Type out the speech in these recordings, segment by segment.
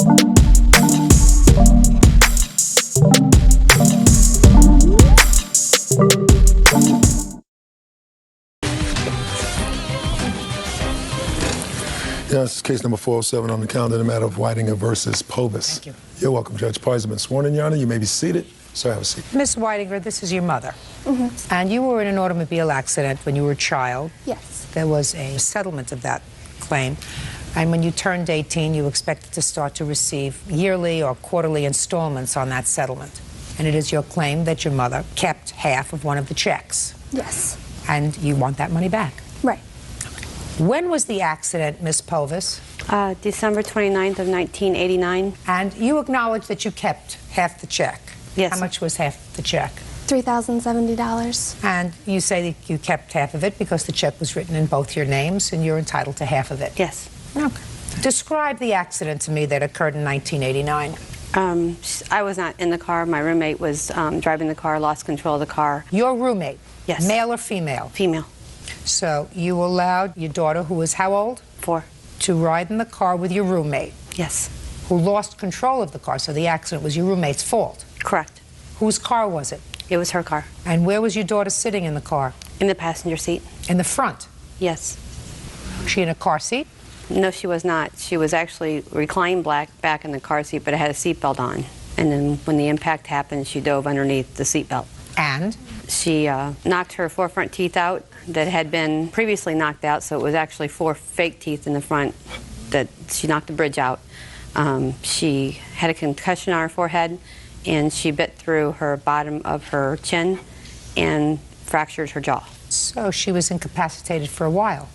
Yeah, this is case number 407 on the calendar, the matter of Whitinger versus Povis. Thank you. You're welcome, Judge Parties have been sworn in, Your Honor. You may be seated. Sir, have a seat. Miss Whitinger, this is your mother. Mm-hmm. And you were in an automobile accident when you were a child. Yes. There was a settlement of that claim. And when you turned 18, you expected to start to receive yearly or quarterly installments on that settlement. And it is your claim that your mother kept half of one of the checks. Yes. And you want that money back. Right. When was the accident, Miss Povis? December 29th of 1989. And you acknowledge that you kept half the check. Yes. How much was half the check? $3,070. And you say that you kept half of it because the check was written in both your names and you're entitled to half of it. Yes. Okay. Describe the accident to me that occurred in 1989. I was not in the car. My roommate was driving the car, lost control of the car. Your roommate? Yes. Male or female? Female. So you allowed your daughter, who was how old? 4. To ride in the car with your roommate? Yes. Who lost control of the car, so the accident was your roommate's fault? Correct. Whose car was it? It was her car. And where was your daughter sitting in the car? In the passenger seat. In the front? Yes. Was she in a car seat? No, she was not. She was actually reclined back in the car seat, but it had a seatbelt on. And then when the impact happened, she dove underneath the seatbelt. And? She knocked her 4 front teeth out that had been previously knocked out, so it was actually 4 fake teeth in the front that she knocked the bridge out. She had a concussion on her forehead, and she bit through her bottom of her chin and fractured her jaw. So she was incapacitated for a while?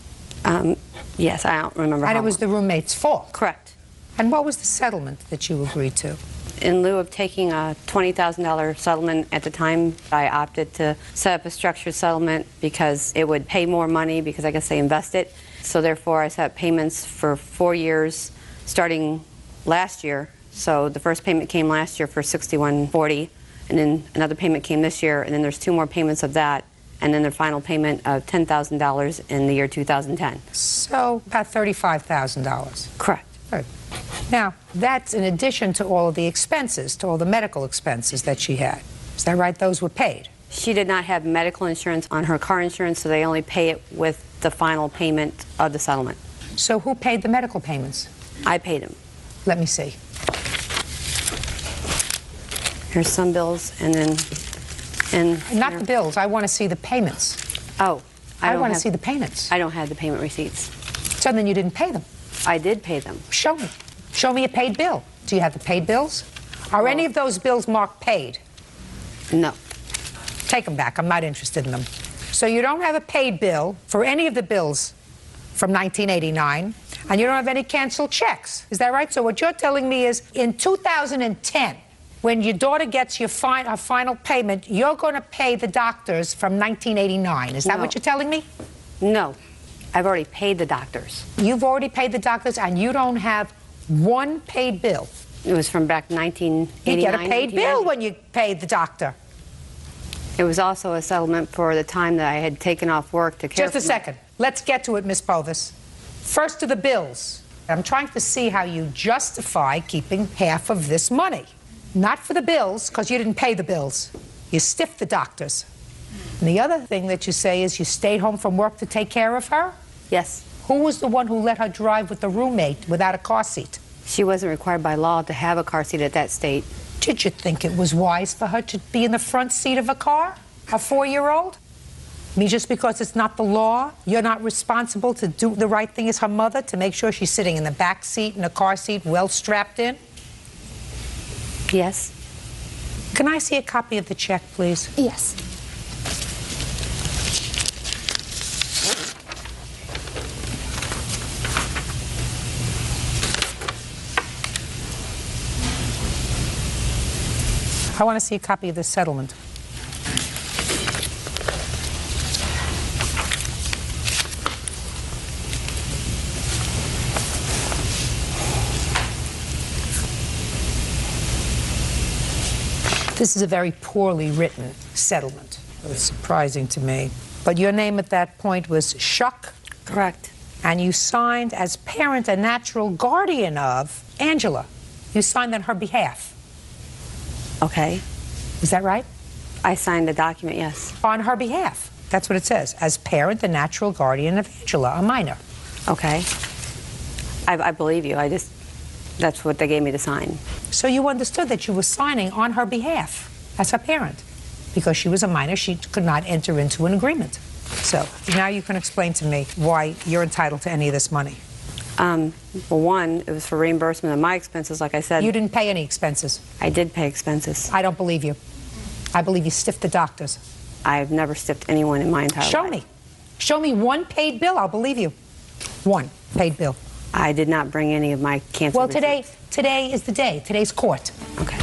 Yes, I don't remember how And it was the roommate's fault? Correct. And what was the settlement that you agreed to? In lieu of taking a $20,000 settlement at the time, I opted to set up a structured settlement because it would pay more money because I guess they invest it. So therefore, I set up payments for 4 years starting last year. So the first payment came last year for $61.40, and then another payment came this year, and then there's 2 more payments of that, and then the final payment of $10,000 in the year 2010. So about $35,000. Correct. Right. Now, that's in addition to all of the expenses, to all the medical expenses that she had. Is that right? Those were paid? She did not have medical insurance on her car insurance, so they only pay it with the final payment of the settlement. So who paid the medical payments? I paid them. Let me see. Here's some bills, and then... Not the bills. I want to see the payments. Oh. I want to see the payments. I don't have the payment receipts. So then you didn't pay them? I did pay them. Show me. Show me a paid bill. Do you have the paid bills? Are any of those bills marked paid? No. Take them back. I'm not interested in them. So you don't have a paid bill for any of the bills from 1989, and you don't have any canceled checks. Is that right? So what you're telling me is in 2010, when your daughter gets your final payment, you're going to pay the doctors from 1989. Is that what you're telling me? No. I've already paid the doctors. You've already paid the doctors, and you don't have one paid bill. It was from back 1989. You get a paid bill when you paid the doctor. It was also a settlement for the time that I had taken off work to care for... Just a second. Let's get to it, Miss Povis. First to the bills. I'm trying to see how you justify keeping half of this money. Not for the bills, because you didn't pay the bills. You stiffed the doctors. And the other thing that you say is you stayed home from work to take care of her? Yes. Who was the one who let her drive with the roommate without a car seat? She wasn't required by law to have a car seat at that state. Did you think it was wise for her to be in the front seat of a car? A 4-year-old? I mean, just because it's not the law, you're not responsible to do the right thing as her mother, to make sure she's sitting in the back seat in a car seat, well strapped in? Yes. Can I see a copy of the check, please? Yes. I want to see a copy of the settlement. This is a very poorly written settlement. It's surprising to me. But your name at that point was Shuck? Correct. And you signed as parent and natural guardian of Angela. You signed on her behalf. Okay. Is that right? I signed the document, yes. On her behalf. That's what it says. As parent and natural guardian of Angela, a minor. Okay. I believe you. That's what they gave me to sign. So you understood that you were signing on her behalf as her parent. Because she was a minor, she could not enter into an agreement. So now you can explain to me why you're entitled to any of this money. Well, one, it was for reimbursement of my expenses, like I said. You didn't pay any expenses. I did pay expenses. I don't believe you. I believe you stiffed the doctors. I've never stiffed anyone in my entire life. Show me. Show me one paid bill, I'll believe you. One paid bill. I did not bring any of my canceled receipts. Today is the day. Today's court. Okay.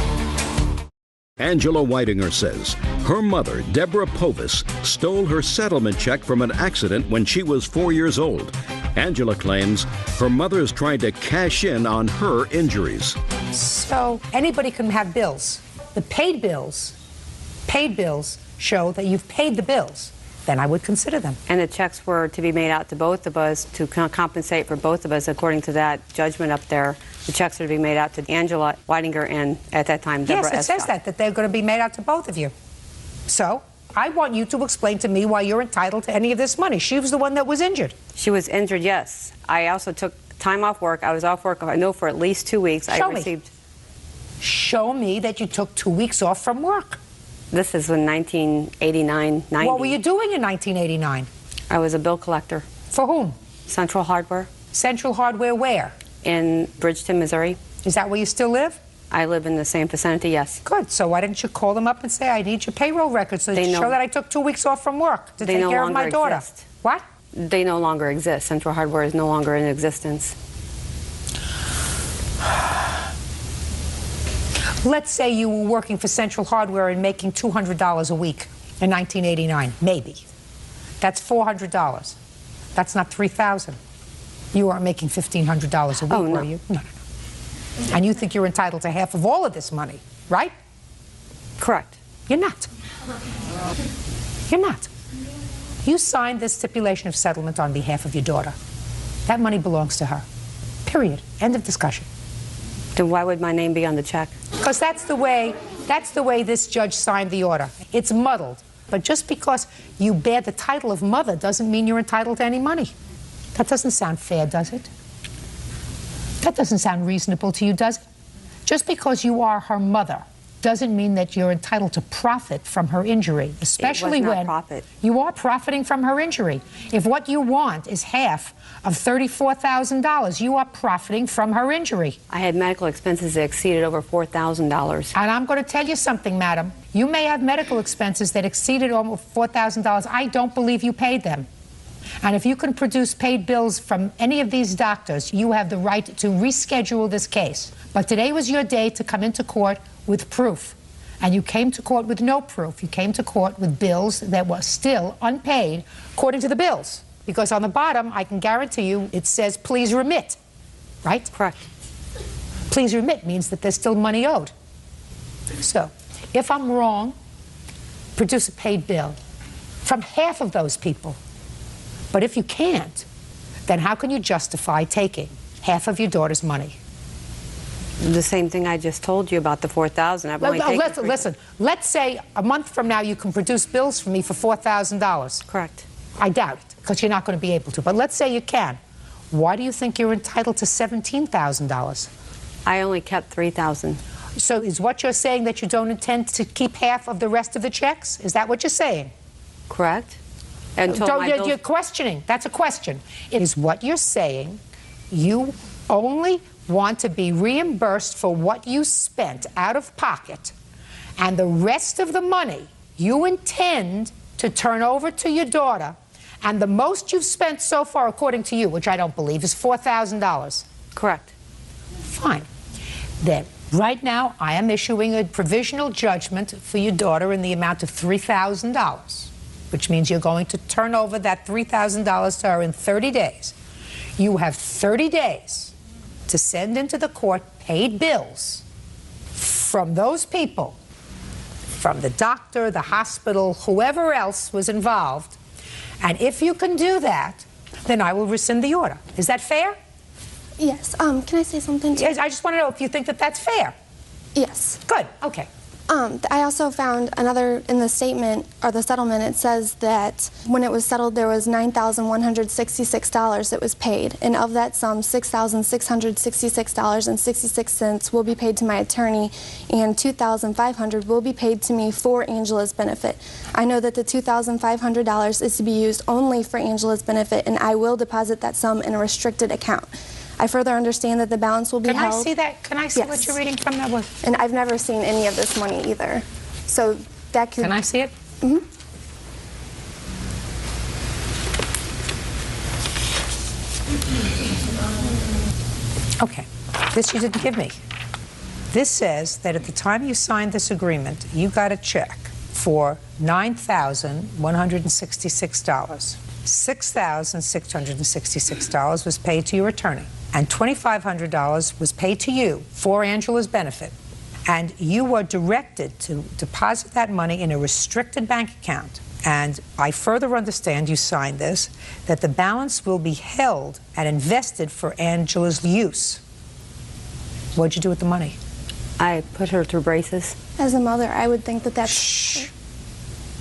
Angela Whitinger says her mother, Deborah Povis, stole her settlement check from an accident when she was 4 years old. Angela claims her mother is trying to cash in on her injuries. So anybody can have bills. The paid bills show that you've paid the bills. Then I would consider them. And the checks were to be made out to both of us to compensate for both of us according to that judgment up there. The checks are to be made out to Angela Whitinger and, at that time, Deborah Yes, it says that they're going to be made out to both of you. So I want you to explain to me why you're entitled to any of this money. She was the one that was injured. She was injured, yes. I also took time off work. I was off work, I know, for at least 2 weeks. Show me that you took 2 weeks off from work. This is in 1989, 90. What were you doing in 1989? I was a bill collector. For whom? Central Hardware. Central Hardware where? In Bridgeton, Missouri. Is that where you still live? I live in the same vicinity, yes. Good. So why didn't you call them up and say, I need your payroll records to show that I took 2 weeks off from work to take care of my daughter? Exist. What? They no longer exist. Central Hardware is no longer in existence. Let's say you were working for Central Hardware and making $200 a week in 1989, maybe. That's $400. That's not $3,000. You aren't making $1,500 a week, Oh, no. were you? No. And you think you're entitled to half of all of this money, right? Correct. You're not. You're not. You signed this stipulation of settlement on behalf of your daughter. That money belongs to her. Period. End of discussion. Then why would my name be on the check? Because that's the way this judge signed the order. It's muddled. But just because you bear the title of mother doesn't mean you're entitled to any money. That doesn't sound fair, does it? That doesn't sound reasonable to you, does it? Just because you are her mother doesn't mean that you're entitled to profit from her injury, especially when you are profiting from her injury. If what you want is half of $34,000, you are profiting from her injury. I had medical expenses that exceeded over $4,000. And I'm going to tell you something, madam. You may have medical expenses that exceeded almost $4,000. I don't believe you paid them. And if you can produce paid bills from any of these doctors, you have the right to reschedule this case. But today was your day to come into court with proof. And you came to court with no proof. You came to court with bills that were still unpaid according to the bills. Because on the bottom, I can guarantee you, it says, please remit. Right? Correct. Please remit means that there's still money owed. So, if I'm wrong, produce a paid bill from half of those people. But if you can't, then how can you justify taking half of your daughter's money? The same thing I just told you about the $4,000. Listen, let's say a month from now you can produce bills for me for $4,000. Correct. I doubt it, because you're not going to be able to. But let's say you can. Why do you think you're entitled to $17,000? I only kept $3,000. So is what you're saying that you don't intend to keep half of the rest of the checks? Is that what you're saying? Correct. Until you're questioning. That's a question. Is what you're saying you only want to be reimbursed for what you spent out of pocket, and the rest of the money you intend to turn over to your daughter, and the most you've spent so far, according to you, which I don't believe, is $4,000? Correct. Fine. Then, right now, I am issuing a provisional judgment for your daughter in the amount of $3,000, which means you're going to turn over that $3,000 to her in 30 days. You have 30 days to send into the court paid bills from those people, from the doctor, the hospital, whoever else was involved. And if you can do that, then I will rescind the order. Is that fair? Yes. Can I say something? Yes, I just want to know if you think that that's fair. Yes. Good. Okay. I also found another, in the statement, or the settlement, it says that when it was settled, there was $9,166 that was paid. And of that sum, $6,666.66 will be paid to my attorney, and $2,500 will be paid to me for Angela's benefit. I know that the $2,500 is to be used only for Angela's benefit, and I will deposit that sum in a restricted account. I further understand that the balance will be held. Can I see that? Can I see Yes. what you're reading from that one? And I've never seen any of this money either. So that could... Can I see it? Mm-hmm. Okay. This you didn't give me. This says that at the time you signed this agreement, you got a check for $9,166. $6,666 was paid to your attorney, and $2,500 was paid to you for Angela's benefit. And you were directed to deposit that money in a restricted bank account. And I further understand, you signed this, that the balance will be held and invested for Angela's use. What'd you do with the money? I put her through braces. As a mother, I would think that that's... Shh.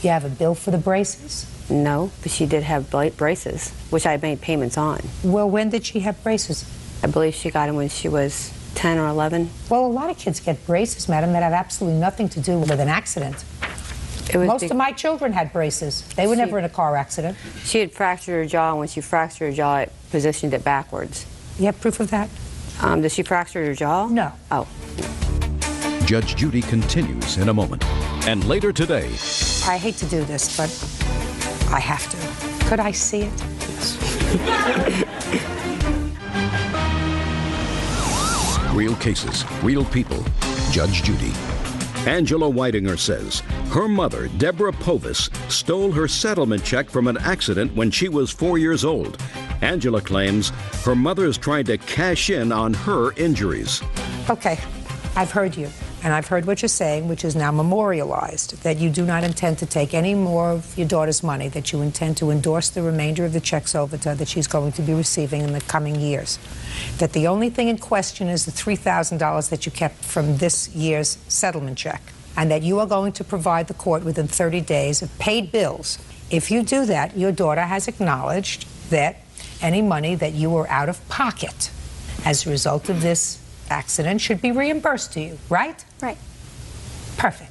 You have a bill for the braces? No, but she did have braces, which I made payments on. Well, when did she have braces? I believe she got them when she was 10 or 11. Well, a lot of kids get braces, madam, that have absolutely nothing to do with an accident. Most of my children had braces. They were never in a car accident. She had fractured her jaw, and when she fractured her jaw, it positioned it backwards. You have proof of that? Did she fracture her jaw? No. Oh. Judge Judy continues in a moment. And later today, I hate to do this, but I have to. Could I see it? real cases, real people. Judge Judy. Angela Whitinger says her mother, Deborah Povis, stole her settlement check from an accident when she was 4 years old. Angela claims her mother is trying to cash in on her injuries. Okay, I've heard you, and I've heard what you're saying, which is now memorialized, that you do not intend to take any more of your daughter's money, that you intend to endorse the remainder of the checks over to her that she's going to be receiving in the coming years. That the only thing in question is the $3,000 that you kept from this year's settlement check, and that you are going to provide the court within 30 days of paid bills. If you do that, your daughter has acknowledged that any money that you were out of pocket as a result of this accident should be reimbursed to you, right? Right. Perfect.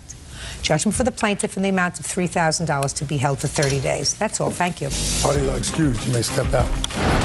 Judgment for the plaintiff in the amount of $3,000 to be held for 30 days. That's all. Thank you. Parties are excused. You may step out.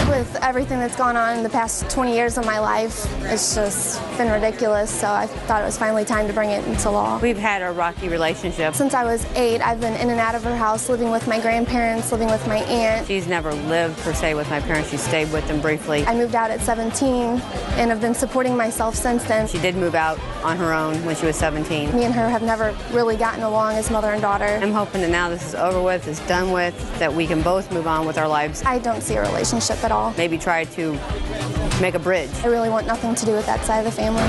With everything that's gone on in the past 20 years of my life, it's just been ridiculous, so I thought it was finally time to bring it into law. We've had a rocky relationship. Since I was 8, I've been in and out of her house, living with my grandparents, living with my aunt. She's never lived, per se, with my parents. She stayed with them briefly. I moved out at 17 and have been supporting myself since then. She did move out on her own when she was 17. Me and her have never really gotten along as mother and daughter. I'm hoping that now this is over with, is done with, that we can both move on with our lives. I don't see a relationship at all. Maybe try to make a bridge. I really want nothing to do with that side of the family.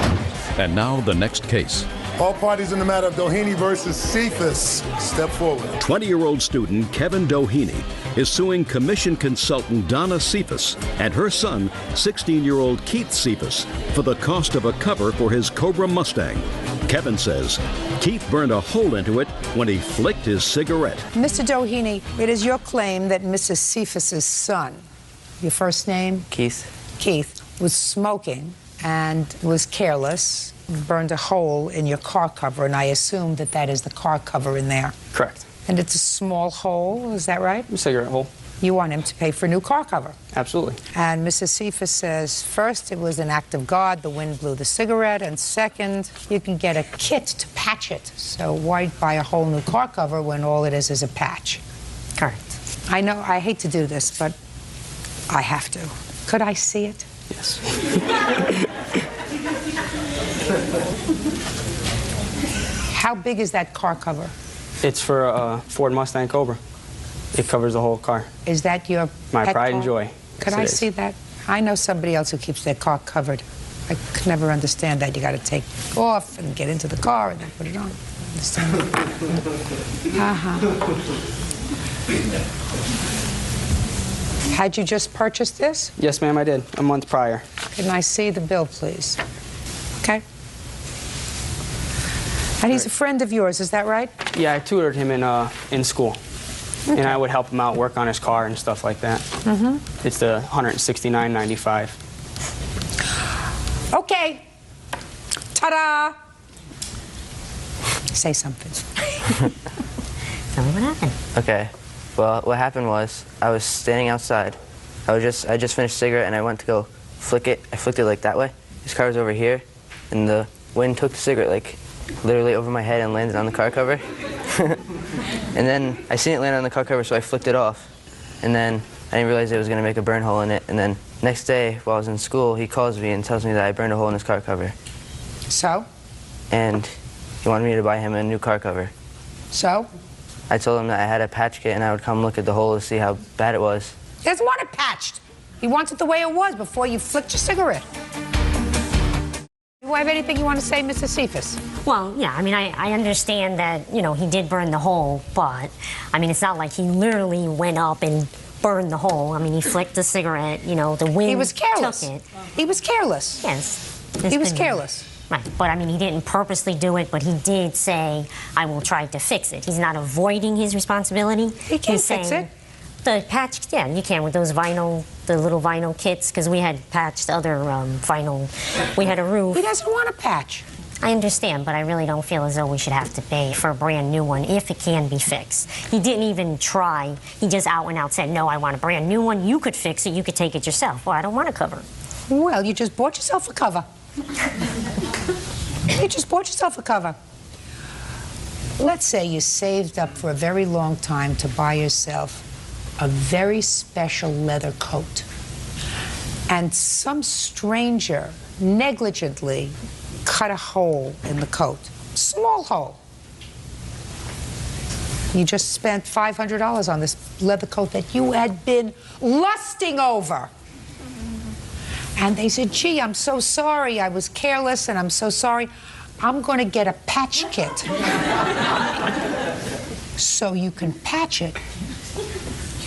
And now the next case. All parties in the matter of Doheny versus Cephas, step forward. 20-year-old student Kevin Doheny is suing commission consultant Donna Cephas and her son, 16-year-old Keith Cephas, for the cost of a cover for his Cobra Mustang. Kevin says Keith burned a hole into it when he flicked his cigarette. Mr. Doheny, it is your claim that Mrs. Cephas's son, your first name? Keith, was smoking and was careless, burned a hole in your car cover, and I assume that that is the car cover in there. Correct. And it's a small hole, is that right? A cigarette hole. You want him to pay for a new car cover. Absolutely. And Mrs. Cephas says, first, it was an act of God, the wind blew the cigarette, and second, you can get a kit to patch it. So why buy a whole new car cover when all it is a patch? Correct. I know, I hate to do this, but I have to. Could I see it? Yes. How big is that car cover? It's for a Ford Mustang Cobra. It covers the whole car. Is that your My pet pride car? and joy. Could Yes, I it is. see that? I know somebody else who keeps their car covered. I could never understand that. You got to take it off and get into the car and then put it on. Understand that? Had you just purchased this? Yes, ma'am, I did, a month prior. Can I see the bill, please? Okay. And he's a friend of yours, is that right? Yeah, I tutored him in school. Okay. And I would help him out, work on his car and stuff like that. It's the $169.95. Okay. Ta-da! Say something. Tell me what happened. Okay. Well, what happened was I was standing outside. I just finished a cigarette and I went to go flick it. I flicked it like that way. His car was over here, and the wind took the cigarette like literally over my head and landed on the car cover. And then I seen it land on the car cover, so I flicked it off. And then I didn't realize it was going to make a burn hole in it. And then next day, while I was in school, he calls me and tells me that I burned a hole in his car cover. So? And he wanted me to buy him a new car cover. So? I told him that I had a patch kit and I would come look at the hole to see how bad it was. He doesn't want it patched. He wants it the way it was before you flicked your cigarette. Do you have anything you want to say, Mr. Cephas? Well, yeah, I mean, I understand that, you know, he did burn the hole, but, I mean, it's not like he literally went up and burned the hole. I mean, he flicked the cigarette, you know, the wind He was careless. took it. He was careless. Yes. He was careless. Right, but I mean, he didn't purposely do it, but he did say, I will try to fix it. He's not avoiding his responsibility. He can fix it. The patch, yeah, you can with those vinyl, the little vinyl kits, because we had patched other vinyl. We had a roof. He doesn't want a patch. I understand, but I really don't feel as though we should have to pay for a brand new one if it can be fixed. He didn't even try. He just out and out said, no, I want a brand new one. You could fix it. You could take it yourself. Well, I don't want a cover. Well, you just bought yourself a cover. You just bought yourself a cover. Let's say you saved up for a very long time to buy yourself a very special leather coat, and some stranger negligently cut a hole in the coat, small hole. You just spent $500 on this leather coat that you had been lusting over. And they said, gee, I'm so sorry, I was careless and I'm so sorry. I'm going to get a patch kit so you can patch it.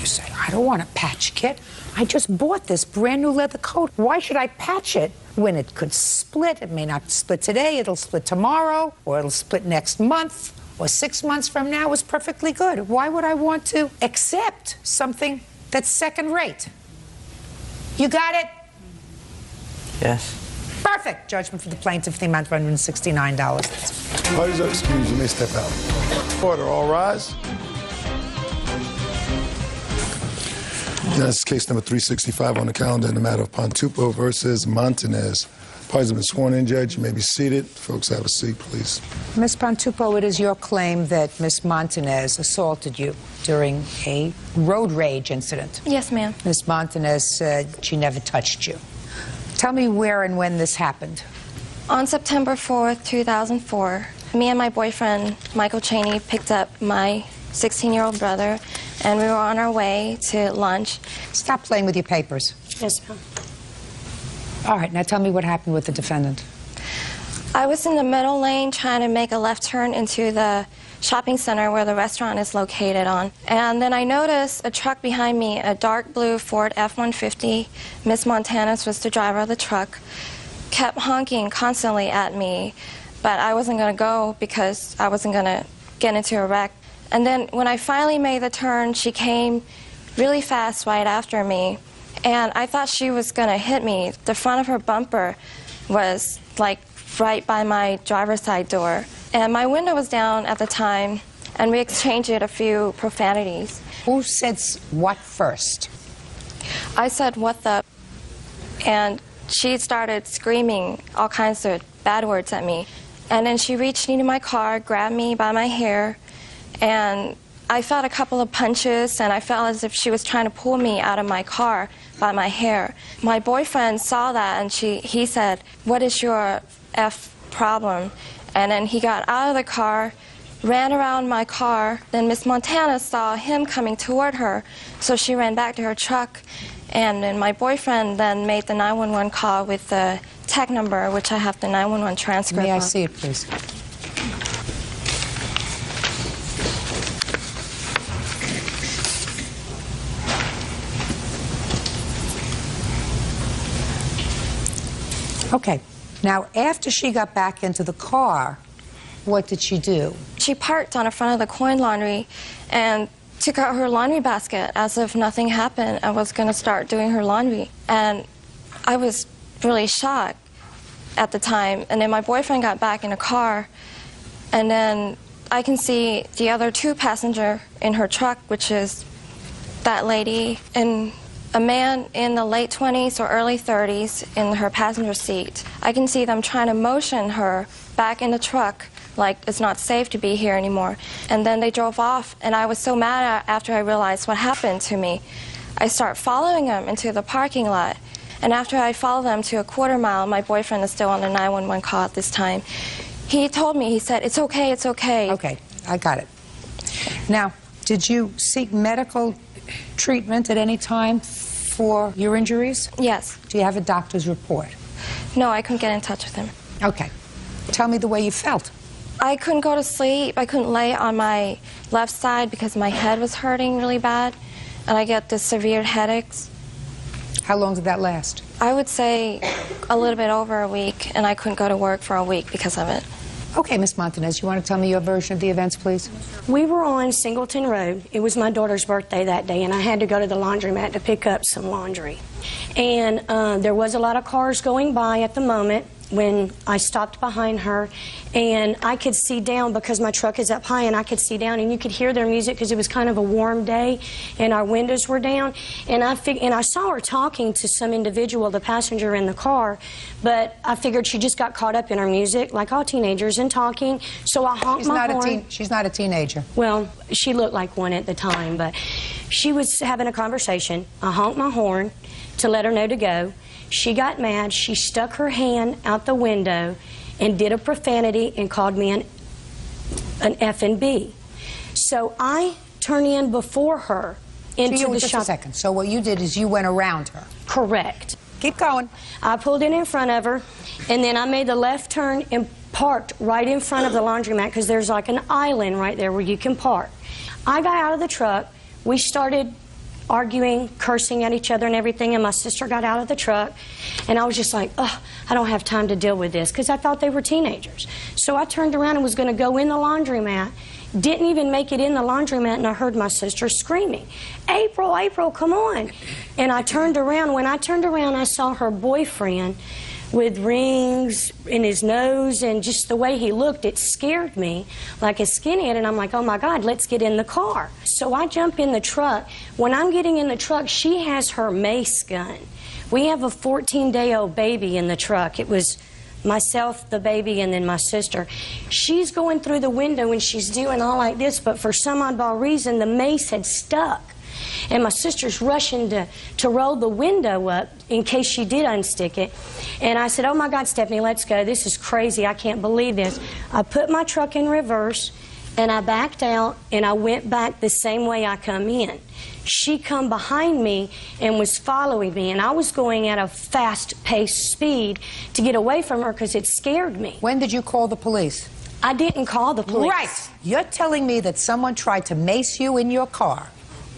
You say, I don't want a patch kit. I just bought this brand new leather coat. Why should I patch it when it could split? It may not split today, it'll split tomorrow, or it'll split next month, or 6 months from now. It's perfectly good. Why would I want to accept something that's second rate? You got it? Yes. Perfect. Judgment for the plaintiff, the amount of $169. Parties are excused. You may step out. Order, all rise. That's case number 365 on the calendar in the matter of Pantupo versus Montanez. Parties have been sworn in, Judge. You may be seated. Folks, have a seat, please. Ms. Pantupo, it is your claim that Ms. Montanez assaulted you during a road rage incident. Yes, ma'am. Ms. Montanez said she never touched you. Tell me where and when this happened. On September 4th, 2004, me and my boyfriend, Michael Cheney, picked up my 16-year-old brother, and we were on our way to lunch. Stop playing with your papers. Yes, ma'am. All right, now tell me what happened with the defendant. I was in the middle lane trying to make a left turn into the shopping center where the restaurant is located on. And then I noticed a truck behind me, a dark blue Ford F-150. Miss Montanez was the driver of the truck, kept honking constantly at me, but I wasn't going to go because I wasn't going to get into a wreck. And then when I finally made the turn, she came really fast right after me, and I thought she was going to hit me. The front of her bumper was like right by my driver's side door. And my window was down at the time, and we exchanged a few profanities. Who said what first? I said, what the? And she started screaming all kinds of bad words at me. And then she reached into my car, grabbed me by my hair, and I felt a couple of punches, and I felt as if she was trying to pull me out of my car by my hair. My boyfriend saw that, and he said, what is your F problem? And then he got out of the car, ran around my car. Then Miss Montana saw him coming toward her, so she ran back to her truck. And then my boyfriend then made the 911 call with the tech number, which I have the 911 transcript May I of. see it, please? Okay. Now, after she got back into the car, what did she do? She parked on the front of the coin laundry and took out her laundry basket as if nothing happened and was going to start doing her laundry. And I was really shocked at the time. And then my boyfriend got back in the car, and then I can see the other two passengers in her truck, which is that lady and a man in the late 20s or early 30s in her passenger seat. I can see them trying to motion her back in the truck like it's not safe to be here anymore. And then they drove off, and I was so mad after I realized what happened to me. I start following them into the parking lot. And after I followed them to a quarter mile, my boyfriend is still on the 911 call at this time. He told me, he said, "It's okay, it's okay." Okay, I got it. Now, did you seek medical treatment at any time for your injuries? Yes. Do you have a doctor's report? No, I couldn't get in touch with him. Okay. Tell me the way you felt. I couldn't go to sleep. I couldn't lay on my left side because my head was hurting really bad, and I get this severe headaches. How long did that last? I would say a little bit over a week, and I couldn't go to work for a week because of it. Okay, Miss Montanez, you want to tell me your version of the events, please? We were on Singleton Road. It was my daughter's birthday that day, and I had to go to the laundromat to pick up some laundry. And there was a lot of cars going by at the moment when I stopped behind her, and I could see down because my truck is up high, and I could see down, and you could hear their music because it was kind of a warm day, and our windows were down, and I saw her talking to some individual, the passenger in the car, but I figured she just got caught up in her music, like all teenagers, and talking, so I honked my horn. She's not a teenager. Well, she looked like one at the time, but she was having a conversation. I honked my horn to let her know to go. She got mad. She stuck her hand out the window and did a profanity and called me an F&B. So I turned in before her into the shop. Just a second. So what you did is you went around her. Correct. Keep going. I pulled in front of her, and then I made the left turn and parked right in front of the laundromat because there's like an island right there where you can park. I got out of the truck. We started arguing, cursing at each other and everything, and my sister got out of the truck, and I was just like, oh, I don't have time to deal with this, because I thought they were teenagers. So I turned around and was going to go in the laundromat, didn't even make it in the laundromat, and I heard my sister screaming, "April, April, come on." And I turned around. When I turned around, I saw her boyfriend with rings in his nose, and just the way he looked, it scared me like a skinhead, and I'm like, oh my God, let's get in the car. So I jump in the truck. When I'm getting in the truck, she has her mace gun. We have a 14-day-old baby in the truck. It was myself, the baby, and then my sister. She's going through the window and she's doing all like this, but for some oddball reason, the mace had stuck. And my sister's rushing to roll the window up in case she did unstick it. And I said, oh my God, Stephanie, let's go. This is crazy. I can't believe this. I put my truck in reverse, and I backed out, and I went back the same way I come in. She come behind me and was following me, and I was going at a fast-paced speed to get away from her because it scared me. When did you call the police? I didn't call the police. Right. You're telling me that someone tried to mace you in your car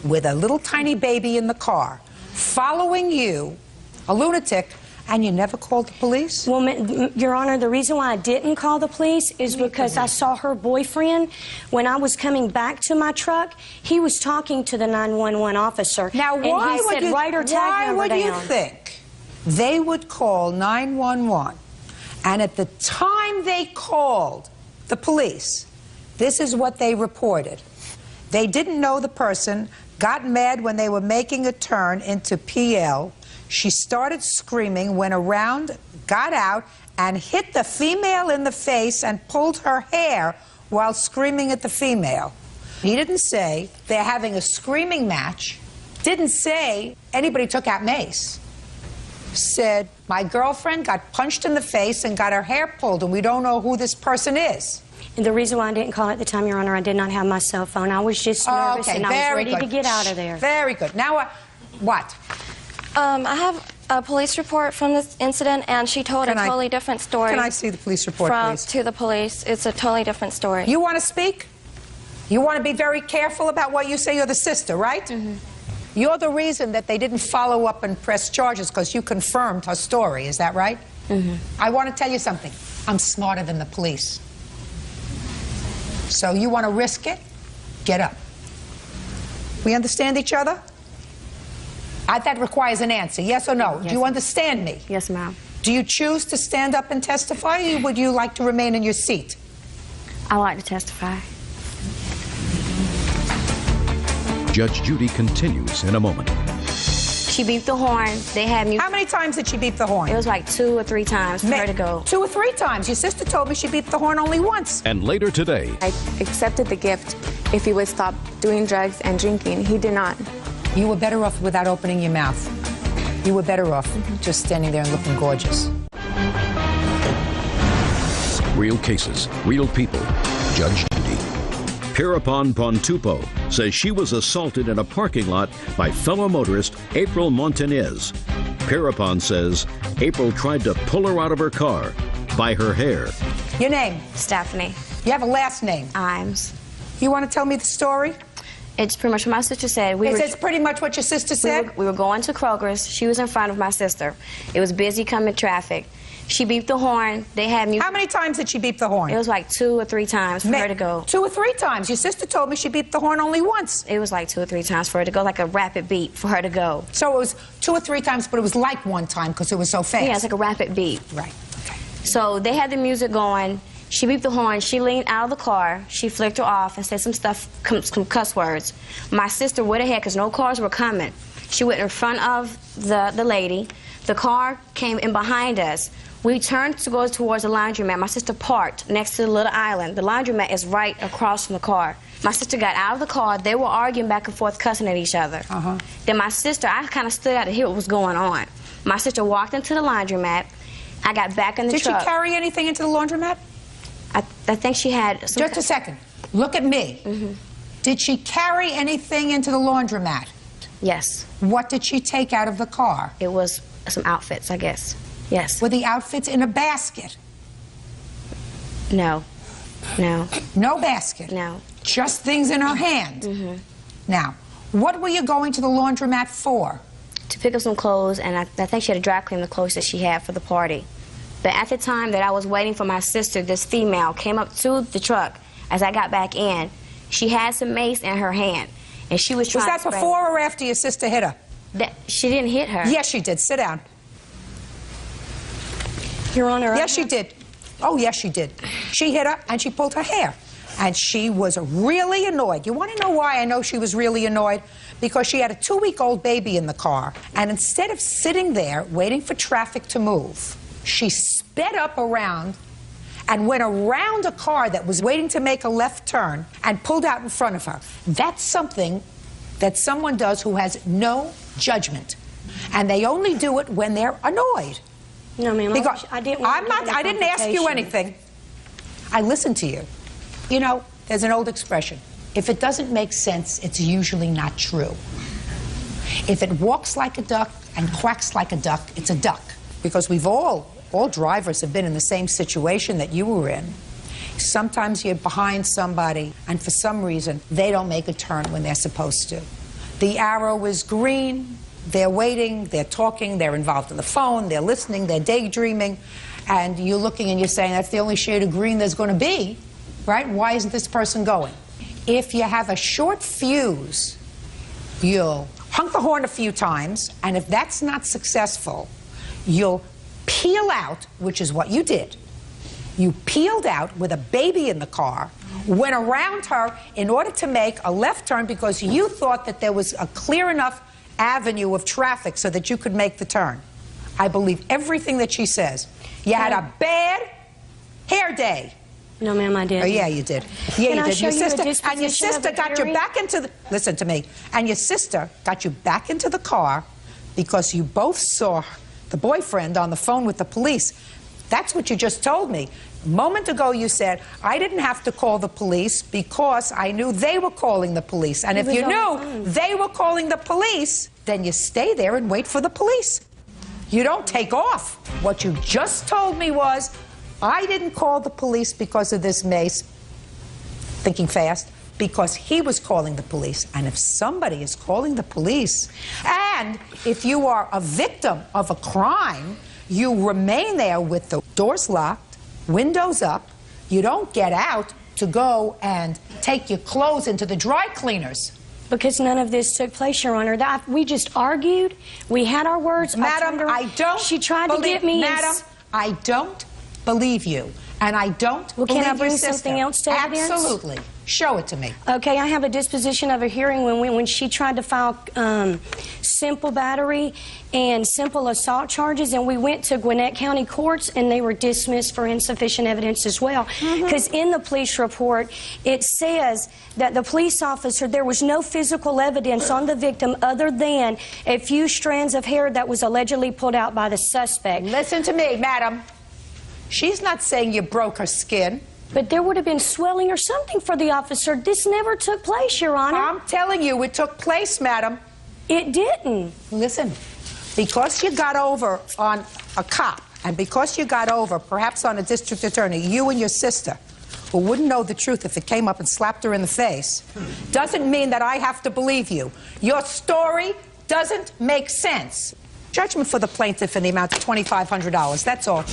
with a little tiny baby in the car, following you, a lunatic, and you never called the police? Well, Your Honor, the reason why I didn't call the police is because I saw her boyfriend. When I was coming back to my truck, he was talking to the 911 officer. Now, why and he said, write her tag number would down. you think they would call 911, and at the time they called the police, this is what they reported. They didn't know the person, got mad when they were making a turn into PL. She started screaming, went around, got out, and hit the female in the face and pulled her hair while screaming at the female. He didn't say they're having a screaming match, didn't say anybody took out mace. Said, my girlfriend got punched in the face and got her hair pulled, and we don't know who this person is. And the reason why I didn't call at the time, Your Honor, I did not have my cell phone. I was just nervous, and I was ready to get out of there. Very good. Now, what? I have a police report from this incident, and she told a totally different story. Can I see the police report, please? To the police. It's a totally different story. You want to speak? You want to be very careful about what you say. You're the sister, right? Mm-hmm. You're the reason that they didn't follow up and press charges because you confirmed her story. Is that right? I want to tell you something. I'm smarter than the police. So you want to risk it? Get up. We understand each other? That requires an answer, yes or no? Yes. Do you understand me? Yes, ma'am. Do you choose to stand up and testify, or would you like to remain in your seat? I like to testify. Judge Judy continues in a moment. She beeped the horn. They had me. How many times did she beep the horn? It was like 2 or 3 times for her to go. 2 or 3 times. Your sister told me she beeped the horn only once. And later today, I accepted the gift if he would stop doing drugs and drinking. He did not. You were better off without opening your mouth. You were better off just standing there and looking gorgeous. real cases, real people. Judge Judy. Pirapon Pontupo says she was assaulted in a parking lot by fellow motorist April Montanez. Pirapon says April tried to pull her out of her car by her hair. Your name? Stephanie. You have a last name? Imes. You want to tell me the story? It's pretty much what my sister said. It's pretty much what your sister said? We were going to Kroger's. She was in front of my sister. It was busy coming traffic. She beeped the horn. They had me. How many times did she beep the horn? It was like 2 or 3 times for her to go. 2 or 3 times? Your sister told me she beeped the horn only once. It was like 2 or 3 times for her to go, like a rapid beep for her to go. So it was 2 or 3 times, but it was like 1 time because it was so fast. Yeah, it's like a rapid beep. Right. Okay. So they had the music going. She beeped the horn. She leaned out of the car. She flicked her off and said some stuff, some cuss words. My sister went ahead because no cars were coming. She went in front of the lady. The car came in behind us. We turned to go towards the laundromat. My sister parked next to the little island. The laundromat is right across from the car. My sister got out of the car. They were arguing back and forth, cussing at each other. Then my sister, I kind of stood out to hear what was going on. My sister walked into the laundromat. I got back in the truck. Did she carry anything into the laundromat? I think she had some. Just a second. Look at me. Did she carry anything into the laundromat? Yes. What did she take out of the car? It was some outfits, I guess. Yes. Were the outfits in a basket? No. No. No basket? No. Just things in her hand? Now, what were you going to the laundromat for? To pick up some clothes, and I think she had to dry clean the clothes that she had for the party. But at the time that I was waiting for my sister, this female came up to the truck as I got back in. She had some mace in her hand, and she was trying to Was that before or after your sister hit her? She didn't hit her. Yes, she did. Sit down. Your Honor. Yes, she did. Oh, yes, she did. She hit her, and she pulled her hair. And she was really annoyed. You want to know why I know she was really annoyed? Because she had a 2-week-old baby in the car, and instead of sitting there waiting for traffic to move, she sped up around and went around a car that was waiting to make a left turn and pulled out in front of her. That's something that someone does who has no judgment. And they only do it when they're annoyed. No, ma'am. I didn't ask you anything. I listened to you. You know, there's an old expression. If it doesn't make sense, it's usually not true. If it walks like a duck and quacks like a duck, it's a duck. Because we've all drivers have been in the same situation that you were in. Sometimes you're behind somebody, and for some reason, they don't make a turn when they're supposed to. The arrow is green. They're waiting, they're talking, they're involved in the phone, they're listening, they're daydreaming, and you're looking and you're saying, that's the only shade of green there's going to be, right? Why isn't this person going? If you have a short fuse, you'll honk the horn a few times, and if that's not successful, you'll peel out, which is what you did. You peeled out with a baby in the car, went around her in order to make a left turn because you thought that there was a clear enough avenue of traffic so that you could make the turn. I believe everything that she says. You had a bad hair day. No, ma'am, I did. Oh, yeah, you did. Yeah, Can you I did. show Your you a sister disposition and your sister of a got you jury? back into the. Listen to me. And your sister got you back into the car because you both saw the boyfriend on the phone with the police. That's what you just told me. A moment ago you said, I didn't have to call the police because I knew they were calling the police. And if you knew they were calling the police, then you stay there and wait for the police. You don't take off. What you just told me was, I didn't call the police because of this mace, thinking fast, because he was calling the police. And if somebody is calling the police, and if you are a victim of a crime, You remain there with the doors locked, windows up. You don't get out to go and take your clothes into the dry cleaners. Because none of this took place, Your Honor. We just argued. We had our words. Madam, I don't She tried to get me. Madam, I don't believe you. And I don't Well, believe can I bring your sister. something else to evidence? Absolutely. Show it to me. Okay, I have a disposition of a hearing when she tried to file simple battery and simple assault charges, and we went to Gwinnett County courts, and they were dismissed for insufficient evidence as well. Because in the police report, it says that the police officer, there was no physical evidence on the victim other than a few strands of hair that was allegedly pulled out by the suspect. Listen to me, madam. She's not saying you broke her skin. But there would have been swelling or something for the officer. This never took place, Your Honor. I'm telling you, it took place, madam. It didn't. Listen, because you got over on a cop, and because you got over perhaps on a district attorney, you and your sister, who wouldn't know the truth if it came up and slapped her in the face, doesn't mean that I have to believe you. Your story doesn't make sense. Judgment for the plaintiff in the amount of $2,500. That's all.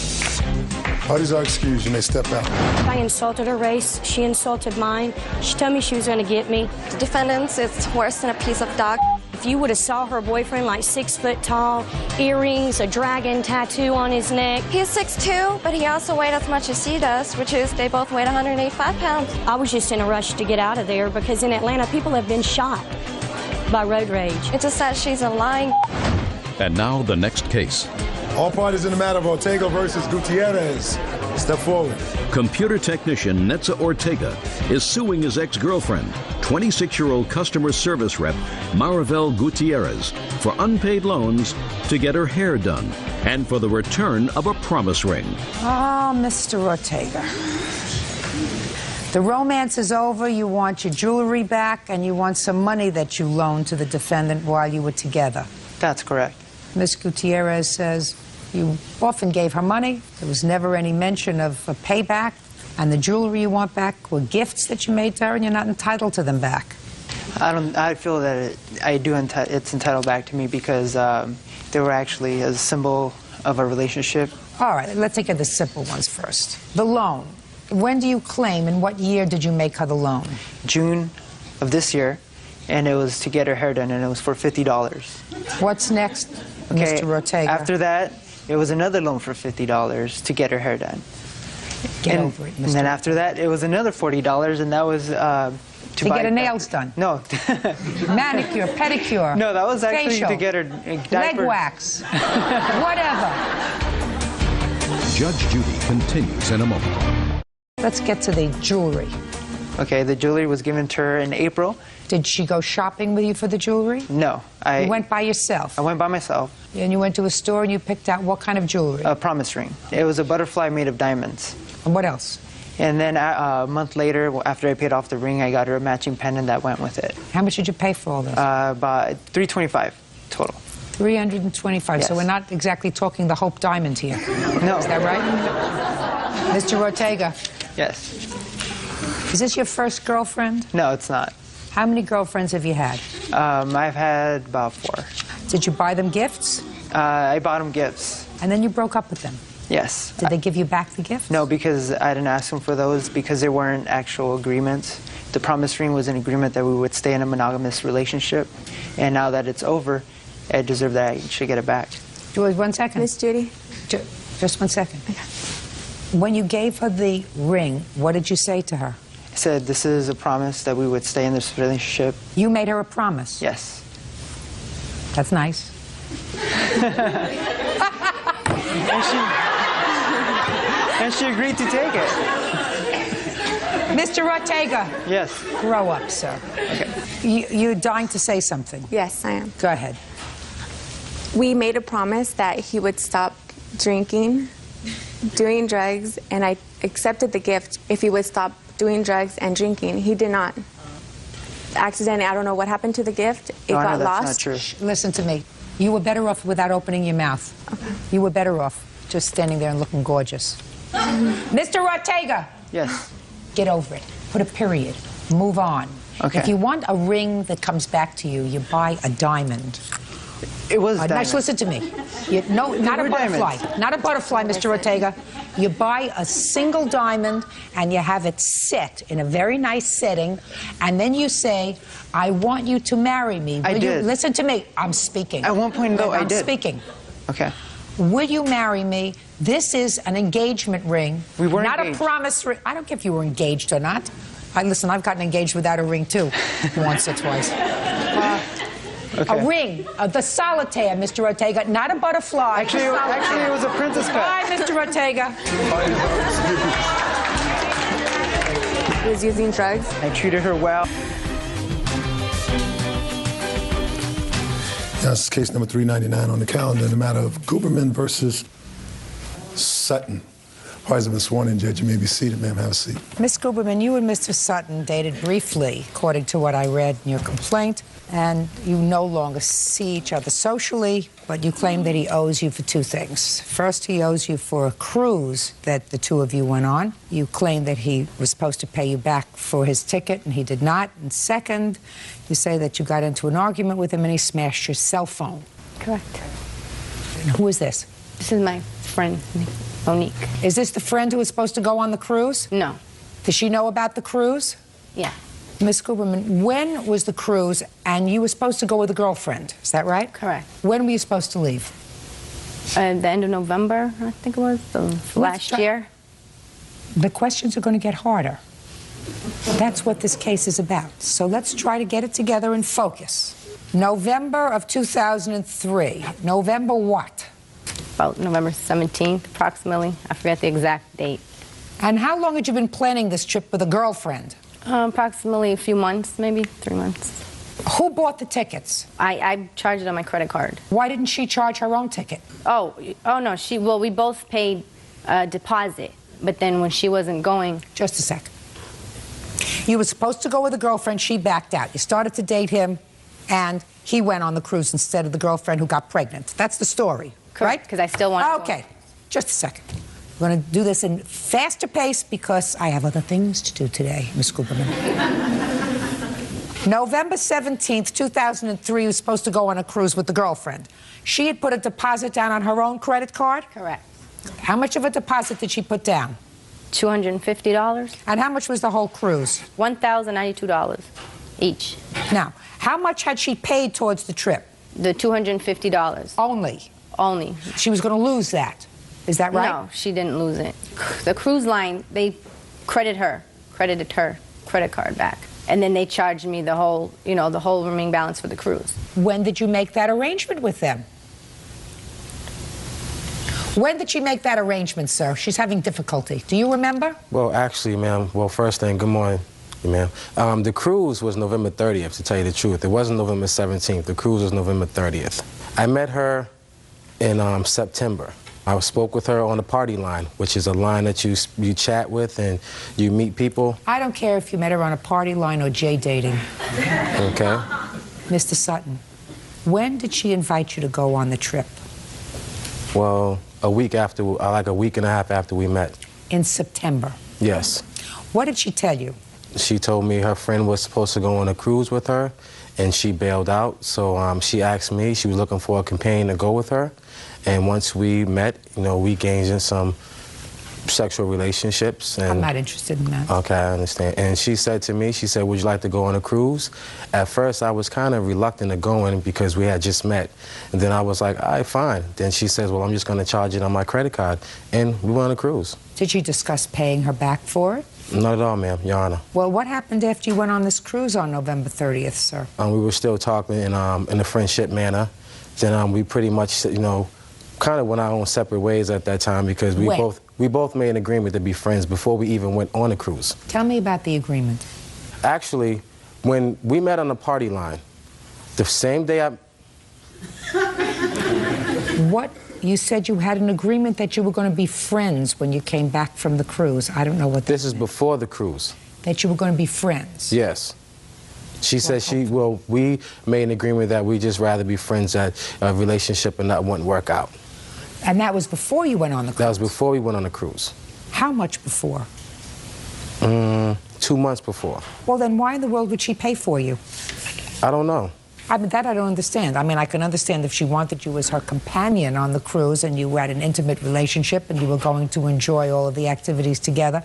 Parties are excused. You may step out. I insulted her race. She insulted mine. She told me she was going to get me. The defendants, it's worse than a piece of dog. If you would have saw her boyfriend like 6 foot tall, earrings, a dragon tattoo on his neck. He's 6'2", but he also weighed as much as she does, which is they both weighed 185 pounds. I was just in a rush to get out of there because in Atlanta, people have been shot by road rage. It's just that she's a lying. And now the next case. All parties in the matter of Ortega versus Gutierrez. Step forward. Computer technician Netza Ortega is suing his ex-girlfriend, 26-year-old customer service rep Maribel Gutierrez, for unpaid loans to get her hair done and for the return of a promise ring. Oh, Mr. Ortega. The romance is over. You want your jewelry back, and you want some money that you loaned to the defendant while you were together. That's correct. Ms. Gutierrez says you often gave her money. There was never any mention of a payback. And the jewelry you want back were gifts that you made to her, and you're not entitled to them back. I feel that it's entitled back to me because they were actually a symbol of a relationship. All right, let's take the simple ones first. The loan. When do you claim, and what year did you make her the loan? June of this year, and it was to get her hair done, and it was for $50. What's next, Okay, Mr. Ortega? after that, it was another loan for $50 to get her hair done. Get over it, Mr. And then after that, it was another $40, and that was to get her nails done? No. Manicure, pedicure. No, that was actually facial, to get her leg diaper. wax, whatever. Judge Judy continues in a moment. Let's get to the jewelry. Okay, the jewelry was given to her in April. Did she go shopping with you for the jewelry? No. You went by yourself? I went by myself. And you went to a store and you picked out what kind of jewelry? A promise ring. It was a butterfly made of diamonds. And what else? And then a month later, after I paid off the ring, I got her a matching pendant that went with it. How much did you pay for all this? About $325 total. $325. Yes. So we're not exactly talking the Hope Diamond here. No. Is that right? Mr. Ortega? Yes. Is this your first girlfriend? No, it's not. How many girlfriends have you had? I've had about 4. Did you buy them gifts? I bought them gifts. And then you broke up with them? Yes. Did they give you back the gifts? No, because I didn't ask them for those because they weren't actual agreements. The promise ring was an agreement that we would stay in a monogamous relationship. And now that it's over, I deserve that I should get it back. Julie, 1 second. Miss Judy? Just 1 second. When you gave her the ring, what did you say to her? I said, this is a promise that we would stay in this relationship. You made her a promise? Yes. That's nice. And she agreed to take it. Mr. Ortega. Yes. Grow up, sir. Okay. You're dying to say something. Yes, I am. Go ahead. We made a promise that he would stop drinking, doing drugs, and I accepted the gift if he would stop doing drugs and drinking. He did not. Accidentally, I don't know what happened to the gift. It No, got that's lost. not true. Listen to me. You were better off without opening your mouth. Okay. You were better off just standing there and looking gorgeous. Mr. Ortega. Yes. Get over it. Put a period. Move on. Okay. If you want a ring that comes back to you, you buy a diamond It was Now, diamond. listen to me. No, not a were butterfly. diamonds. Not a butterfly, Mr. Ortega. You buy a single diamond and you have it set in a very nice setting, and then you say, I want you to marry me. I Will did. You, listen to me. I'm speaking. At one point, though, I did. I'm speaking. Okay. Will you marry me? This is an engagement ring. We weren't not engaged. a promise ring. I don't care if you were engaged or not. Listen, I've gotten engaged without a ring, too. Once or twice. Okay. A ring, the solitaire, Mr. Ortega, not a butterfly. Actually, it was a princess cut. Bye, Mr. Ortega. He was using drugs. I treated her well. Now, this is case number 399 on the calendar in the matter of Guberman versus Sutton. Parties have been sworn in, Judge. You may be seated, ma'am. Have a seat. Miss Guberman, you and Mr. Sutton dated briefly, according to what I read in your complaint, and you no longer see each other socially, but you claim that he owes you for two things. First, he owes you for a cruise that the two of you went on. You claim that he was supposed to pay you back for his ticket, and he did not. And second, you say that you got into an argument with him and he smashed your cell phone. Correct. And who is this? This is my friend, Monique. Is this the friend who was supposed to go on the cruise? No. Does she know about the cruise? Yeah. Miss Guberman, when was the cruise, and you were supposed to go with a girlfriend, is that right? Correct. When were you supposed to leave? At the end of November, I think it was, last year. The questions are going to get harder. That's what this case is about. So let's try to get it together and focus. November of 2003. November what? About November 17th, approximately. I forget the exact date. And how long had you been planning this trip with a girlfriend? Approximately a few months, maybe 3 months. Who bought the tickets? I charged it on my credit card. Why didn't she charge her own ticket? Oh no, well, we both paid a deposit, but then when she wasn't going... Just a sec. You were supposed to go with a girlfriend, she backed out. You started to date him, and he went on the cruise instead of the girlfriend who got pregnant. That's the story, right? Because I still want to Okay, just a second. We're going to do this in faster pace because I have other things to do today, Miss Guberman. November 17th, 2003, you were supposed to go on a cruise with the girlfriend. She had put a deposit down on her own credit card? Correct. How much of a deposit did she put down? $250. And how much was the whole cruise? $1,092 each. Now, how much had she paid towards the trip? The $250. Only? Only. She was going to lose that. Is that right? No, she didn't lose it. The cruise line, they credited her credit card back. And then they charged me the whole, the whole remaining balance for the cruise. When did you make that arrangement with them? When did she make that arrangement, sir? She's having difficulty. Do you remember? Well, actually, ma'am, first thing, good morning, ma'am. The cruise was November 30th, to tell you the truth. It wasn't November 17th. The cruise was November 30th. I met her in September. I spoke with her on the party line, which is a line that you chat with and you meet people. I don't care if you met her on a party line or J dating. Okay. Mr. Sutton, when did she invite you to go on the trip? Well, a week after, like a week and a half after we met. In September? Yes. What did she tell you? She told me her friend was supposed to go on a cruise with her, and she bailed out. So she asked me, she was looking for a companion to go with her. And once we met, we engaged in some sexual relationships. And, I'm not interested in that. Okay, I understand. And she said to me, would you like to go on a cruise? At first, I was kind of reluctant to go in because we had just met. And then I was like, all right, fine. Then she says, well, I'm just going to charge it on my credit card. And we went on a cruise. Did you discuss paying her back for it? Not at all, ma'am, Your Honor. Well, what happened after you went on this cruise on November 30th, sir? We were still talking in a friendship manner. Then we pretty much, kind of went our own separate ways at that time because we both made an agreement to be friends before we even went on a cruise. Tell me about the agreement. Actually, when we met on the party line, the same day What? You said you had an agreement that you were going to be friends when you came back from the cruise. I don't know what This is before the cruise. That you were going to be friends? Yes. She said we made an agreement that we just rather be friends at a relationship and that wouldn't work out. And that was before you went on the cruise? That was before we went on the cruise. How much before? 2 months before. Well, then why in the world would she pay for you? I don't know. I mean, that I don't understand. I mean, I can understand if she wanted you as her companion on the cruise and you had an intimate relationship and you were going to enjoy all of the activities together.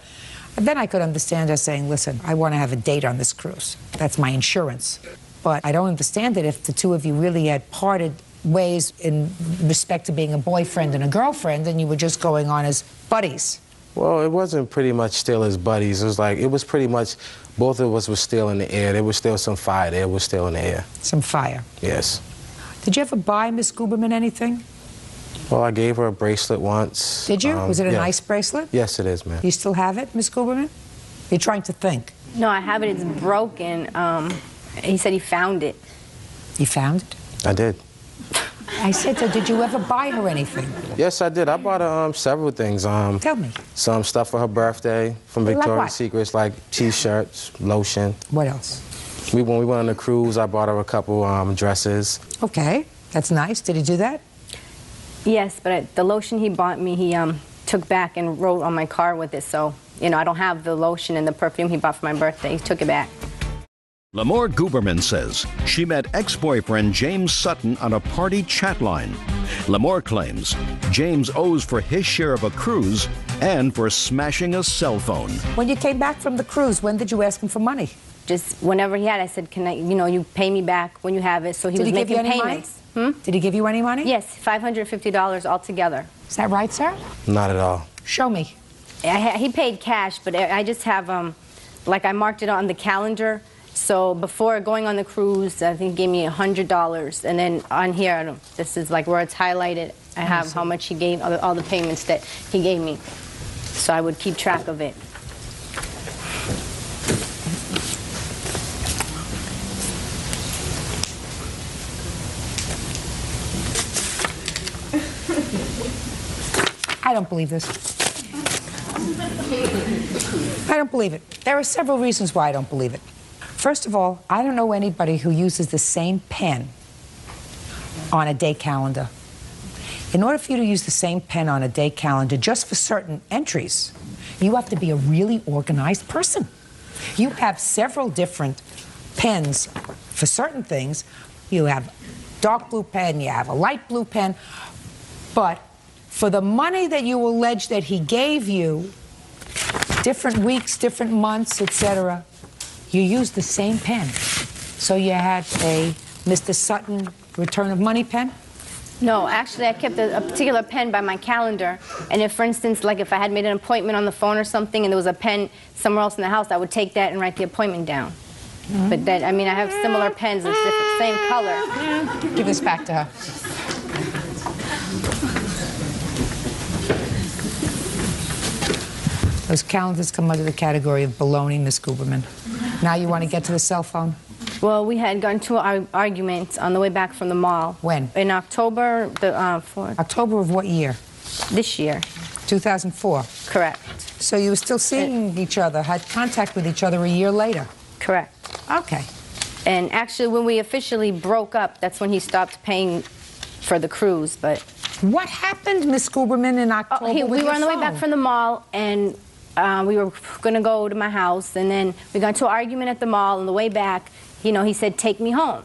And then I could understand her saying, listen, I want to have a date on this cruise. That's my insurance. But I don't understand it if the two of you really had parted ways in respect to being a boyfriend and a girlfriend and you were just going on as buddies. Well, it wasn't pretty much still as buddies. It was like, it was pretty much, both of us were still in the air. There was still some fire there. It was still in the air. Some fire? Yes. Did you ever buy Miss Guberman anything? Well, I gave her a bracelet once. Did you? Was it a yeah. nice bracelet? Yes, it is, ma'am. You still have it, Miss Guberman? You're trying to think. No, I have it. It's broken. He said he found it. You found it? I did. I said to her, did you ever buy her anything? Yes, I did. I bought her several things. Tell me. Some stuff for her birthday from Like Victoria's what? Secrets, like T-shirts, lotion. What else? When we went on the cruise, I bought her a couple dresses. Okay, that's nice. Did he do that? Yes, but the lotion he bought me, he took back and rode on my car with it. So, you know, I don't have the lotion and the perfume he bought for my birthday. He took it back. Lamore Guberman says she met ex-boyfriend James Sutton on a party chat line. Lamore claims James owes for his share of a cruise and for smashing a cell phone. When you came back from the cruise, when did you ask him for money? Just whenever he had, I said, can I, you know, you pay me back when you have it. So he was making payments. Did he give you any money? Yes, $550 altogether. Is that right, sir? Not at all. Show me. He paid cash, but I just have, like I marked it on the calendar. So before going on the cruise, I think he gave me $100. And then on here, this is like where it's highlighted. I have how much he gave, all the payments that he gave me. So I would keep track of it. I don't believe this. I don't believe it. There are several reasons why I don't believe it. First of all, I don't know anybody who uses the same pen on a day calendar. In order for you to use the same pen on a day calendar just for certain entries, you have to be a really organized person. You have several different pens for certain things. You have dark blue pen, you have a light blue pen, but for the money that you allege that he gave you, different weeks, different months, etc., you used the same pen. So you had a Mr. Sutton return of money pen? No, actually I kept a particular pen by my calendar, and if, for instance, like if I had made an appointment on the phone or something and there was a pen somewhere else in the house, I would take that and write the appointment down. But that, I mean, I have similar pens, it's different, same color. Give this back to her. Those calendars come under the category of baloney, Miss Guberman. Now you want to get to the cell phone? Well, we had gone to an argument on the way back from the mall. When? In October, the 4th. October of what year? This year. 2004? Correct. So you were still seeing each other, had contact with each other a year later? Correct. Okay. And actually, when we officially broke up, that's when he stopped paying for the cruise, but... What happened, Miss Guberman, in October we were on the way back from the mall, and we were going to go to my house, and then we got into an argument at the mall. On the way back, you know, he said, take me home.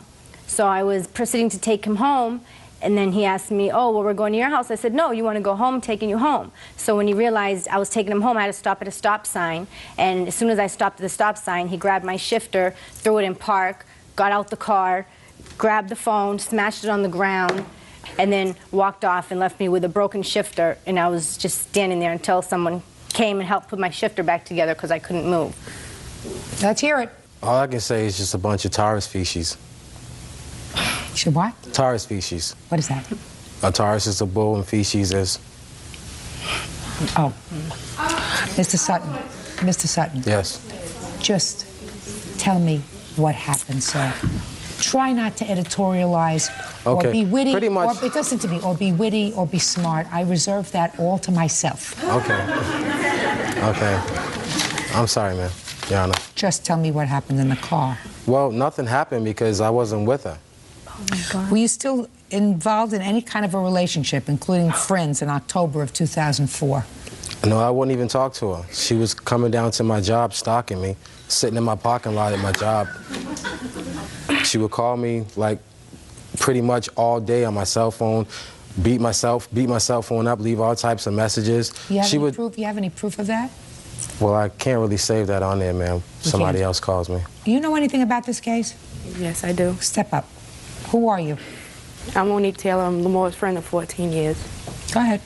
So I was proceeding to take him home, and then he asked me, oh, well, we're going to your house. I said, no, you want to go home? I'm taking you home. So when he realized I was taking him home, I had to stop at a stop sign, and as soon as I stopped at the stop sign, he grabbed my shifter, threw it in park, got out the car, grabbed the phone, smashed it on the ground, and then walked off and left me with a broken shifter, and I was just standing there until someone came and helped put my shifter back together because I couldn't move. Let's hear it. All I can say is just a bunch of Taurus species. Should what? Taurus species. What is that? A Taurus is a bull and feces is... Oh. Mr. Sutton. Mr. Sutton. Yes. Just tell me what happened, sir. Try not to editorialize or be witty. Pretty much. Or, it doesn't to be, or be witty or be smart. I reserve that all to myself. Okay. Okay. I'm sorry, man, Your Honor. Just tell me what happened in the car. Well, nothing happened because I wasn't with her. Oh, my God. Were you still involved in any kind of a relationship, including friends, in October of 2004? No, I wouldn't even talk to her. She was coming down to my job, stalking me, sitting in my parking lot at my job. She would call me like pretty much all day on my cell phone, beat my cell phone up, leave all types of messages. You have any proof of that? Well, I can't really save that on there, ma'am. Somebody else calls me. Do you know anything about this case? Yes, I do. Step up. Who are you? I'm Monique Taylor. I'm Lamore's friend of 14 years. Go ahead.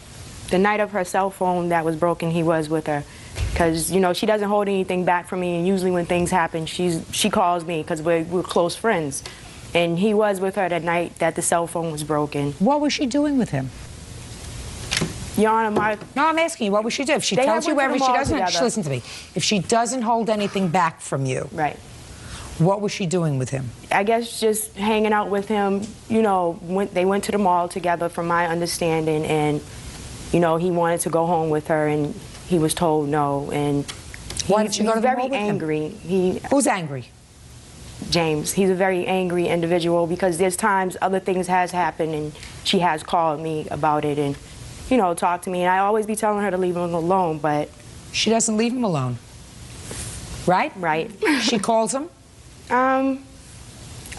The night of her cell phone that was broken, he was with her. Because, you know, she doesn't hold anything back from me, and usually when things happen, she calls me because we're close friends. And he was with her that night that the cell phone was broken. What was she doing with him? Your Honor, No, I'm asking you, what would she do? If she tells you everything, listen to me. If she doesn't hold anything back from you, right? What was she doing with him? I guess just hanging out with him. You know, they went to the mall together, from my understanding, and you know, he wanted to go home with her, and he was told no. And why did she go to the mall with him? Very angry. Who's angry? James. He's a very angry individual because there's times other things has happened, and she has called me about it and, you know, talked to me, and I always be telling her to leave him alone, but she doesn't leave him alone. Right? Right. She calls him?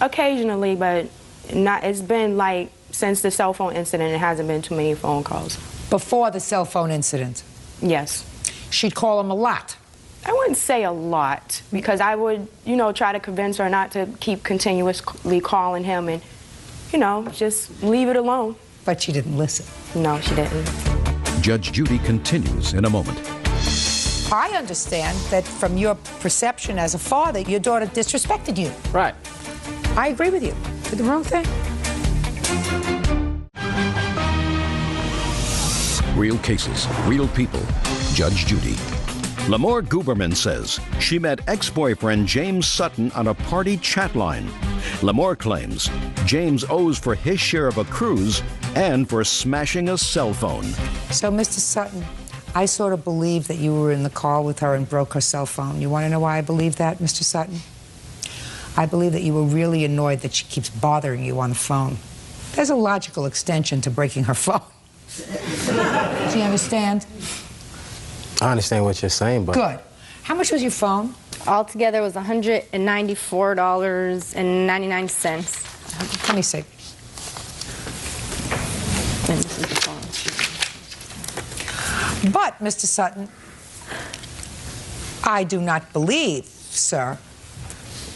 Occasionally, but not. It's been like since the cell phone incident, it hasn't been too many phone calls. Before the cell phone incident? Yes. She'd call him a lot? I wouldn't say a lot, because I would, you know, try to convince her not to keep continuously calling him and, you know, just leave it alone. But she didn't listen? No, she didn't. Judge Judy continues in a moment. I understand that from your perception as a father, your daughter disrespected you. Right. I agree with you. Did the wrong thing. Real cases, real people. Judge Judy. Lamore Guberman says she met ex-boyfriend James Sutton on a party chat line. Lamore claims James owes for his share of a cruise and for smashing a cell phone. So, Mr. Sutton, I sort of believe that you were in the car with her and broke her cell phone. You want to know why I believe that, Mr. Sutton? I believe that you were really annoyed that she keeps bothering you on the phone. There's a logical extension to breaking her phone. Do you understand? I understand what you're saying, but... Good. How much was your phone? Altogether, it was $194.99. Let me see. And this is the phone. But, Mr. Sutton, I do not believe, sir,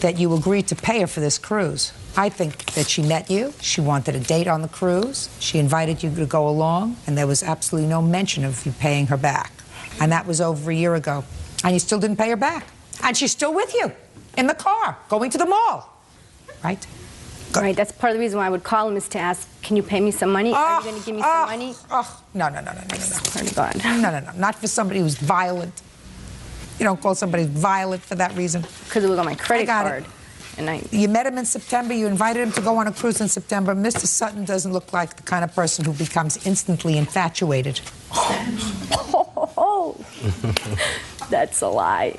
that you agreed to pay her for this cruise. I think that she met you, she wanted a date on the cruise, she invited you to go along, and there was absolutely no mention of you paying her back. And that was over a year ago. And you still didn't pay her back. And she's still with you, in the car, going to the mall. Right? Good. Right, that's part of the reason why I would call him, is to ask, can you pay me some money? Are you going to give me some money? No. Swear to God. No. Not for somebody who's violent. You don't call somebody violent for that reason. Because it was on my credit card. And you met him in September, you invited him to go on a cruise in September. Mr. Sutton doesn't look like the kind of person who becomes instantly infatuated. Oh, that's a lie.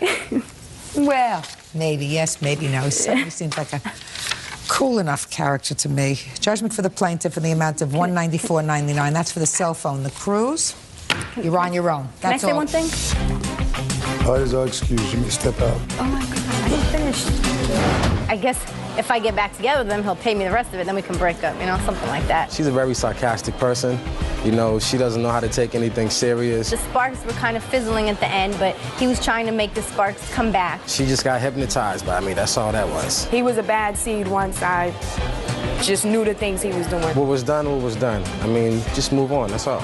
Well, maybe yes, maybe no. He certainly seems like a cool enough character to me. Judgment for the plaintiff in the amount of $194.99. That's for the cell phone. The cruise, you're on your own. That's Can I say all. one thing? Parties are excused. You may step out. Oh my God, I didn't finish. I guess if I get back together with him, he'll pay me the rest of it, then we can break up, you know, something like that. She's a very sarcastic person. You know, she doesn't know how to take anything serious. The sparks were kind of fizzling at the end, but he was trying to make the sparks come back. She just got hypnotized by me. That's all that was. He was a bad seed once I just knew the things he was doing. What was done, I mean, just move on, that's all.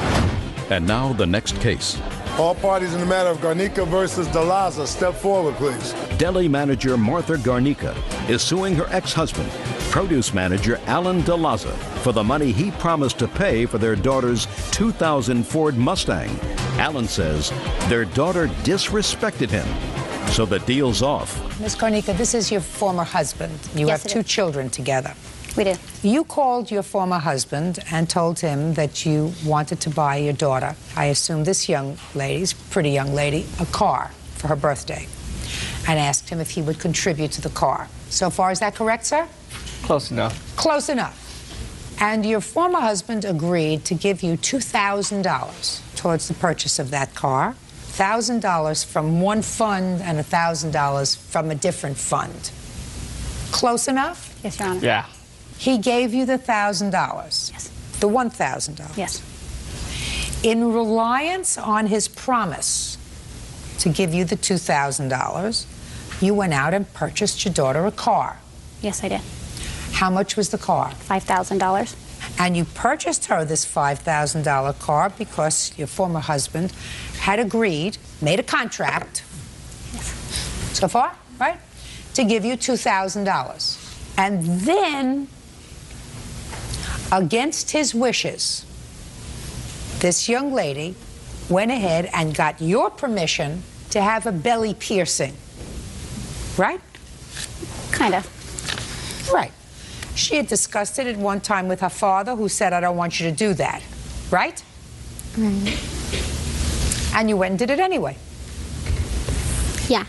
And now the next case. All parties in the matter of Garnica versus DeLaza, step forward, please. Deli manager Martha Garnica is suing her ex-husband, produce manager Alan DeLaza, for the money he promised to pay for their daughter's 2000 Ford Mustang. Alan says their daughter disrespected him, so the deal's off. Ms. Garnica, this is your former husband. You have two children together. We do. You called your former husband and told him that you wanted to buy your daughter, I assume this young lady's, pretty young lady, a car for her birthday, and asked him if he would contribute to the car. So far, is that correct, sir? Close enough. Close enough. And your former husband agreed to give you $2,000 towards the purchase of that car, $1,000 from one fund and $1,000 from a different fund. Close enough? Yes, Your Honor. Yeah. He gave you the $1,000. Yes. The $1,000. Yes. In reliance on his promise to give you the $2,000, you went out and purchased your daughter a car. Yes, I did. How much was the car? $5,000. And you purchased her this $5,000 car because your former husband had agreed, made a contract, so far, right, to give you $2,000. And then, against his wishes, this young lady went ahead and got your permission to have a belly piercing, right? Kind of. Right. She had discussed it at one time with her father, who said, I don't want you to do that, right? Right. And you went and did it anyway. Yeah.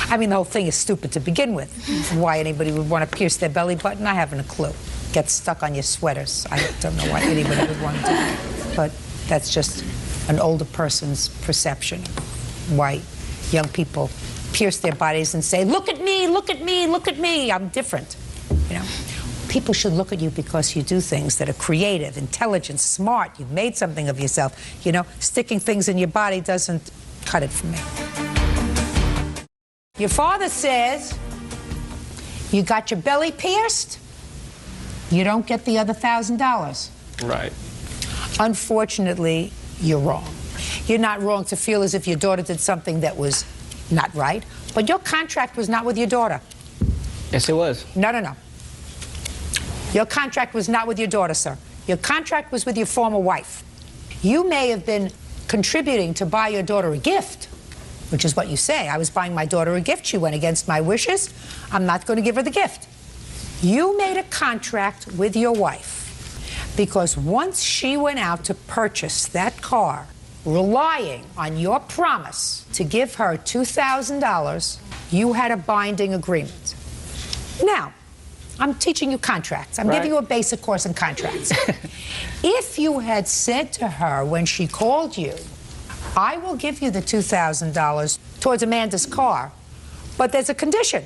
I mean, the whole thing is stupid to begin with. Why anybody would want to pierce their belly button, I haven't a clue. Get stuck on your sweaters. I don't know why anybody would want to do that. But that's just an older person's perception of why young people pierce their bodies and say, look at me, look at me, look at me, I'm different. You know, people should look at you because you do things that are creative, intelligent, smart. You've made something of yourself. You know, sticking things in your body doesn't cut it for me. Your father says you got your belly pierced, you don't get the other $1,000. Right. Unfortunately, you're wrong. You're not wrong to feel as if your daughter did something that was not right, but your contract was not with your daughter. Yes, it was. No, no, no. Your contract was not with your daughter, sir. Your contract was with your former wife. You may have been contributing to buy your daughter a gift, which is what you say. I was buying my daughter a gift. She went against my wishes. I'm not going to give her the gift. You made a contract with your wife because once she went out to purchase that car, relying on your promise to give her $2,000, you had a binding agreement. Now, I'm teaching you contracts. I'm giving you a basic course in contracts. If you had said to her when she called you, I will give you the $2,000 towards Amanda's car, but there's a condition.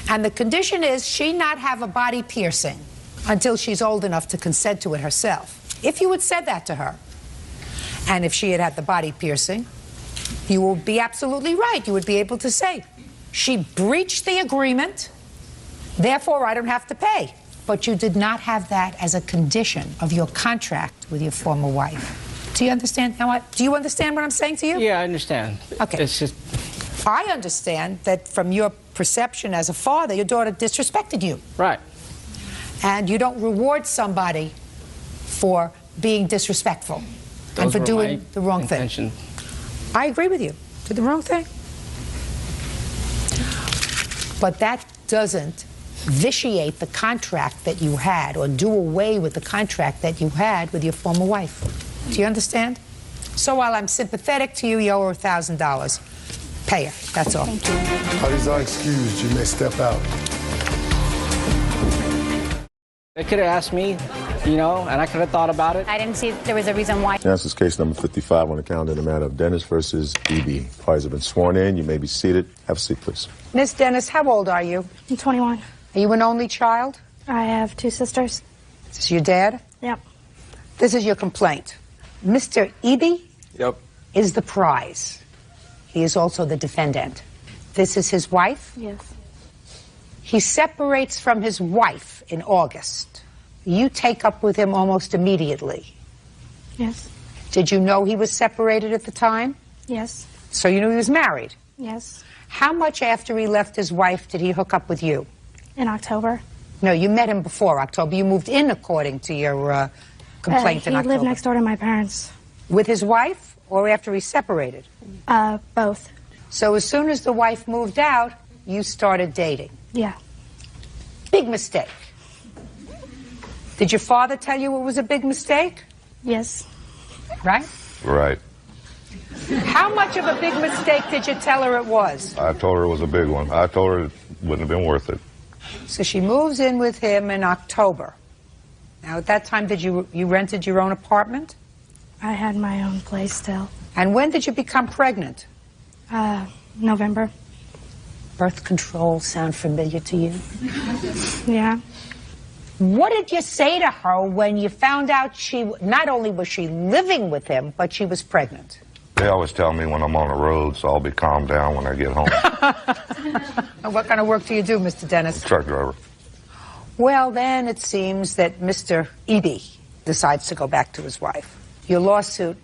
And the condition is she not have a body piercing until she's old enough to consent to it herself. If you had said that to her, and if she had had the body piercing, you would be absolutely right. You would be able to say, she breached the agreement, therefore I don't have to pay. But you did not have that as a condition of your contract with your former wife. Do you understand? Now, do you understand what I'm saying to you? Yeah, I understand. Okay. It's just... I understand that from your perception as a father, your daughter disrespected you. Right. And you don't reward somebody for being disrespectful and for doing the wrong thing. I agree with you. Did the wrong thing. But that doesn't vitiate the contract that you had or do away with the contract that you had with your former wife. Do you understand? So while I'm sympathetic to you, you owe her $1,000. Pay her. That's all. Thank you. Parties are excused. You may step out. They could have asked me, you know, and I could have thought about it. I didn't see there was a reason why. This is case number 55 on the calendar in the matter of Dennis versus E.B. Parties have been sworn in. You may be seated. Have a seat, please. Miss Dennis, how old are you? I'm 21. Are you an only child? I have 2 sisters. Is this your dad? Yep. This is your complaint. Mr. Eby Yep. is the prize. He is also the defendant. This is his wife? Yes. He separates from his wife in August. You take up with him almost immediately. Yes. Did you know he was separated at the time? Yes. So you knew he was married? Yes. How much after he left his wife did he hook up with you? In October. No, you met him before October. You moved in according to your complaint in October. He lived next door to my parents. With his wife or after he separated? Both. So as soon as the wife moved out, you started dating? Yeah. Big mistake. Did your father tell you it was a big mistake? Yes. Right? Right. How much of a big mistake did you tell her it was? I told her it was a big one. I told her it wouldn't have been worth it. So she moves in with him in October. Now, at that time, did you rented your own apartment? I had my own place still. And when did you become pregnant? November. birth control sound familiar to you? Yeah. What did you say to her when you found out not only was she living with him, but she was pregnant? They always tell me when I'm on the road, so I'll be calmed down when I get home. What kind of work do you do, Mr. Dennis? Truck driver. Well, then it seems that Mr. Eby decides to go back to his wife. Your lawsuit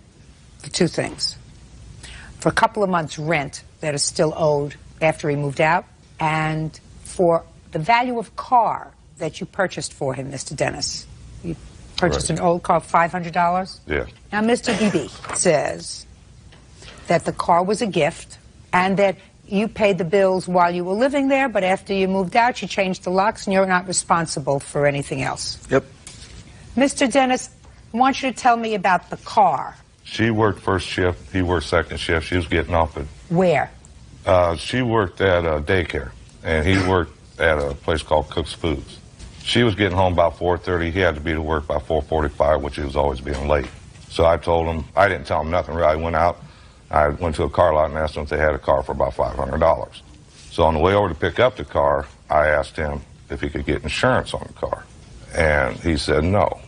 for two things. For a couple of months' rent that is still owed after he moved out, and for the value of car that you purchased for him, Mr. Dennis. You purchased an old car, $500? Yeah. Now, Mr. Eby says that the car was a gift and that you paid the bills while you were living there, but after you moved out, you changed the locks and you're not responsible for anything else. Yep. Mr. Dennis, I want you to tell me about the car. She worked first shift, he worked second shift. She was getting off at... Where? She worked at a daycare, and he worked at a place called Cook's Foods. She was getting home about 4:30. He had to be to work by 4:45, which he was always being late. So I told him, I didn't tell him nothing really. I went out, I went to a car lot and asked them if they had a car for about $500. So on the way over to pick up the car, I asked him if he could get insurance on the car. And he said no.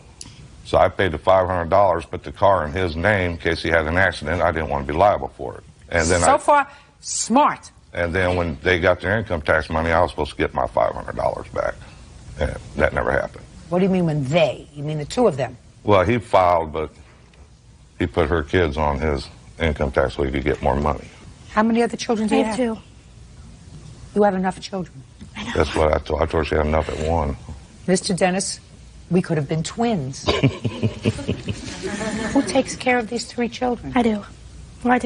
So I paid the $500, put the car in his name in case he had an accident. I didn't want to be liable for it. And then so far, smart. And then when they got their income tax money, I was supposed to get my $500 back. And that never happened. What do you mean when they? You mean the two of them? Well, he filed, but he put her kids on his income tax so he could get more money. How many other children do you have? Two. You have enough children. That's what I told her. I told her she had enough at one. Mr. Dennis, we could have been twins. Who takes care of these three children? I do. Well,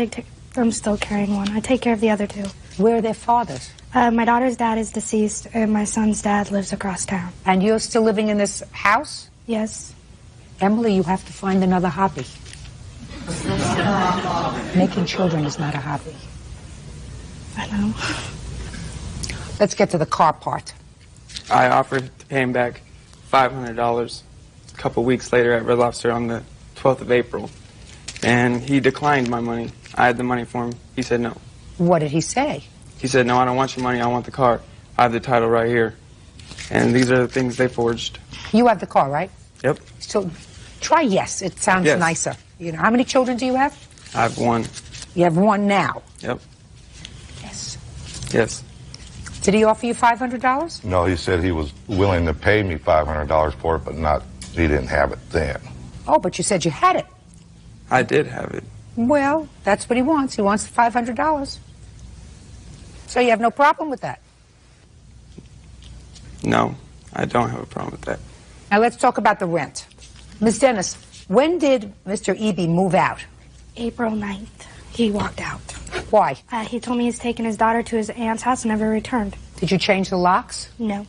I'm still carrying one. I take care of the other two. Where are their fathers? My daughter's dad is deceased, and my son's dad lives across town. And you're still living in this house? Yes. Emily, you have to find another hobby. Making children is not a hobby. I know. Let's get to the car part. I offered to pay him back $500 a couple weeks later at Red Lobster on the 12th of April. And he declined my money. I had the money for him. He said no. What did he say? He said, no, I don't want your money. I want the car. I have the title right here. And these are the things they forged. You have the car, right? Yep. So try yes. It sounds Yes. nicer. You know, how many children do you have? I have one. You have one now. Yep. Yes. Yes. Did he offer you $500? No, he said he was willing to pay me $500 for it, but he didn't have it then. Oh, but you said you had it. I did have it. Well, that's what he wants. He wants the $500. So you have no problem with that? No, I don't have a problem with that. Now let's talk about the rent. Ms. Dennis, when did Mr. Eby move out? April 9th. He walked out. Why? He told me he's taken his daughter to his aunt's house and never returned. Did you change the locks? No.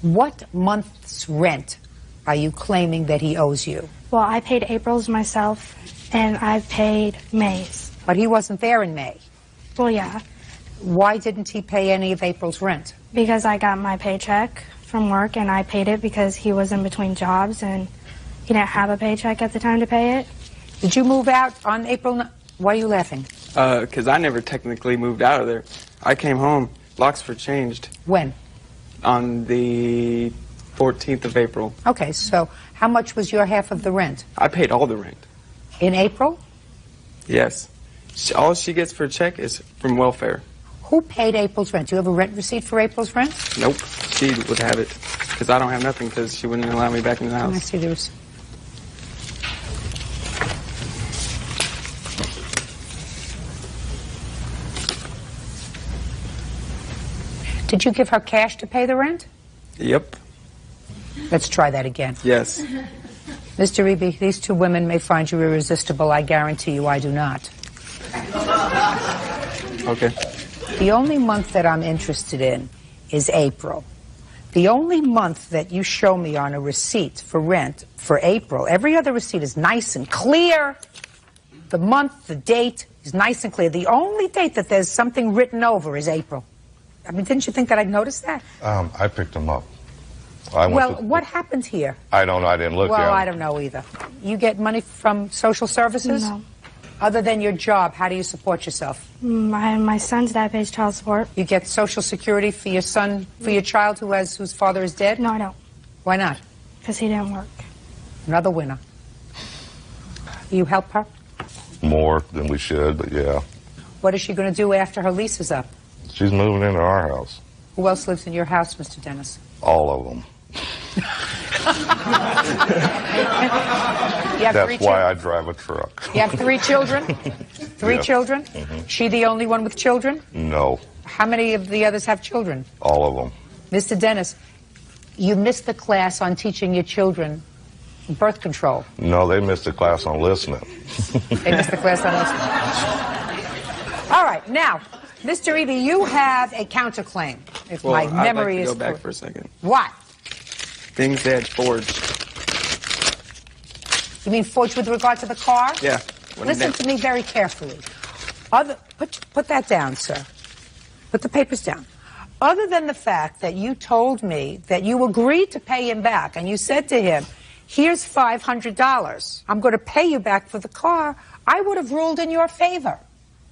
What month's rent are you claiming that he owes you? Well, I paid April's myself, and I paid May's. But he wasn't there in May. Well, yeah. Why didn't he pay any of April's rent? Because I got my paycheck from work, and I paid it because he was in between jobs, and he didn't have a paycheck at the time to pay it. Did you move out on April? Why are you laughing? Because I never technically moved out of there. I came home. Locks were changed. When? On the 14th of April. Okay, so how much was your half of the rent? I paid all the rent. In April? Yes. All she gets for a check is from welfare. Who paid April's rent? Do you have a rent receipt for April's rent? Nope. She would have it. Because I don't have nothing because she wouldn't allow me back in the house. I see the receipt. Did you give her cash to pay the rent? Yep. Let's try that again. Yes. Mr. Eby, these two women may find you irresistible. I guarantee you I do not. Okay. The only month that I'm interested in is April. The only month that you show me on a receipt for rent for April, every other receipt is nice and clear. The month, the date is nice and clear. The only date that there's something written over is April. I mean, didn't you think that I'd notice that? I picked him up. What happened here? I don't know. I didn't look Well, at him. I don't know either. You get money from social services? No. Other than your job, how do you support yourself? My son's dad pays child support. You get Social Security for your son, for your child whose father is dead? No, I don't. Why not? Because he didn't work. Another winner. You help her? More than we should, but yeah. What is she going to do after her lease is up? She's moving into our house. Who else lives in your house, Mr. Dennis? All of them. That's why I drive a truck. You have 3 children? 3 Yes. children? Mhm. She the only one with children? No, How many of the others have children? all of them. Mr. Dennis, you missed the class on teaching your children birth control. No, they missed the class on listening. They missed the class on listening. All right, now, Mr. Eby, you have a counterclaim, if Well, my I'd memory like to is go back correct. for a second. What? Things they had forged. You mean forged with regard to the car? Yeah. Listen to me very carefully. Put that down, sir. Put the papers down. Other than the fact that you told me that you agreed to pay him back, and you said to him, here's $500. I'm going to pay you back for the car. I would have ruled in your favor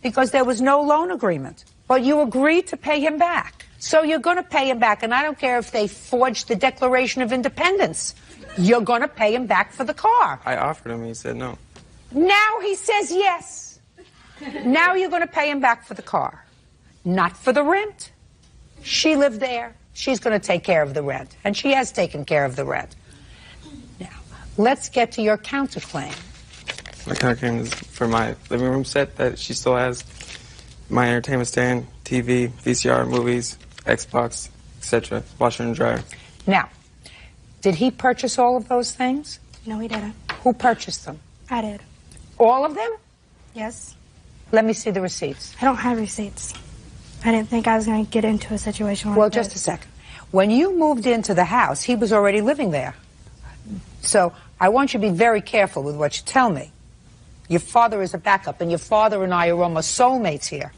because there was no loan agreement. But you agreed to pay him back. So you're going to pay him back, and I don't care if they forged the Declaration of Independence. You're going to pay him back for the car. I offered him, he said no. Now he says yes. Now you're going to pay him back for the car, not for the rent. She lived there. She's going to take care of the rent, and she has taken care of the rent. Now, let's get to your counterclaim. My counterclaim is for my living room set that she still has, my entertainment stand, TV, VCR, movies, Xbox, etc., washer and dryer. Now, did he purchase all of those things? No, he didn't. Who purchased them? I did. All of them? Yes. Let me see the receipts. I don't have receipts. I didn't think I was going to get into a situation like Well, this. just a second. When you moved into the house, he was already living there. So I want you to be very careful with what you tell me. Your father is a backup, and your father and I are almost soulmates here.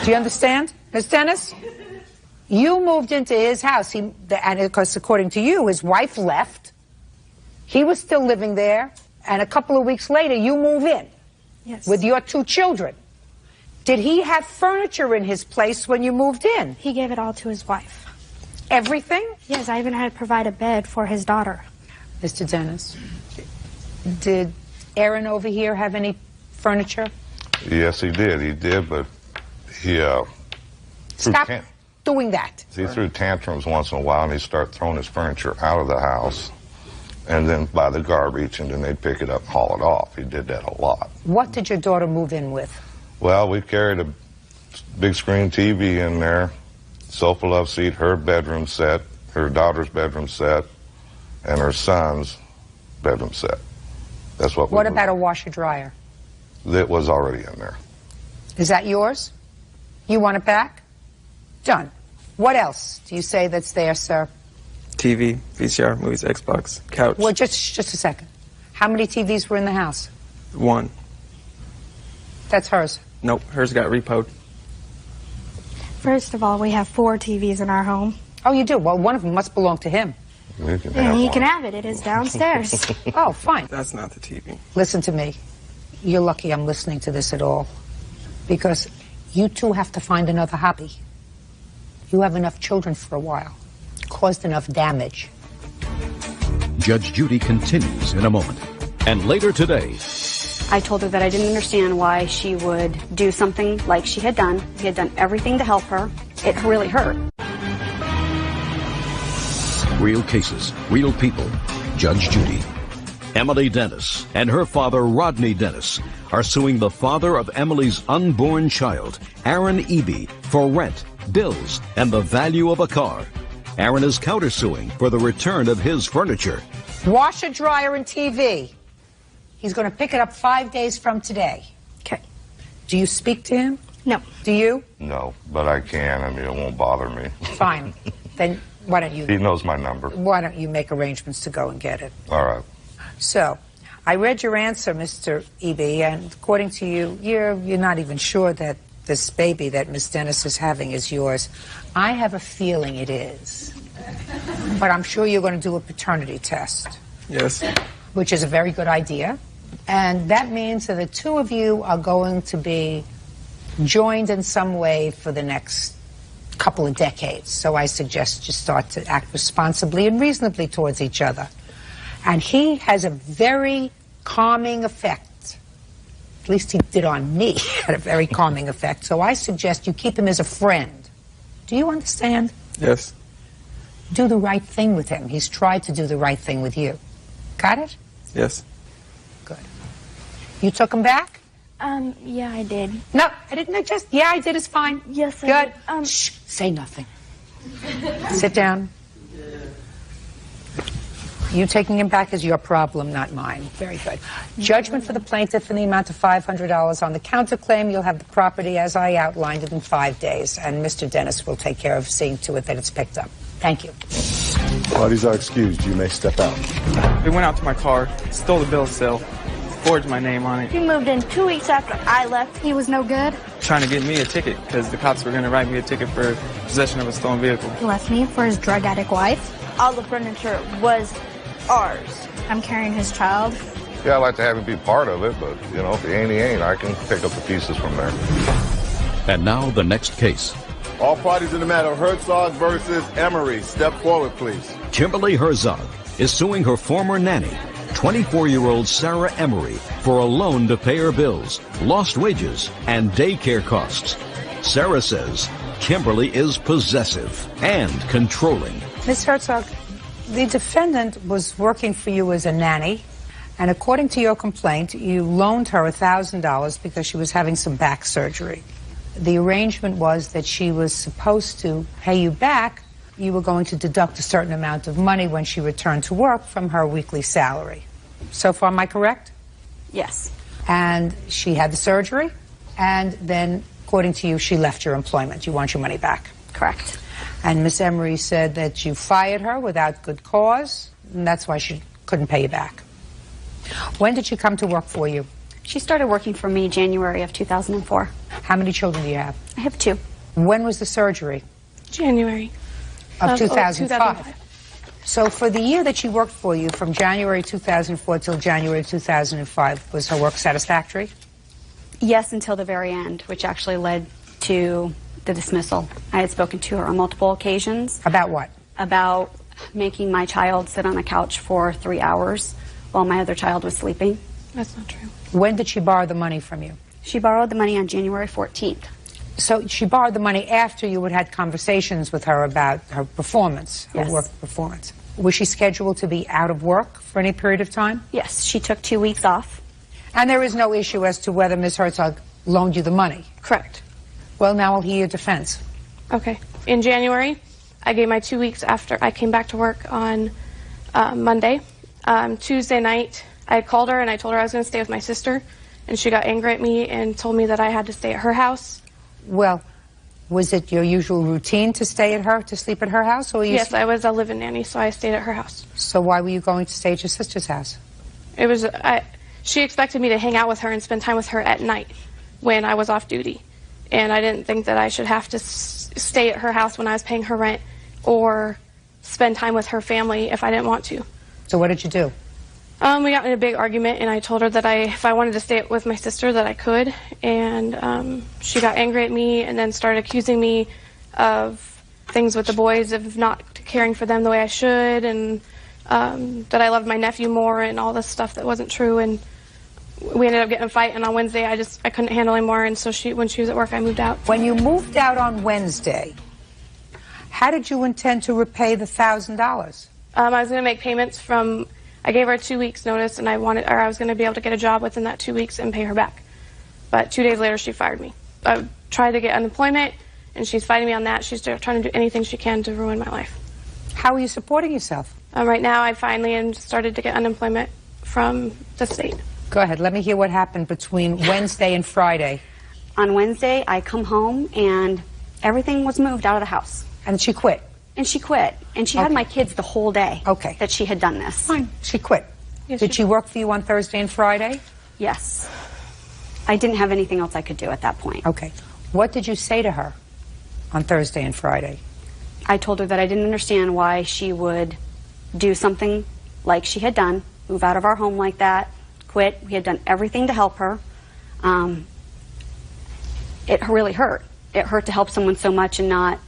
Do you understand, Miss Dennis? You moved into his house, and because according to you, his wife left. He was still living there, and a couple of weeks later, you move in. Yes. With your 2 children. Did he have furniture in his place when you moved in? He gave it all to his wife. Everything? Yes, I even had to provide a bed for his daughter. Mr. Dennis, did Aaron over here have any furniture? Yes, he did. He did, but he Stop doing that. he threw tantrums once in a while, and he'd start throwing his furniture out of the house, and then by the garbage, and then they'd pick it up and haul it off. He did that a lot. What did your daughter move in with? Well, we carried a big screen TV in there, sofa love seat, her bedroom set, her daughter's bedroom set, and her son's bedroom set. That's what we What about a washer dryer? That was already in there. Is that yours? You want it back? Done. What else do you say that's there, sir? TV, VCR, movies, Xbox, couch. Well, just a second. How many TVs were in the house? 1. That's hers. Nope, hers got repoed. First of all, we have 4 TVs in our home. Oh, you do? Well, one of them must belong to him. You can And he can have it. It is downstairs. Oh, fine. That's not the TV. Listen to me. You're lucky I'm listening to this at all. Because you two have to find another hobby. You have enough children for a while. Caused enough damage. Judge Judy continues in a moment. And later today, I told her that I didn't understand why she would do something like she had done. He had done everything to help her. It really hurt. real cases, real people. Judge Judy. Emily Dennis and her father, Rodney Dennis, are suing the father of Emily's unborn child, Aaron Eby, for rent, bills, and the value of a car. Aaron is countersuing for the return of his furniture. Washer, dryer, and TV. He's going to pick it up 5 days from today. Okay. Do you speak to him? No. Do you? No, but I can. I mean, it won't bother me. Fine. Then why don't you... He knows my number. Why don't you make arrangements to go and get it? All right. So, I read your answer, Mr. Eby, and according to you, you're not even sure that this baby that Miss Dennis is having is yours. I have a feeling it is. But I'm sure you're going to do a paternity test. Yes. Which is a very good idea. And that means that the two of you are going to be joined in some way for the next couple of decades. So I suggest you start to act responsibly and reasonably towards each other. And he has a very calming effect. At least he did on me, had a very calming effect. So I suggest you keep him as a friend. Do you understand? Yes. Do the right thing with him. He's tried to do the right thing with you. Got it? Yes. Good. You took him back? Yeah, I did. No, I didn't. Yeah, I did is fine. Yes, I Good. did. Shh, say nothing. Sit down. You taking him back is your problem, not mine. Very good. Judgment for the plaintiff in the amount of $500 on the counterclaim. You'll have the property as I outlined it in 5 days, and Mr. Dennis will take care of seeing to it that it's picked up. Thank you. Parties are excused. You may step out. They went out to my car, stole the bill of sale, forged my name on it, He moved in 2 weeks after I left. He was no good. trying to get me a ticket because the cops were going to write me a ticket for possession of a stolen vehicle. He left me for his drug addict wife. All the furniture was ours. I'm carrying his child. Yeah, I'd like to have him be part of it, but, you know, if he ain't, I can pick up the pieces from there. And now the next case. All parties in the matter, Herzog versus Emery. Step forward, please. Kimberly Herzog is suing her former nanny, 24-year-old Sarah Emery, for a loan to pay her bills, lost wages, and daycare costs. Sarah says Kimberly is possessive and controlling. Ms. Herzog, the defendant was working for you as a nanny, and according to your complaint, you loaned her $1,000 because she was having some back surgery. The arrangement was that she was supposed to pay you back. You were going to deduct a certain amount of money when she returned to work from her weekly salary. So far, am I correct? Yes. And she had the surgery, and then, according to you, she left your employment. You want your money back. Correct. And Miss Emery said that you fired her without good cause, and that's why she couldn't pay you back. When did she come to work for you? She started working for me January of 2004. How many children do you have? I have 2. When was the surgery? January Of 2005. 2005. So for the year that she worked for you, from January 2004 till January 2005, was her work satisfactory? Yes, until the very end, which actually led to the dismissal. I had spoken to her on multiple occasions. About what? About making my child sit on a couch for 3 hours while my other child was sleeping. That's not true. When did she borrow the money from you? She borrowed the money on January 14th. So she borrowed the money after you had conversations with her about her performance, her Yes. work performance. Was she scheduled to be out of work for any period of time? Yes, she took 2 weeks off. And there is no issue as to whether Ms. Herzog loaned you the money? Correct. Well, now I'll hear your defense. Okay. In January, I gave my 2 weeks after I came back to work on Monday. Tuesday night, I called her and I told her I was going to stay with my sister, and she got angry at me and told me that I had to stay at her house. Well, was it your usual routine to sleep at her house? Or were you Yes, I was a live-in nanny, so I stayed at her house. So why were you going to stay at your sister's house? It was, she expected me to hang out with her and spend time with her at night when I was off duty. And I didn't think that I should have to stay at her house when I was paying her rent or spend time with her family if I didn't want to. So what did you do? We got in a big argument, and I told her that if I wanted to stay with my sister, that I could. And she got angry at me and then started accusing me of things with the boys, of not caring for them the way I should, and that I loved my nephew more and all this stuff that wasn't true. And we ended up getting in a fight, and on Wednesday I couldn't handle anymore, and so when she was at work, I moved out. When you moved out on Wednesday, how did you intend to repay the $1,000? I was going to make payments from... I gave her 2 weeks notice, and I was going to be able to get a job within that 2 weeks and pay her back. But 2 days later, she fired me. I tried to get unemployment, and she's fighting me on that. She's trying to do anything she can to ruin my life. How are you supporting yourself? Right now, I finally started to get unemployment from the state. Go ahead. Let me hear what happened between Wednesday and Friday. On Wednesday, I come home, and everything was moved out of the house. And she quit? And she quit. And she had my kids the whole day that she had done this. Fine. She quit. Yes, Did she work for you on Thursday and Friday? Yes. I didn't have anything else I could do at that point. Okay. What did you say to her on Thursday and Friday? I told her that I didn't understand why she would do something like she had done, move out of our home like that, quit. We had done everything to help her. It really hurt. It hurt to help someone so much and not...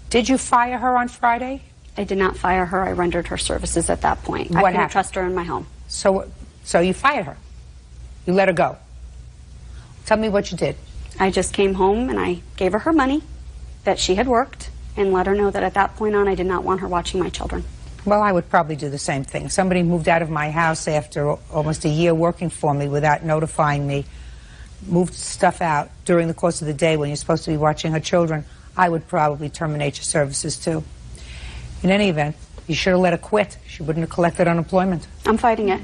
Did you fire her on Friday? I did not fire her. I rendered her services at that point. I couldn't trust her in my home. So you fired her? You let her go? Tell me what you did. I just came home and I gave her money that she had worked and let her know that at that point on I did not want her watching my children. Well, I would probably do the same thing. Somebody moved out of my house after almost a year working for me without notifying me, moved stuff out during the course of the day when you're supposed to be watching her children. I would probably terminate your services too. In any event, you should have let her quit. She wouldn't have collected unemployment. I'm fighting it.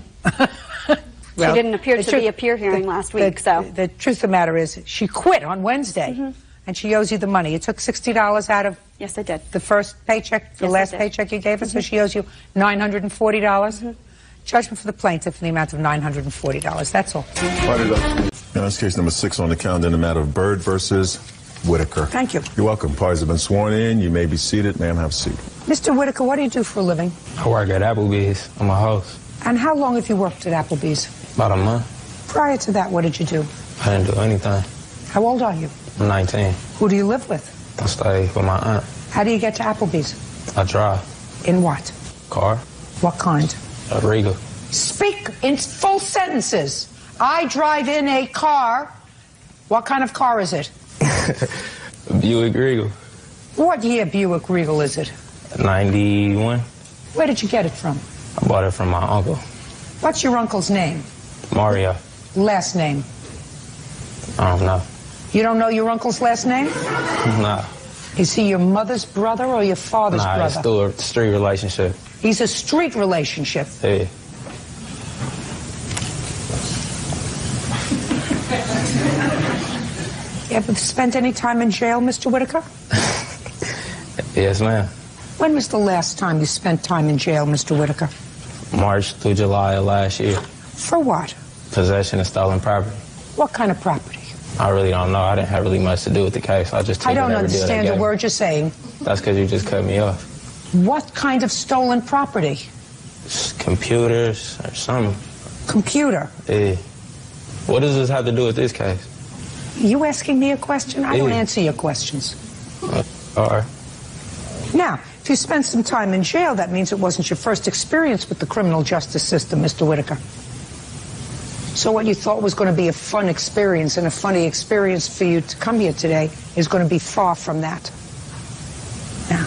Well, she didn't appear to be a peer hearing last week, so... The truth of the matter is, she quit on Wednesday, and she owes you the money. You took $60 out of... Yes, I did. The first paycheck, the last paycheck you gave her, so she owes you $940. Judgment for the plaintiff in the amount of $940. That's all. Now, that's case number 6 on the calendar in the matter of Bird versus Whitaker. Thank you. You're welcome. Parties have been sworn in. You may be seated. Ma'am, have a seat. Mr. Whitaker, what do you do for a living? I work at Applebee's. I'm a host. And how long have you worked at Applebee's? About a month. Prior to that, what did you do? I didn't do anything. How old are you? I'm 19. Who do you live with? I stay with my aunt. How do you get to Applebee's? I drive. In what? Car. What kind? A Regal. Speak in full sentences. I drive in a car. What kind of car is it? A Buick Regal. What year Buick Regal is it? 91. Where did you get it from? I bought it from my uncle. What's your uncle's name? Mario. Last name? I don't know. You don't know your uncle's last name? Nah. Is he your mother's brother or your father's brother? Nah, it's still a street relationship. He's a street relationship. Hey. You ever spent any time in jail, Mr. Whitaker? Yes, ma'am. When was the last time you spent time in jail, Mr. Whitaker? March through July of last year. For what? Possession of stolen property. What kind of property? I really don't know. I didn't have really much to do with the case. I just took I don't whatever deal they understand a gave me. word you're saying. That's because you just cut me off. What kind of stolen property? Computers or something. Computer? Yeah. What does this have to do with this case? You asking me a question? I don't Yeah. answer your questions. All right. Now, if you spent some time in jail, that means it wasn't your first experience with the criminal justice system, Mr. Whitaker. So what you thought was going to be a fun experience and a funny experience for you to come here today is going to be far from that. Now,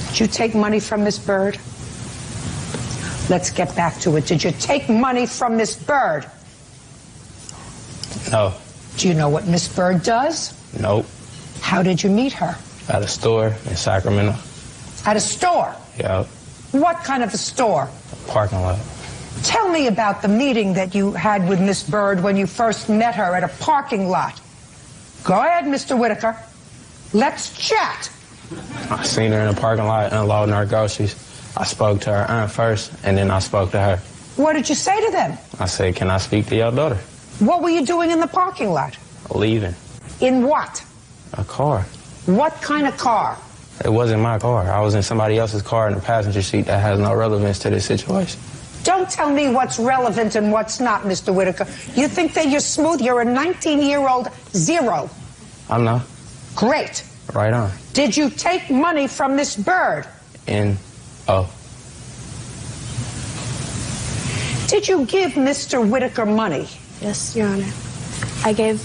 did you take money from Miss Bird? Let's get back to it. Did you take money from Miss Bird? No. Do you know what Miss Bird does? Nope. How did you meet her? At a store in Sacramento. At a store? Yeah. What kind of a store? Parking lot. Tell me about the meeting that you had with Miss Bird when you first met her at a parking lot. Go ahead, Mr. Whitaker. Let's chat. I seen her in the parking lot unloading her groceries. I spoke to her aunt first, and then I spoke to her. What did you say to them? I said, can I speak to your daughter? What were you doing in the parking lot? Leaving. In what? A car. What kind of car? It wasn't my car. I was in somebody else's car in the passenger seat that has no relevance to this situation. Don't tell me what's relevant and what's not, Mr. Whitaker. You think that you're smooth? You're a 19-year-old zero. I'm not. Great. Right on. Did you take money from Miss Bird? N-O. Did you give Mr. Whitaker money? Yes, Your Honor. I gave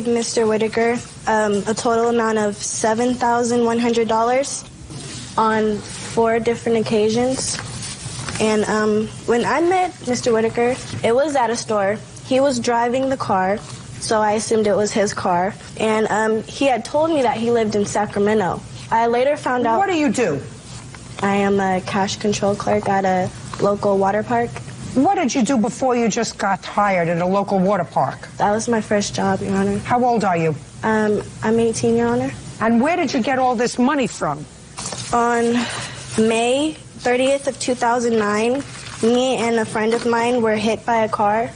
Mr. Whitaker a total amount of $7,100 on 4 different occasions. And when I met Mr. Whitaker, it was at a store. He was driving the car, so I assumed it was his car. And he had told me that he lived in Sacramento. I later found out... What do you do? I am a cash control clerk at a local water park. What did you do before you just got hired at a local water park? That was my first job, Your Honor. How old are you? I'm 18, Your Honor. And where did you get all this money from? On May 30th of 2009, me and a friend of mine were hit by a car.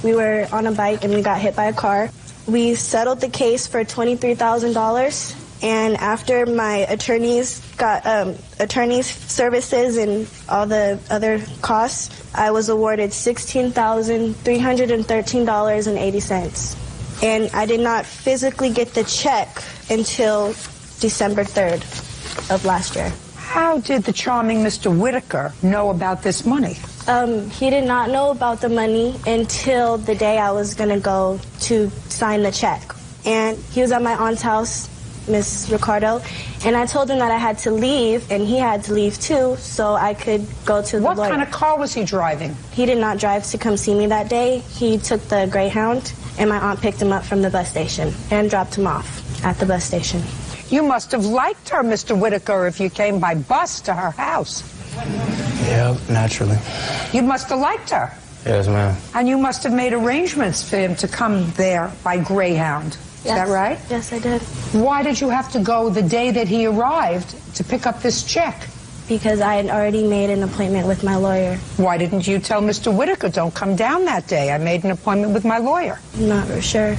We were on a bike and we got hit by a car. We settled the case for $23,000 And after my attorney's services and all the other costs, I was awarded $16,313.80. And I did not physically get the check until December 3rd of last year. How did the charming Mr. Whitaker know about this money? He did not know about the money until the day I was going to go to sign the check. And he was at my aunt's house, Miss Ricardo, and I told him that I had to leave, and he had to leave too, so I could go to the lawyer. What kind of car was he driving? He did not drive to come see me that day. He took the Greyhound, and my aunt picked him up from the bus station and dropped him off at the bus station. You must have liked her, Mr. Whitaker, if you came by bus to her house. Yeah, naturally. You must have liked her. Yes, ma'am. And you must have made arrangements for him to come there by Greyhound. Is that right? Yes, I did. Why did you have to go the day that he arrived to pick up this check? Because I had already made an appointment with my lawyer. Why didn't you tell Mr. Whitaker, don't come down that day? I made an appointment with my lawyer. I'm not sure.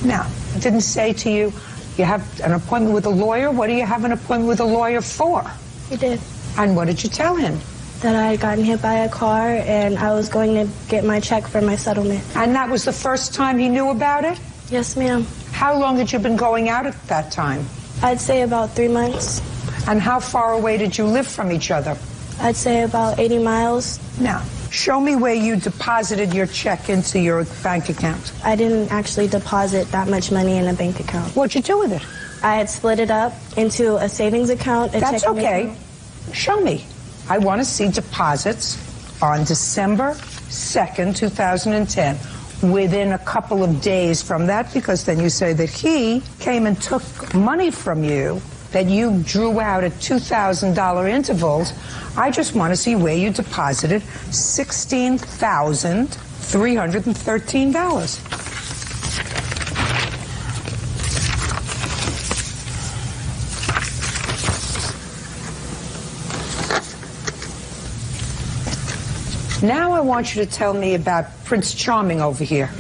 Now, I didn't say to you, you have an appointment with a lawyer? What do you have an appointment with a lawyer for? He did. And what did you tell him? That I had gotten hit by a car and I was going to get my check for my settlement. And that was the first time he knew about it? Yes, ma'am. How long had you been going out at that time? I'd say about 3 months. And how far away did you live from each other? I'd say about 80 miles. Now, show me where you deposited your check into your bank account. I didn't actually deposit that much money in a bank account. What'd you do with it? I had split it up into a savings account. That's okay. Show me. I want to see deposits on December 2nd, 2010. Within a couple of days from that, because then you say that he came and took money from you that you drew out at $2,000 intervals. I just want to see where you deposited $16,313. Now I want you to tell me about Prince Charming over here.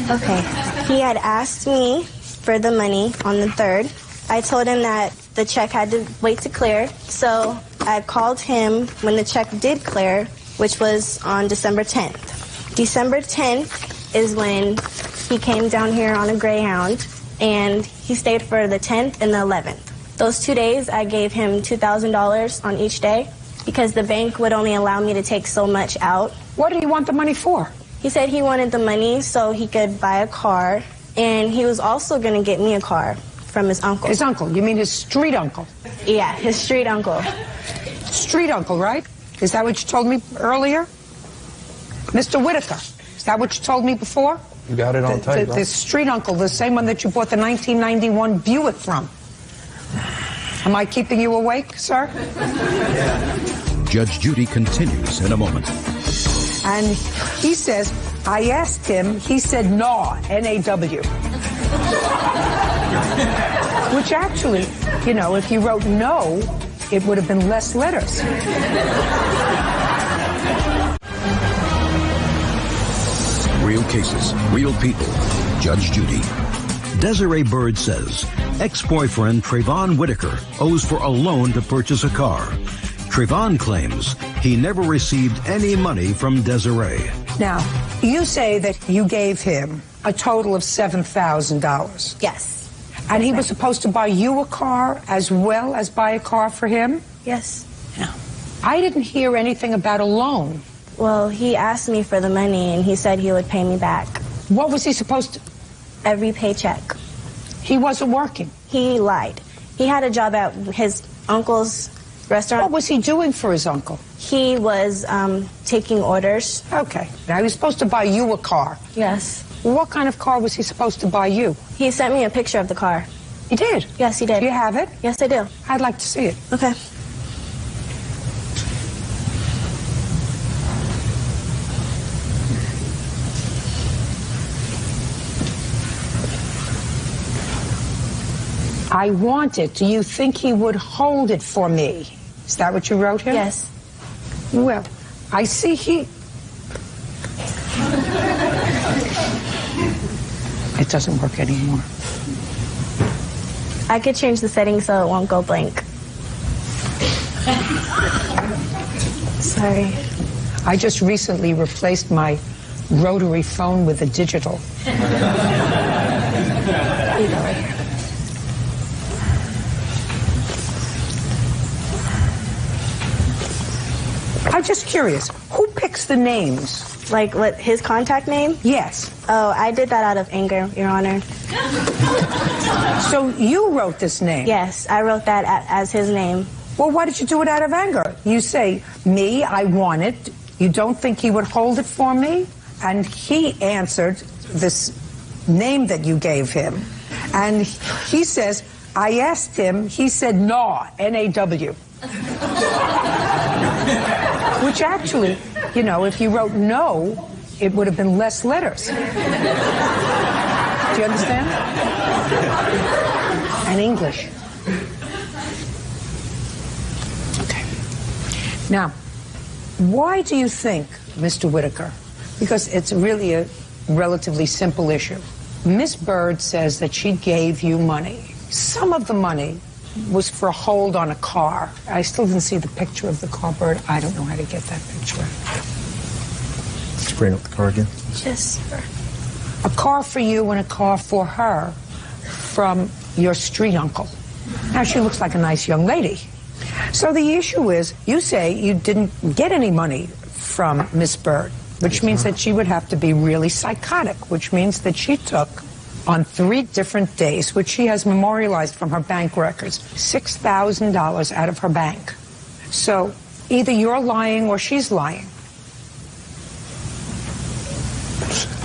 Okay. He had asked me for the money on the 3rd. I told him that the check had to wait to clear, so I called him when the check did clear, which was on December 10th. December 10th is when he came down here on a Greyhound, and he stayed for the 10th and the 11th. Those 2 days, I gave him $2,000 on each day, because the bank would only allow me to take so much out. What did he want the money for? He said he wanted the money so he could buy a car, and he was also going to get me a car from his uncle. His uncle? You mean his street uncle? Yeah, his street uncle. Street uncle, right? Is that what you told me earlier? Mr. Whitaker, is that what you told me before? You got it on tape, The street uncle, the same one that you bought the 1991 Buick from. Am I keeping you awake, sir? Judge Judy continues in a moment. And he says, I asked him, he said no, N-A-W. Which actually, you know, if you wrote no, it would have been less letters. Real cases, real people. Judge Judy. Desiree Bird says ex-boyfriend Trayvon Whitaker owes for a loan to purchase a car. Trayvon claims he never received any money from Desiree. Now, you say that you gave him a total of $7,000. Yes. And he was supposed to buy you a car as well as buy a car for him? Yes. No. I didn't hear anything about a loan. Well, he asked me for the money, and he said he would pay me back. What was he supposed to? Every paycheck. He wasn't working. He lied. He had a job at his uncle's restaurant. What was he doing for his uncle? He was taking orders. Okay. Now, he was supposed to buy you a car. Yes. What kind of car was he supposed to buy you? He sent me a picture of the car. He did? Yes, he did. Do you have it? Yes, I do. I'd like to see it. Okay. I want it. Do you think he would hold it for me? Is that what you wrote him? Yes. Well, I see he... It doesn't work anymore. I could change the settings so it won't go blank. Sorry. I just recently replaced my rotary phone with a digital. I'm just curious, who picks the names? Like what, his contact name? Yes. Oh, I did that out of anger, Your Honor. So you wrote this name? Yes, I wrote that as his name. Well, why did you do it out of anger? You say, me, I want it. You don't think he would hold it for me? And he answered this name that you gave him. And he says, I asked him, he said, no, N-A-W. Which actually, you know, if you wrote no, it would have been less letters. Do you understand? And English. Okay. Now, why do you think, Mr. Whitaker, because it's really a relatively simple issue, Miss Bird says that she gave you money. Some of the money was for a hold on a car. I still didn't see the picture of the car, Bird. I don't know how to get that picture. Let's bring up the car again. Yes, sir. A car for you and a car for her from your street uncle. Now, she looks like a nice young lady. So the issue is, you say you didn't get any money from Miss Bird, which means that she would have to be really psychotic, which means that she took, on 3 different days, which she has memorialized from her bank records, $6,000 out of her bank. So either you're lying or she's lying.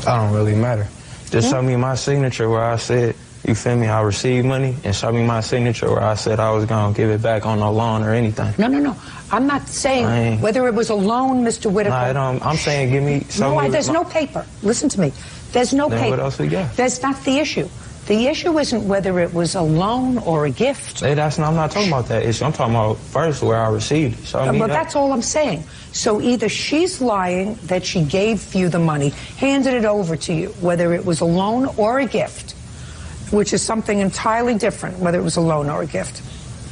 I don't really matter. Just show me my signature where I said, you feel me, I received money, and show me my signature where I said I was going to give it back on no loan or anything. No, no, no. I'm not saying whether it was a loan, Mr. Whitaker. No, I'm saying give me... There's no paper. Listen to me. There's no then paper. What else we got? That's not the issue. The issue isn't whether it was a loan or a gift. Hey, I'm not talking about that issue. I'm talking about first where I received it. Show me But that. that's all I'm saying. So either she's lying that she gave you the money, handed it over to you, whether it was a loan or a gift, which is something entirely different, whether it was a loan or a gift.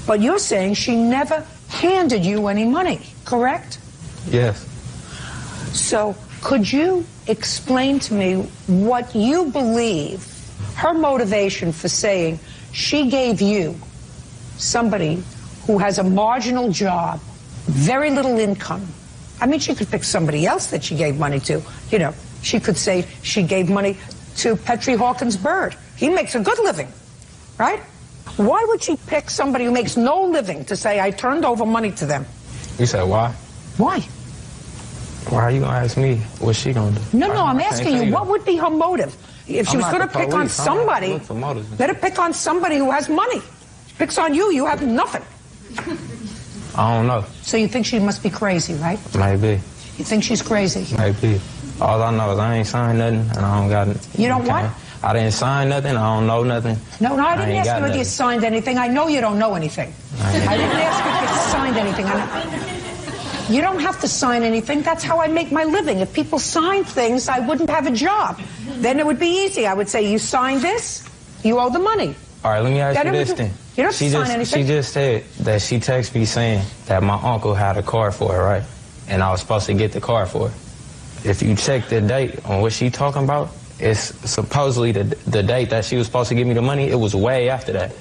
But you're saying she never handed you any money, correct? Yes. So could you explain to me what you believe her motivation for saying she gave you, somebody who has a marginal job, very little income? I mean, she could pick somebody else that she gave money to. You know, she could say she gave money to Petrie Hawkins Bird. He makes a good living, right? Why would she pick somebody who makes no living to say, I turned over money to them? You said why? Why? Why are you going to ask me what's she going to do? No, I'm asking you, what would be her motive? If she was going to pick on somebody, let her pick on somebody who has money. She picks on you, you have nothing. I don't know. So you think she must be crazy, right? Maybe. You think she's crazy? Maybe. All I know is I ain't signed nothing, and I don't got it. You don't what? I didn't sign nothing. I don't know nothing. No, I didn't ask you whether you nothing. signed anything. I know you don't know anything. I didn't ask you if you signed anything. You don't have to sign anything. That's how I make my living. If people signed things, I wouldn't have a job. Then it would be easy. I would say, you signed this, you owe the money. All right, let me ask you this then. You don't have to sign anything. She just said that she texted me saying that my uncle had a car for her, right? And I was supposed to get the car for her. If you check the date on what she talking about, it's supposedly the date that she was supposed to give me the money, it was way after that.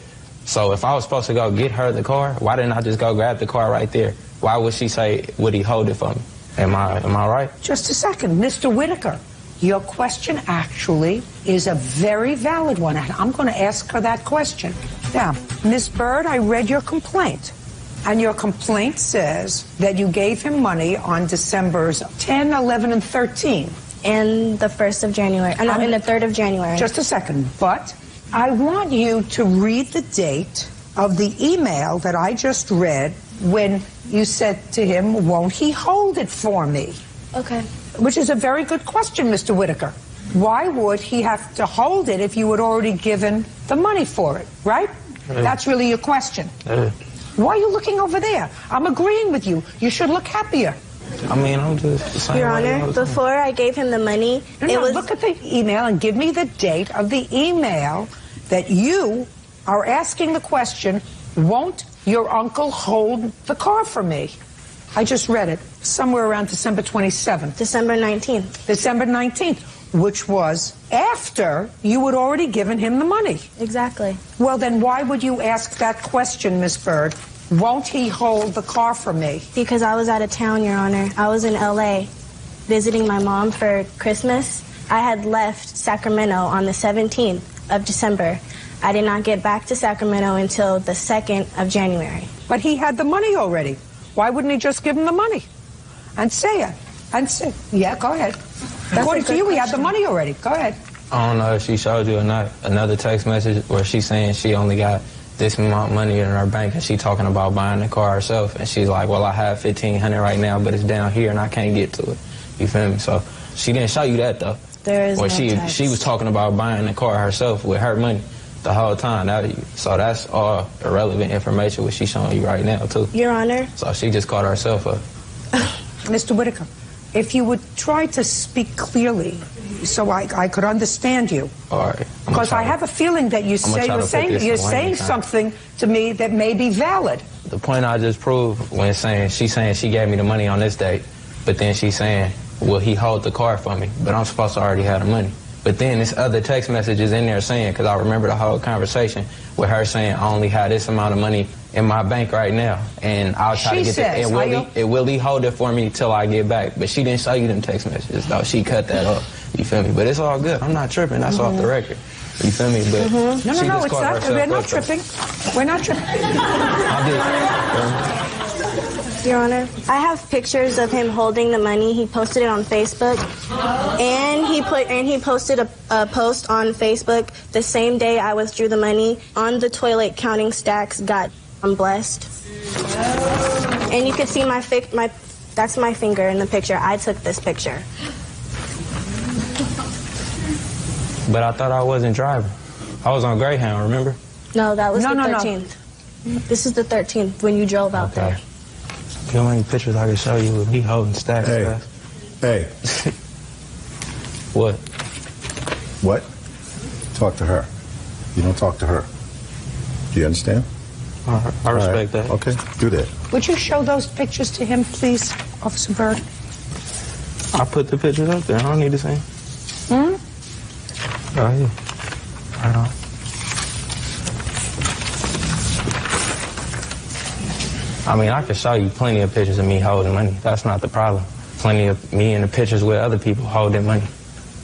So if I was supposed to go get her the car, why didn't I just go grab the car right there? Why would she say, would he hold it for me? Am I right? Just a second, Mr. Whitaker. Your question actually is a very valid one, and I'm going to ask her that question. Now, Ms. Bird, I read your complaint, and your complaint says that you gave him money on December's 10, 11, and 13. And the 1st of January. No, in the 3rd of January. Just a second, but I want you to read the date of the email that I just read when you said to him, won't he hold it for me? Okay. Which is a very good question, Mr. Whitaker. Why would he have to hold it if you had already given the money for it, right? Yeah. That's really your question. Yeah. Why are you looking over there? I'm agreeing with you. You should look happier. I mean, I'm just saying. Your Honor, before I gave him the money, look at the email and give me the date of the email that you are asking the question, won't your uncle hold the car for me? I just read it, somewhere around December 27th. December 19th. December 19th, which was after you had already given him the money. Exactly. Well, then why would you ask that question, Miss Bird? Won't he hold the car for me? Because I was out of town, Your Honor. I was in LA visiting my mom for Christmas. I had left Sacramento on the 17th of December. I did not get back to Sacramento until the 2nd of January. But he had the money already. Why wouldn't he just give him the money? And say it. And say, yeah, go ahead. According to you, he had the money already. Go ahead. I don't know if she showed you or not. Another text message where she's saying she only got this amount of money in her bank and she talking about buying the car herself. And she's like, well, I have $1,500 right now, but it's down here and I can't get to it. You feel me? So she didn't show you that, though. There is or no she text. was talking about buying the car herself with her money the whole time out of you. So that's all irrelevant information what she's showing you right now, too. Your Honor. So she just caught herself up. Mr. Whitaker, if you would try to speak clearly so I could understand you. All right. Because I have a feeling that you're saying something to me that may be valid. The point I just proved when she's saying she gave me the money on this date, but then she's saying, will he hold the car for me? But I'm supposed to already have the money. But then this other text message is in there saying, because I remember the whole conversation with her saying, I only have this amount of money in my bank right now, and I'll try to get it. And will he hold it for me till I get back? But she didn't show you them text messages, though. She cut that off. You feel me? But it's all good. I'm not tripping. That's off the record. You feel me? But No, she it's just caught not. herself We're not up, tripping. We're not tripping. Your Honor, I have pictures of him holding the money. He posted it on Facebook, and he posted a post on Facebook the same day I withdrew the money on the toilet counting stacks. I'm blessed, and you can see that's my finger in the picture. I took this picture. But I thought I wasn't driving. I was on Greyhound, remember? No, that was the 13th. This is the 13th when you drove out there. You know how many pictures I can show you with me holding stacks? Hey. What? What? Talk to her. You don't talk to her. Do you understand? I respect that. Okay, do that. Would you show those pictures to him, please, Officer Bird? I put the pictures up there. I don't need to see. Hmm? Oh, yeah. Right on. I mean, I can show you plenty of pictures of me holding money. That's not the problem. Plenty of me in the pictures with other people holding money.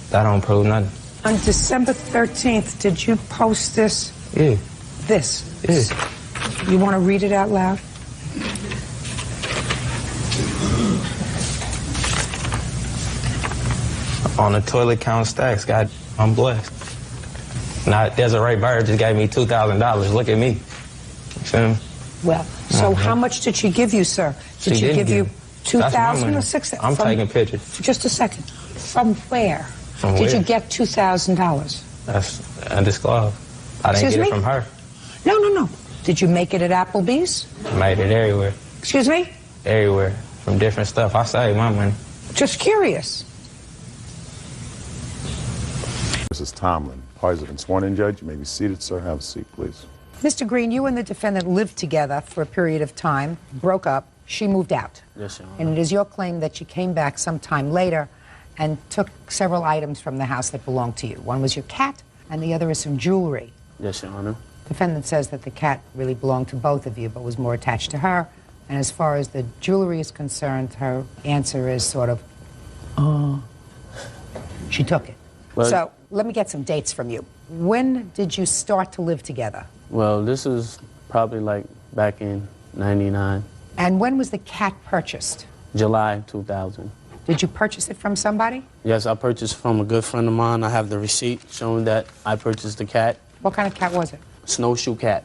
That don't prove nothing. On December 13th, did you post this? Yeah. This? Yeah. You want to read it out loud? On the toilet count stacks, God, I'm blessed. Now, Desiree Bird just gave me $2,000. Look at me. You feel me? Well, so how much did she give you, sir? Did she give you 2,000 or 6,000? I'm taking pictures. Just a second. From where? From did where? you get $2,000? That's undisclosed. I didn't get it from her. No. Did you make it at Applebee's? I made it everywhere. Excuse me? Everywhere. From different stuff. I saved my money. Just curious. Mrs. Tomlin, parties have been sworn in, Judge. You may be seated, sir. Have a seat, please. Mr. Green, you and the defendant lived together for a period of time, broke up, she moved out. Yes, Your Honor. And it is your claim that she came back sometime later and took several items from the house that belonged to you. One was your cat, and the other is some jewelry. Yes, Your Honor. Defendant says that the cat really belonged to both of you, but was more attached to her. And as far as the jewelry is concerned, her answer is sort of, she took it. Well, so let me get some dates from you. When did you start to live together? Well, this is probably like back in '99. And when was the cat purchased? July 2000. Did you purchase it from somebody? Yes, I purchased from a good friend of mine. I have the receipt showing that I purchased the cat. What kind of cat was it? Snowshoe cat.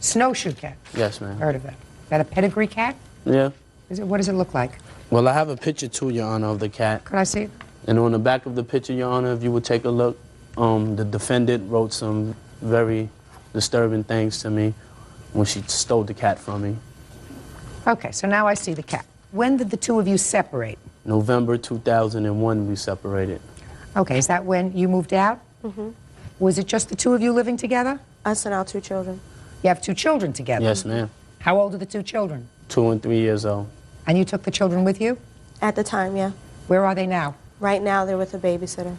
Snowshoe cat? Yes, ma'am. Heard of that. Is that a pedigree cat? Yeah. What does it look like? Well, I have a picture too, Your Honor, of the cat. Could I see it? And on the back of the picture, Your Honor, if you would take a look, the defendant wrote some very disturbing things to me when she stole the cat from me. Okay, so now I see the cat. When did the two of you separate? November 2001, we separated. Okay, is that when you moved out? Mm-hmm. Was it just the two of you living together? I sent out 2 children. You have 2 children together? Yes, ma'am. How old are the 2 children? 2 and 3 years old. And you took the children with you? At the time, yeah. Where are they now? Right now, they're with a babysitter.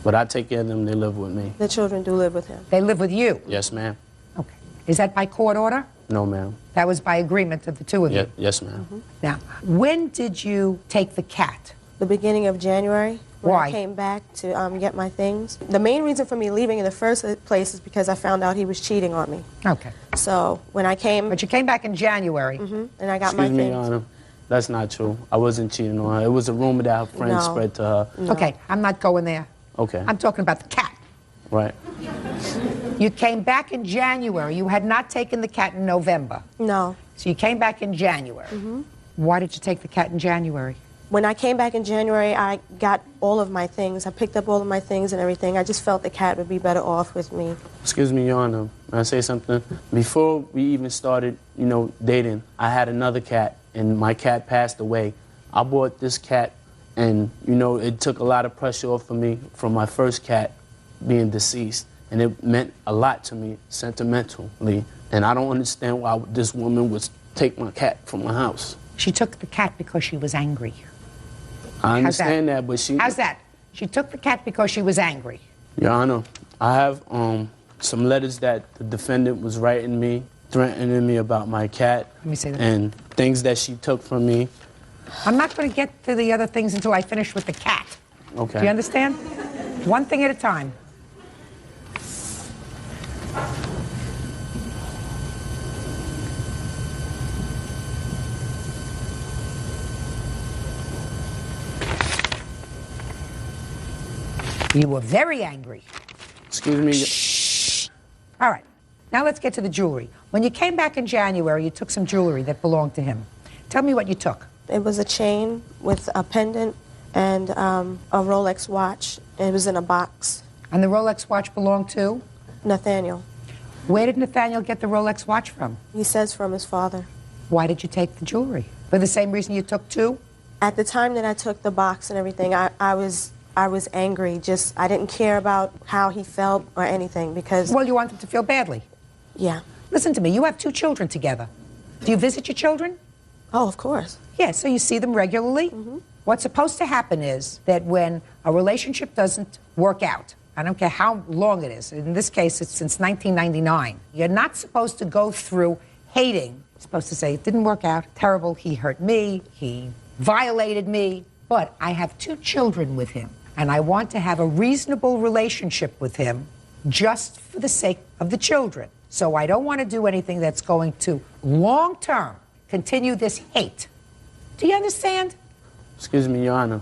But I take care of them, they live with me. The children do live with him. They live with you? Yes, ma'am. Okay. Is that by court order? No, ma'am. That was by agreement of the 2 of you? Yes, ma'am. Now, when did you take the cat? The beginning of January. When Why? I came back to get my things. The main reason for me leaving in the first place is because I found out he was cheating on me. Okay. So when I came... But you came back in January. And I got my Excuse me, things. Your Honor. That's not true. I wasn't cheating on her. It was a rumor that her friend No. spread to her. Okay, I'm not going there. Okay. I'm talking about the cat. Right. You came back in January. You had not taken the cat in November. No. So you came back in January. Why did you take the cat in January? When I came back in January, I got all of my things. I picked up all of my things and everything. I just felt the cat would be better off with me. Excuse me, Your Honor. May I say something? Before we even started, dating, I had another cat, and my cat passed away. I bought this cat, and, it took a lot of pressure off of me from my first cat being deceased. And it meant a lot to me sentimentally. And I don't understand why this woman would take my cat from my house. She took the cat because she was angry. I understand that, but she... How's that? She took the cat because she was angry. Your Honor, I have some letters that the defendant was writing me, threatening me about my cat. Let me see that. And things that she took from me. I'm not going to get to the other things until I finish with the cat. Okay. Do you understand? One thing at a time. You were very angry. Excuse me. Shh. All right. Now let's get to the jewelry. When you came back in January, you took some jewelry that belonged to him. Tell me what you took. It was a chain with a pendant and a Rolex watch. It was in a box. And the Rolex watch belonged to? Nathaniel. Where did Nathaniel get the Rolex watch from? He says from his father. Why did you take the jewelry? For the same reason you took 2? At the time that I took the box and everything, I was angry. Just, I didn't care about how he felt or anything because... Well, you want him to feel badly. Yeah. Listen to me, you have 2 children together. Do you visit your children? Oh, of course. Yeah, so you see them regularly? What's supposed to happen is that when a relationship doesn't work out, I don't care how long it is, in this case it's since 1999, you're not supposed to go through hating. You're supposed to say, it didn't work out, terrible, he hurt me, he violated me, but I have 2 children with him, and I want to have a reasonable relationship with him just for the sake of the children. So I don't want to do anything that's going to, long-term, continue this hate. Do you understand? Excuse me, Your Honor.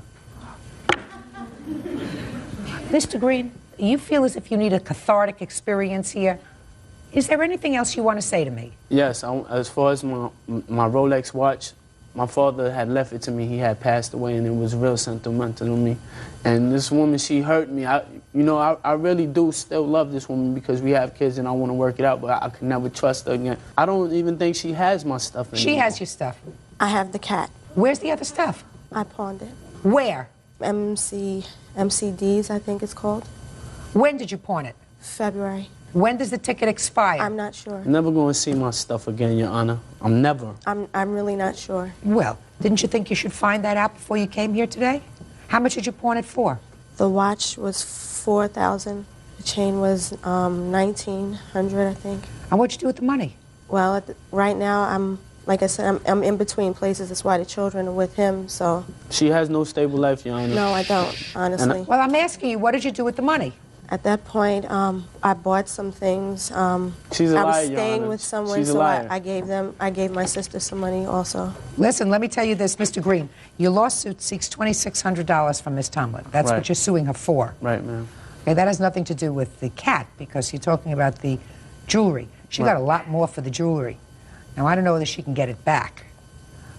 Mr. Green, you feel as if you need a cathartic experience here. Is there anything else you want to say to me? Yes, as far as my Rolex watch, my father had left it to me. He had passed away, and it was real sentimental to me. And this woman, she hurt me. I really do still love this woman because we have kids and I want to work it out, but I could never trust her again. I don't even think she has my stuff anymore. She has your stuff. I have the cat. Where's the other stuff? I pawned it. Where? MCDs, I think it's called. When did you pawn it? February. When does the ticket expire? I'm not sure. I'm never going to see my stuff again, Your Honor. I'm never. I'm really not sure. Well, didn't you think you should find that out before you came here today? How much did you pawn it for? The watch was $4,000. The chain was $1,900, I think. And what'd you do with the money? Well, right now, like I said, I'm in between places. That's why the children are with him, so... She has no stable life, Your Honor. No, I don't, honestly. Well, I'm asking you, what did you do with the money? At that point, I bought some things. She's a liar, I was Your staying Honor. with someone, She's a so liar. I gave my sister some money also. Listen, let me tell you this, Mr. Green. Your lawsuit seeks $2,600 from Ms. Tomlin. That's Right. what you're suing her for. Right, ma'am. Okay, that has nothing to do with the cat, because you're talking about the jewelry. She got a lot more for the jewelry. Now, I don't know whether she can get it back.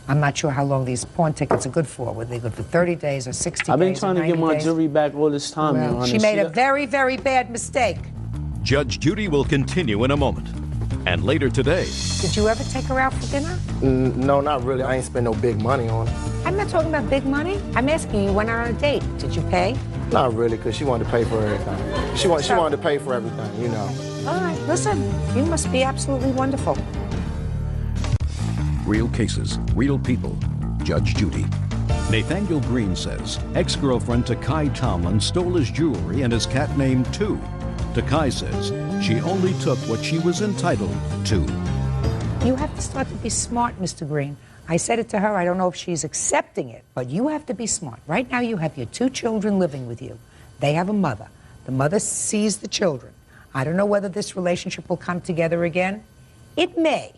I'm not sure how long these pawn tickets are good for. Were they good for 30 days or 60 days I've been or trying to 90 get my days? jewelry back all this time, Your Well, Honor. she made a very, very bad mistake. Judge Judy will continue in a moment. And later today, Did you ever take her out for dinner? No, not really. I ain't spend no big money on her. I'm not talking about big money. I'm asking you, went out on a date. Did you pay? Not really, because she wanted to pay for everything. She wanted to pay for everything, you know. All right, listen, you must be absolutely wonderful. Real cases, real people. Judge Judy. Nathaniel Green says ex-girlfriend Takai Tomlin stole his jewelry and his cat named too. Takai says she only took what she was entitled to. You have to start to be smart, Mr. Green. I said it to her. I don't know if she's accepting it, but you have to be smart. Right now you have your 2 children living with you. They have a mother. The mother sees the children. I don't know whether this relationship will come together again. It may.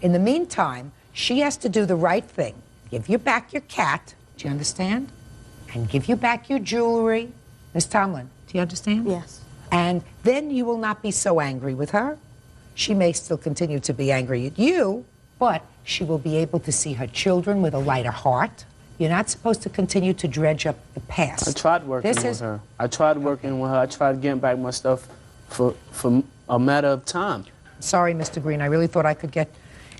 In the meantime, she has to do the right thing. Give you back your cat, do you understand? And give you back your jewelry. Miss Tomlin, do you understand? Yes. And then you will not be so angry with her. She may still continue to be angry at you, but she will be able to see her children with a lighter heart. You're not supposed to continue to dredge up the past. I tried working with her. I tried getting back my stuff for a matter of time. Sorry, Mr. Green, I really thought I could get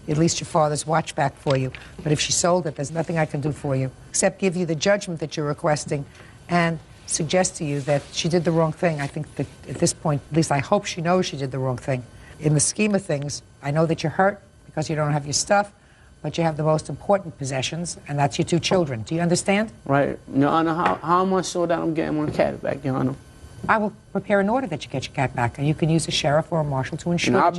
at least your father's watch back for you. But if she sold it, there's nothing I can do for you except give you the judgment that you're requesting and suggest to you that she did the wrong thing. I think that at this point, at least I hope she knows she did the wrong thing. In the scheme of things, I know that you're hurt because you don't have your stuff, but you have the most important possessions, and that's your 2 children. Do you understand? Right. Your Honor, how am I sure that I'm getting my cat back, Your Honor? I will prepare an order that you get your cat back, and you can use a sheriff or a marshal to ensure that I've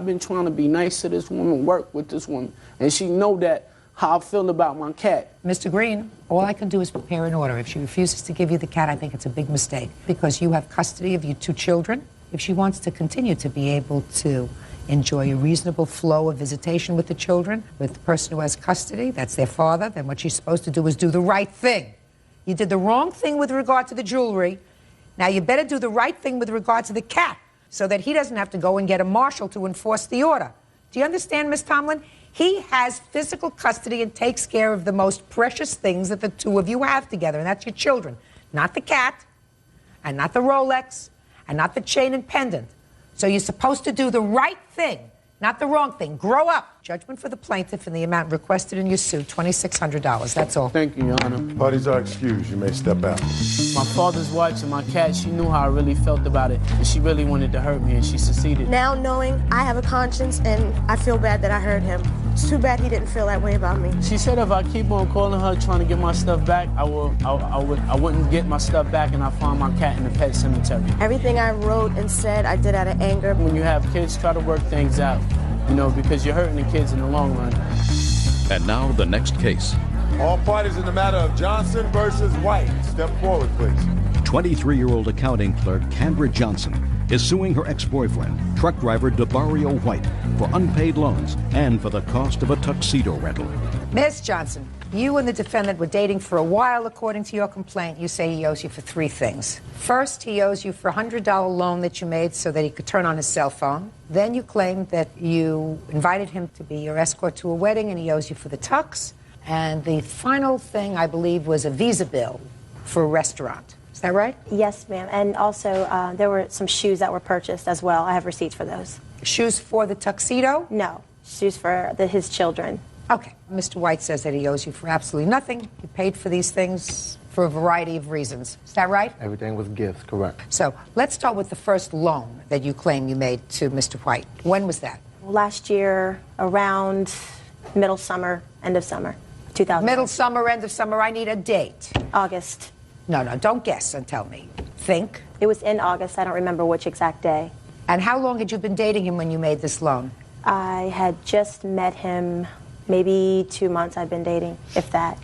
been trying to be nice to this woman, work with this woman, and she know that how I feel about my cat. Mr. Green, all I can do is prepare an order. If she refuses to give you the cat, I think it's a big mistake because you have custody of your 2 children. If she wants to continue to be able to enjoy a reasonable flow of visitation with the children, with the person who has custody, that's their father, then what she's supposed to do is do the right thing. You did the wrong thing with regard to the jewelry. Now you better do the right thing with regard to the cat so that he doesn't have to go and get a marshal to enforce the order. Do you understand, Miss Tomlin? He has physical custody and takes care of the most precious things that the 2 of you have together, and that's your children. Not the cat, and not the Rolex, and not the chain and pendant. So you're supposed to do the right thing, not the wrong thing. Grow up. Judgment for the plaintiff in the amount requested in your suit, $2,600. That's all. Thank you, Your Honor. Parties are excused. You may step out. My father's watch and my cat, she knew how I really felt about it, and she really wanted to hurt me, and she succeeded. Now knowing I have a conscience and I feel bad that I hurt him. It's too bad he didn't feel that way about me. She said if I keep on calling her trying to get my stuff back, I wouldn't get my stuff back, and I find my cat in the pet cemetery. Everything I wrote and said, I did out of anger. When you have kids, try to work things out, you know, because you're hurting the kids in the long run. And now the next case. All parties in the matter of Johnson versus White. Step forward, please. 23-year-old accounting clerk Kendra Johnson is suing her ex-boyfriend, truck driver DeBario White, for unpaid loans and for the cost of a tuxedo rental. Ms. Johnson, you and the defendant were dating for a while, according to your complaint. You say he owes you for 3 things. First, he owes you for a $100 loan that you made so that he could turn on his cell phone. Then you claimed that you invited him to be your escort to a wedding, and he owes you for the tux. And the final thing, I believe, was a Visa bill for a restaurant. Is that right? Yes, ma'am. And also, there were some shoes that were purchased as well. I have receipts for those. Shoes for the tuxedo? No, shoes for his children. Okay. Mr. White says that he owes you for absolutely nothing. You paid for these things for a variety of reasons. Is that right? Everything was gifts, correct. So let's start with the first loan that you claim you made to Mr. White. When was that? Last year, around middle summer, end of summer, 2000. Middle summer, end of summer. I need a date. August. No, don't guess and tell me. Think. It was in August. I don't remember which exact day. And how long had you been dating him when you made this loan? I had just met him, maybe 2 months I've been dating, if that.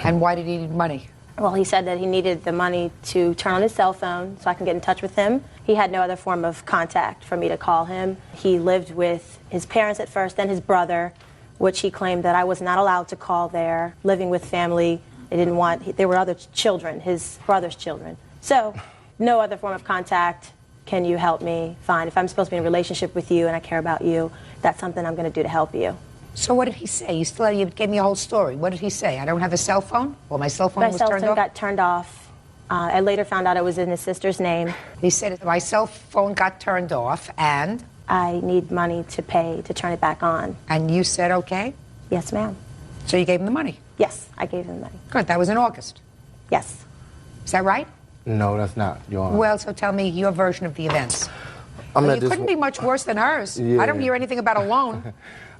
And why did he need money? Well, he said that he needed the money to turn on his cell phone so I can get in touch with him. He had no other form of contact for me to call him. He lived with his parents at first, then his brother, which he claimed that I was not allowed to call there, living with family. They didn't want, there were other children, his brother's children. So, no other form of contact. Can you help me? Fine. If I'm supposed to be in a relationship with you and I care about you, that's something I'm going to do to help you. So what did he say? You gave me a whole story. What did he say? I don't have a cell phone? Well, my cell phone was turned off? My cell phone got turned off. I later found out it was in his sister's name. He said my cell phone got turned off and? I need money to pay to turn it back on. And you said okay? Yes, ma'am. So you gave him the money? Yes, I gave him the money. Good. That was in August? Yes. Is that right? No, that's not, Your Honor. Well, so tell me your version of the events. Well, you couldn't be much worse than hers. Yeah. I don't hear anything about a loan.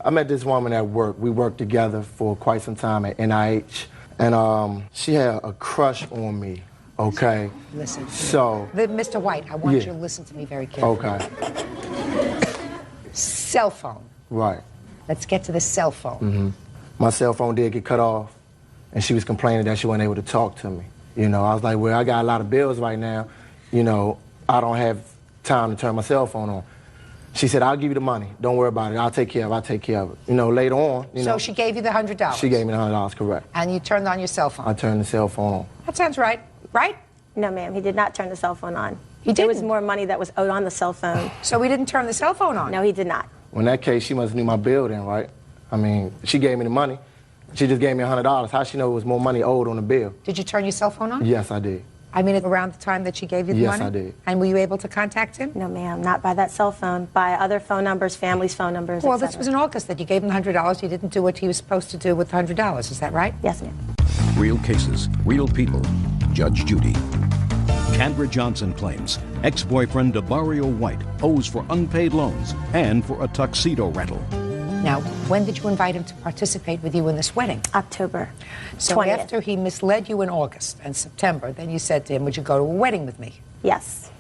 I met this woman at work. We worked together for quite some time at NIH, and she had a crush on me, okay? Listen. So. Mr. White, I want Yeah. you to listen to me very carefully. Okay. Cell phone. Right. Let's get to the cell phone. My cell phone did get cut off, and she was complaining that she wasn't able to talk to me. You know, I was like, well, I got a lot of bills right now. You know, I don't have time to turn my cell phone on. She said, I'll give you the money. Don't worry about it. I'll take care of it. You know, later on, you know. So she gave you the $100? She gave me the $100, correct. And you turned on your cell phone? I turned the cell phone on. That sounds right. Right? No, ma'am, he did not turn the cell phone on. He didn't? There was more money that was owed on the cell phone. So he didn't turn the cell phone on? No, he did not. Well, in that case, she must have knew my bill then, right? I mean, she gave me the money. She just gave me $100. How'd she know it was more money owed on the bill? Did you turn your cell phone on? Yes, I did. I mean, around the time that she gave you the money? Yes, I did. And were you able to contact him? No, ma'am, not by that cell phone. By other phone numbers, family's phone numbers, Well, etc. this was in August that you gave him the $100. You didn't do what he was supposed to do with the $100. Is that right? Yes, ma'am. Real cases, real people. Judge Judy. Kendra Johnson claims ex-boyfriend DeBario White owes for unpaid loans and for a tuxedo rental. Now, when did you invite him to participate with you in this wedding? October 20th. So after he misled you in August and September, then you said to him, would you go to a wedding with me? Yes.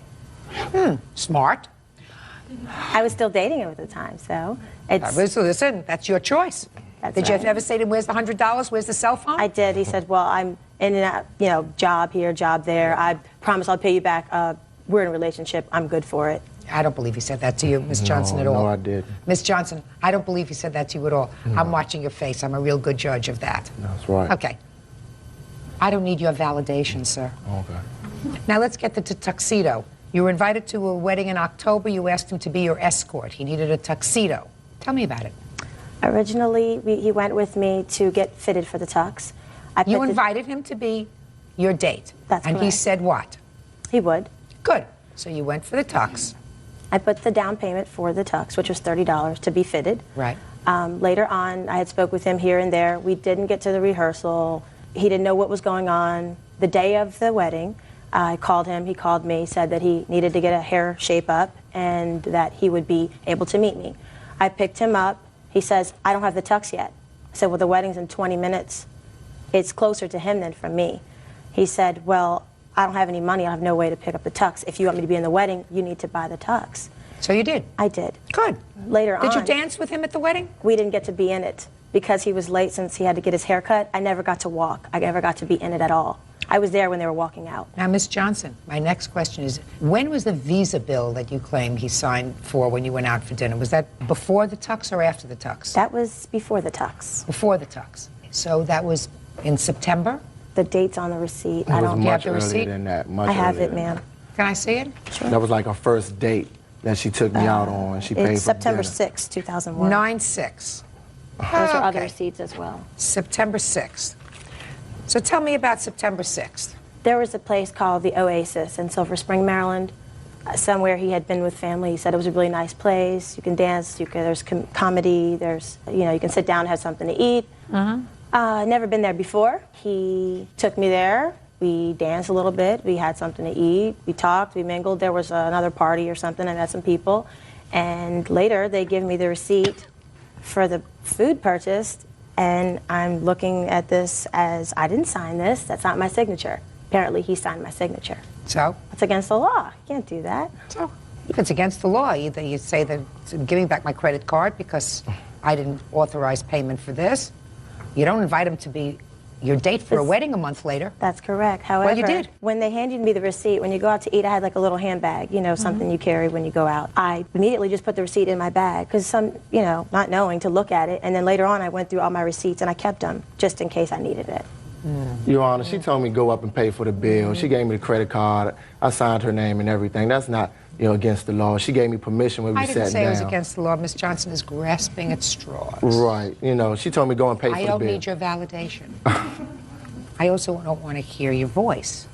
Smart. I was still dating him at the time, so Listen, that's your choice. Did you ever say to him, where's the $100? Where's the cell phone? I did. He said, well, I'm in and out, you know, job here, job there. I promise I'll pay you back. We're in a relationship. I'm good for it. I don't believe he said that to you, Miss Johnson, at all. No, I did. Miss Johnson, I don't believe he said that to you at all. I'm watching your face. I'm a real good judge of that. That's right. Okay. I don't need your validation, sir. Okay. Now let's get to the tuxedo. You were invited to a wedding in October. You asked him to be your escort. He needed a tuxedo. Tell me about it. Originally, he went with me to get fitted for the tux. You invited him to be your date. That's And he correct. said what? He would. Good. So you went for the tux. I put the down payment for the tux, which was $30 to be fitted. Right. Later on, I had spoke with him here and there. We didn't get to the rehearsal. He didn't know what was going on. The day of the wedding, I called him. He called me, said that he needed to get a hair shape up and that he would be able to meet me. I picked him up. He says, I don't have the tux yet. I said, well, the wedding's in 20 minutes. It's closer to him than from me. He said, well, I don't have any money. I have no way to pick up the tux. If you want me to be in the wedding, you need to buy the tux. So you did? I did. Good. Later on. Did you dance with him at the wedding? We didn't get to be in it because he was late since he had to get his hair cut. I never got to walk. I never got to be in it at all. I was there when they were walking out. Now, Miss Johnson, my next question is, when was the visa bill that you claim he signed for when you went out for dinner? Was that before the tux or after the tux? That was before the tux. Before the tux. So that was in September? The date's on the receipt. I I don't don't much have the earlier receipt? than that. I have it, ma'am. Can I see it? Sure. That was like our first date that she took me out on. She paid It's for September dinner. 6, 2001. 9/6. Those are other Okay. receipts as well. September 6th. So tell me about September 6th. There was a place called the Oasis in Silver Spring, Maryland. Somewhere he had been with family. He said it was a really nice place. You can dance. There's comedy. There's, you can sit down and have something to eat. Never been there before. He took me there. We danced a little bit. We had something to eat. We talked. We mingled. There was another party or something. I met some people. And later, they give me the receipt for the food purchased. And I'm looking at this as, I didn't sign this. That's not my signature. Apparently, he signed my signature. So? It's against the law. You can't do that. So, if it's against the law, either you say that I'm giving back my credit card because I didn't authorize payment for this. You don't invite him to be your date for a wedding a month later. That's correct. However, Well, you did. When they handed me the receipt, when you go out to eat, I had like a little handbag, something you carry when you go out. I immediately just put the receipt in my bag because not knowing to look at it. And then later on, I went through all my receipts and I kept them just in case I needed it. Your Honor, she told me go up and pay for the bill. She gave me the credit card. I signed her name and everything. That's not, against the law. She gave me permission when we I sat didn't say down. it was against the law. Miss Johnson is grasping at straws. Right. She told me go and pay for I the don't bill. need your validation. I also don't want to hear your voice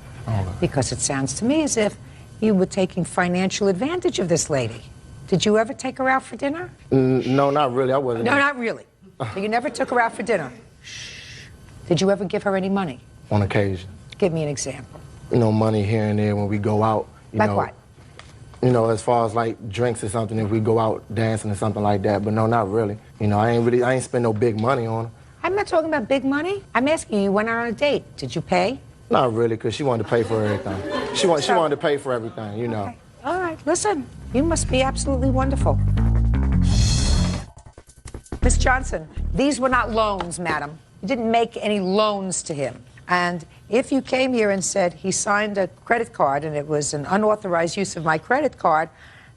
because it sounds to me as if you were taking financial advantage of this lady. Did you ever take her out for dinner? No, not really. I wasn't. No, not really. So you never took her out for dinner. Did you ever give her any money? On occasion. Give me an example. Money here and there when we go out. Like what? You know, as far as like drinks or something, if we go out dancing or something like that. But no, not really. You know, I ain't spend no big money on her. I'm not talking about big money. I'm asking you went out on a date. Did you pay? Not really, because she wanted to pay for everything. She wanted to pay for everything, you know. Okay. All right, listen, you must be absolutely wonderful. Miss Johnson, these were not loans, madam. You didn't make any loans to him. And if you came here and said he signed a credit card and it was an unauthorized use of my credit card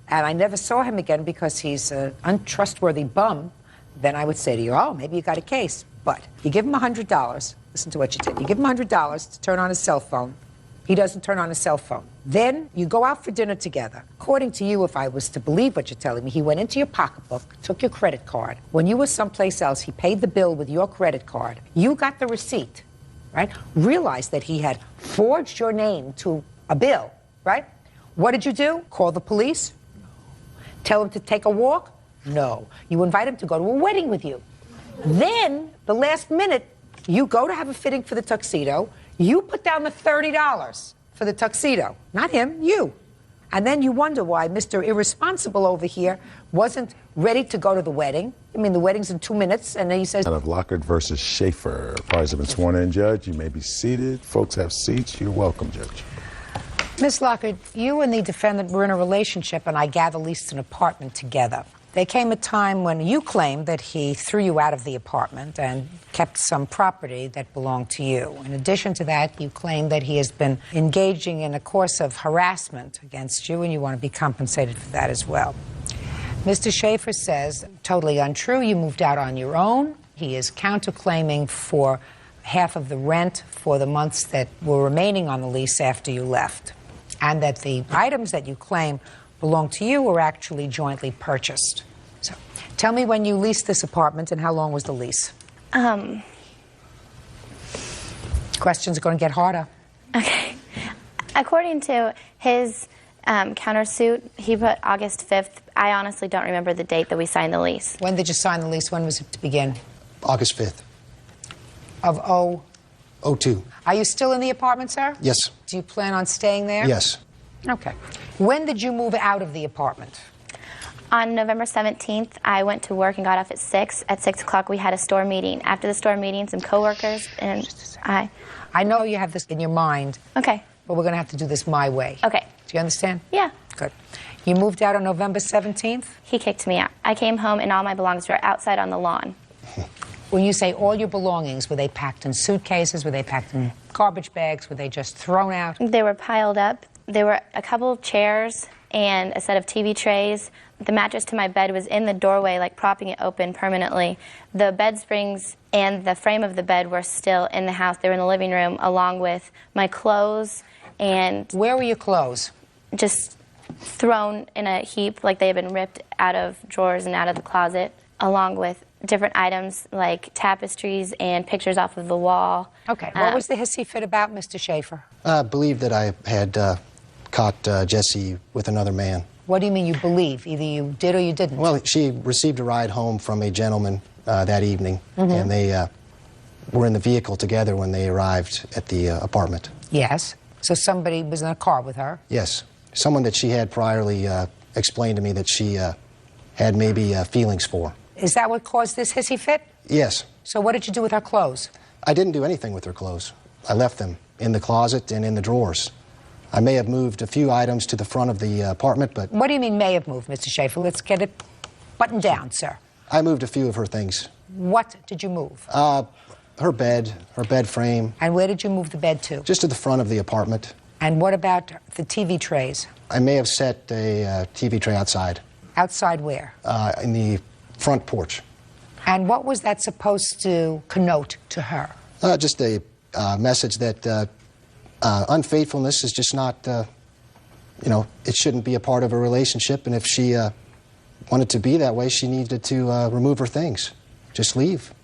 and I never saw him again because he's an untrustworthy bum, then I would say to you, oh, maybe you got a case. But you give him $100. Listen to what you did. You give him $100 to turn on his cell phone. He doesn't turn on his cell phone. Then you go out for dinner together. According to you, if I was to believe what you're telling me, he went into your pocketbook, took your credit card. When you were someplace else, he paid the bill with your credit card. You got the receipt, right? Realized that he had forged your name to a bill, right? What did you do? Call the police? Tell him to take a walk? No. You invite him to go to a wedding with you. Then, the last minute, you go to have a fitting for the tuxedo. You put down the $30 for the tuxedo. Not him, you. And then you wonder why Mr. Irresponsible over here wasn't ready to go to the wedding. I mean, the wedding's in 2 minutes, and then he says... Out of Lockhart versus Schaefer. Parties have been sworn in, Judge. You may be seated. Folks have seats. You're welcome, Judge. Miss Lockhart, you and the defendant were in a relationship, and I gather leased an apartment together. There came a time when you claimed that he threw you out of the apartment and kept some property that belonged to you. In addition to that, you claim that he has been engaging in a course of harassment against you, and you want to be compensated for that as well. Mr. Schaefer says, totally untrue, you moved out on your own. He is counterclaiming for half of the rent for the months that were remaining on the lease after you left, and that the items that you claim belong to you were actually jointly purchased. So, tell me when you leased this apartment and how long was the lease? Questions are going to get harder. Okay. According to his countersuit, he put August 5th. I honestly don't remember the date that we signed the lease. When did you sign the lease? When was it to begin? August 5th. Of 02. Are you still in the apartment, sir? Yes. Do you plan on staying there? Yes. Okay. When did you move out of the apartment? On November 17th, I went to work and got off at 6. At 6 o'clock, we had a store meeting. After the store meeting, some coworkers and I know you have this in your mind. Okay. But we're going to have to do this my way. Okay. Do you understand? Yeah. Good. You moved out on November 17th? He kicked me out. I came home and all my belongings were outside on the lawn. When you say all your belongings, were they packed in suitcases? Were they packed in garbage bags? Were they just thrown out? They were piled up. There were a couple of chairs and a set of TV trays. The mattress to my bed was in the doorway, like propping it open permanently. The bed springs and the frame of the bed were still in the house. They were in the living room, along with my clothes and... Where were your clothes? Just thrown in a heap, like they had been ripped out of drawers and out of the closet, along with different items like tapestries and pictures off of the wall. Okay. What was the hissy fit about, Mr. Schaefer? I believe that I had caught Jesse with another man. What do you mean you believe? Either you did or you didn't? Well, she received a ride home from a gentleman that evening, and they were in the vehicle together when they arrived at the apartment. Yes. So somebody was in a car with her? Yes. Someone that she had priorly explained to me that she had maybe feelings for. Is that what caused this hissy fit? Yes. So what did you do with her clothes? I didn't do anything with her clothes. I left them in the closet and in the drawers. I may have moved a few items to the front of the apartment, but... What do you mean may have moved, Mr. Schaefer? Let's get it buttoned down, sir. I moved a few of her things. What did you move? Her bed frame. And where did you move the bed to? Just to the front of the apartment. And what about the TV trays? I may have set a TV tray outside. Outside where? In the front porch. And what was that supposed to connote to her? Just a message that unfaithfulness is just not, you know, it shouldn't be a part of a relationship, and if she wanted to be that way, she needed to remove her things. Just leave.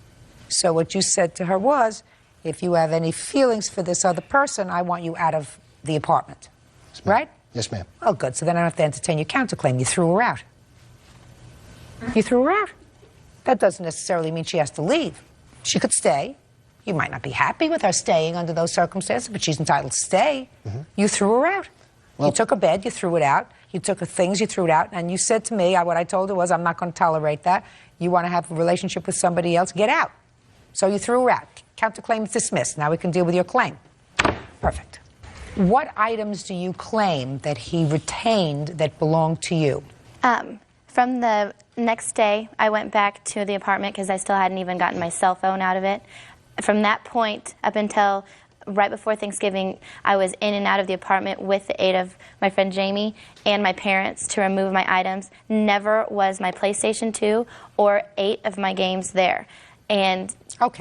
So what you said to her was, if you have any feelings for this other person, I want you out of the apartment. Yes, right? Yes, ma'am. Oh, good. So then I don't have to entertain your counterclaim. You threw her out. You threw her out. That doesn't necessarily mean she has to leave. She could stay. You might not be happy with her staying under those circumstances, but she's entitled to stay. You threw her out. Well, you took her bed, you threw it out. You took the things, you threw it out, and you said to me, what I told her was, I'm not going to tolerate that. You want to have a relationship with somebody else, get out. So you threw her out. Counterclaim is dismissed. Now we can deal with your claim. Perfect. What items do you claim that he retained that belonged to you? From the next day, I went back to the apartment because I still hadn't even gotten my cell phone out of it. From that point up until right before Thanksgiving, I was in and out of the apartment with the aid of my friend Jamie and my parents to remove my items. Never was my PlayStation 2 or 8 of my games there. And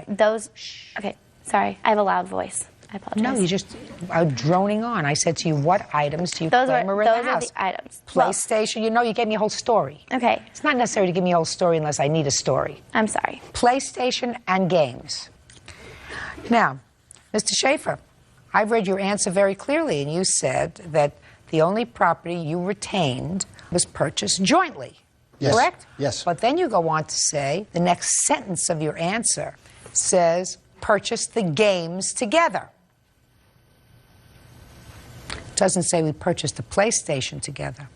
those... Okay, sorry. I have a loud voice. I apologize. No, you just are droning on. I said to you, what items do you claim are in the house? Those are the items. PlayStation, you know, you gave me a whole story. Okay. It's not necessary to give me a whole story unless I need a story. I'm sorry. PlayStation and games. Now, Mr. Schaefer, I've read your answer very clearly, and you said that the only property you retained was purchased jointly. Yes. Correct? Yes. But then you go on to say, the next sentence of your answer says, purchase the games together. It doesn't say we purchased the PlayStation together.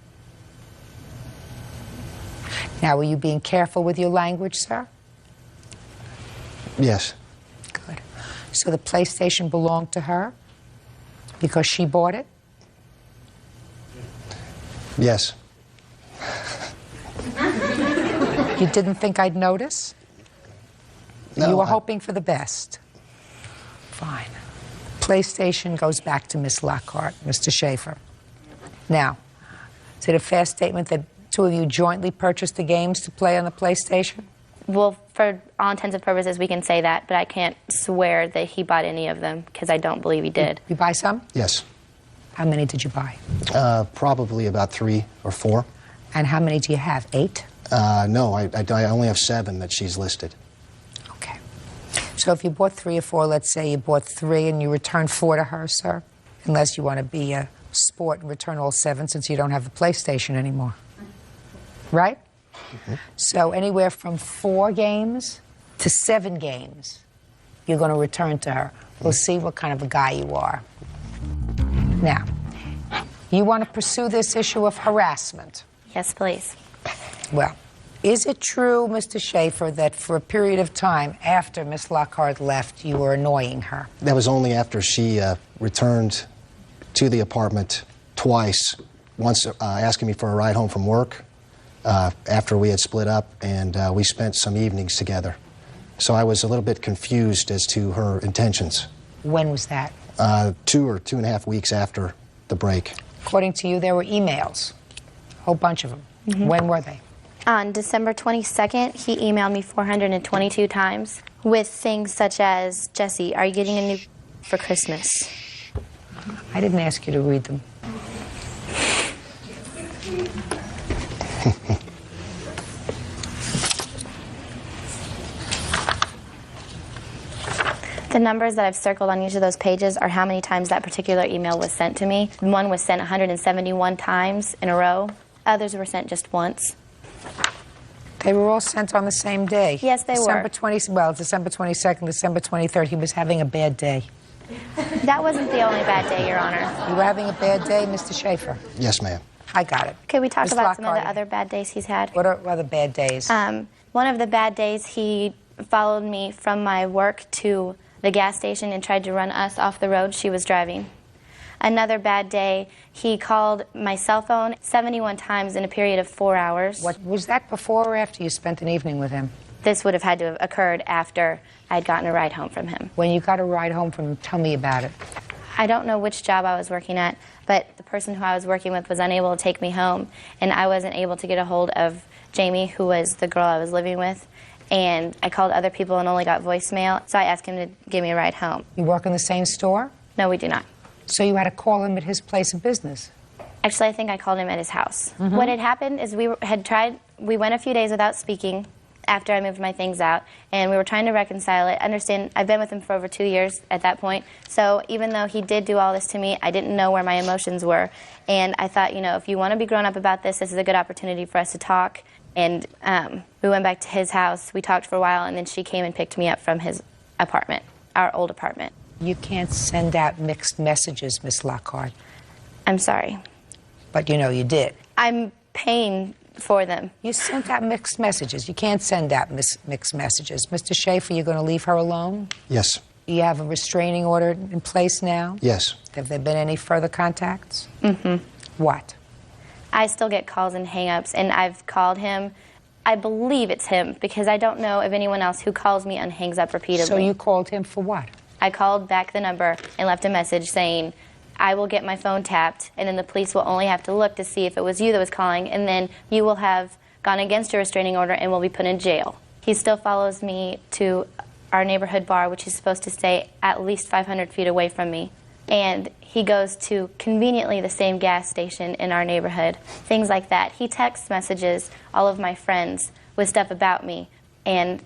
Now, were you being careful with your language, sir? Yes. Good. So the PlayStation belonged to her because she bought it? Yes. You didn't think I'd notice? No, you were hoping for the best. Fine. PlayStation goes back to Miss Lockhart, Mr. Schaefer. Now, is it a fair statement that two of you jointly purchased the games to play on the PlayStation? Well, for all intents and purposes, we can say that, but I can't swear that he bought any of them because I don't believe he did. You buy some? Yes. How many did you buy? Probably about 3 or 4. And how many do you have? 8? No, I only have 7 that she's listed. Okay. So if you bought 3 or 4, let's say you bought 3 and you returned 4 to her, sir, unless you want to be a sport and return all 7 since you don't have the PlayStation anymore. Right? Mm-hmm. So anywhere from 4 games to 7 games, you're going to return to her. We'll see what kind of a guy you are. Now, you want to pursue this issue of harassment? Yes, please. Well, is it true, Mr. Schaefer, that for a period of time after Miss Lockhart left, you were annoying her? That was only after she returned to the apartment twice, once asking me for a ride home from work after we had split up, and we spent some evenings together. So I was a little bit confused as to her intentions. When was that? 2 or 2.5 weeks after the break. According to you, there were emails, a whole bunch of them. Mm-hmm. When were they? On December 22nd, he emailed me 422 times with things such as, Jesse, are you getting a new for Christmas? I didn't ask you to read them. The numbers that I've circled on each of those pages are how many times that particular email was sent to me. One was sent 171 times in a row. Others were sent just once. They were all sent on the same day. Yes, they were. December 22nd, December 23rd, he was having a bad day. That wasn't the only bad day, Your Honor. You were having a bad day, Mr. Schaefer? Yes, ma'am. I got it. Could we talk Ms. about some of Lockhart. the other bad days he's had? What are other bad days? One of the bad days, he followed me from my work to the gas station and tried to run us off the road she was driving. Another bad day, he called my cell phone 71 times in a period of 4 hours. What was that, before or after you spent an evening with him? This would have had to have occurred after I'd gotten a ride home from him. When you got a ride home from him, tell me about it. I don't know which job I was working at, but the person who I was working with was unable to take me home, and I wasn't able to get a hold of Jamie, who was the girl I was living with. And I called other people and only got voicemail, so I asked him to give me a ride home. You work in the same store? No, we do not. So you had to call him at his place of business? Actually, I think I called him at his house. Mm-hmm. What had happened is we went a few days without speaking after I moved my things out, and we were trying to reconcile it. Understand, I've been with him for over 2 years at that point, so even though he did do all this to me, I didn't know where my emotions were. And I thought, you know, if you want to be grown up about this, this is a good opportunity for us to talk. And we went back to his house, we talked for a while, and then she came and picked me up from his apartment, our old apartment. You can't send out mixed messages, Miss Lockhart. I'm sorry. But you know you did. I'm paying for them. You sent out mixed messages. You can't send out mixed messages. Mr. Schaefer, you're going to leave her alone? Yes. You have a restraining order in place now? Yes. Have there been any further contacts? Mm-hmm. What? I still get calls and hang-ups, and I've called him. I believe it's him, because I don't know of anyone else who calls me and hangs up repeatedly. So you called him for what? I called back the number and left a message saying, I will get my phone tapped, and then the police will only have to look to see if it was you that was calling, and then you will have gone against a restraining order and will be put in jail. He still follows me to our neighborhood bar, which is supposed to stay at least 500 feet away from me. And he goes to conveniently the same gas station in our neighborhood, things like that. He text messages all of my friends with stuff about me, and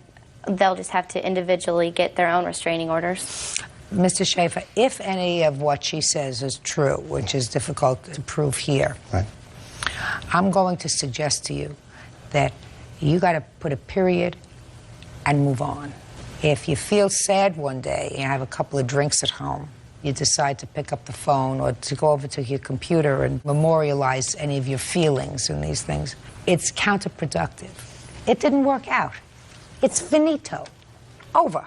they'll just have to individually get their own restraining orders. Mr. Schaefer, if any of what she says is true, which is difficult to prove here, right, I'm going to suggest to you that you got to put a period and move on. If you feel sad one day and you have a couple of drinks at home, you decide to pick up the phone or to go over to your computer and memorialize any of your feelings and these things, it's counterproductive. It didn't work out. It's finito. Over.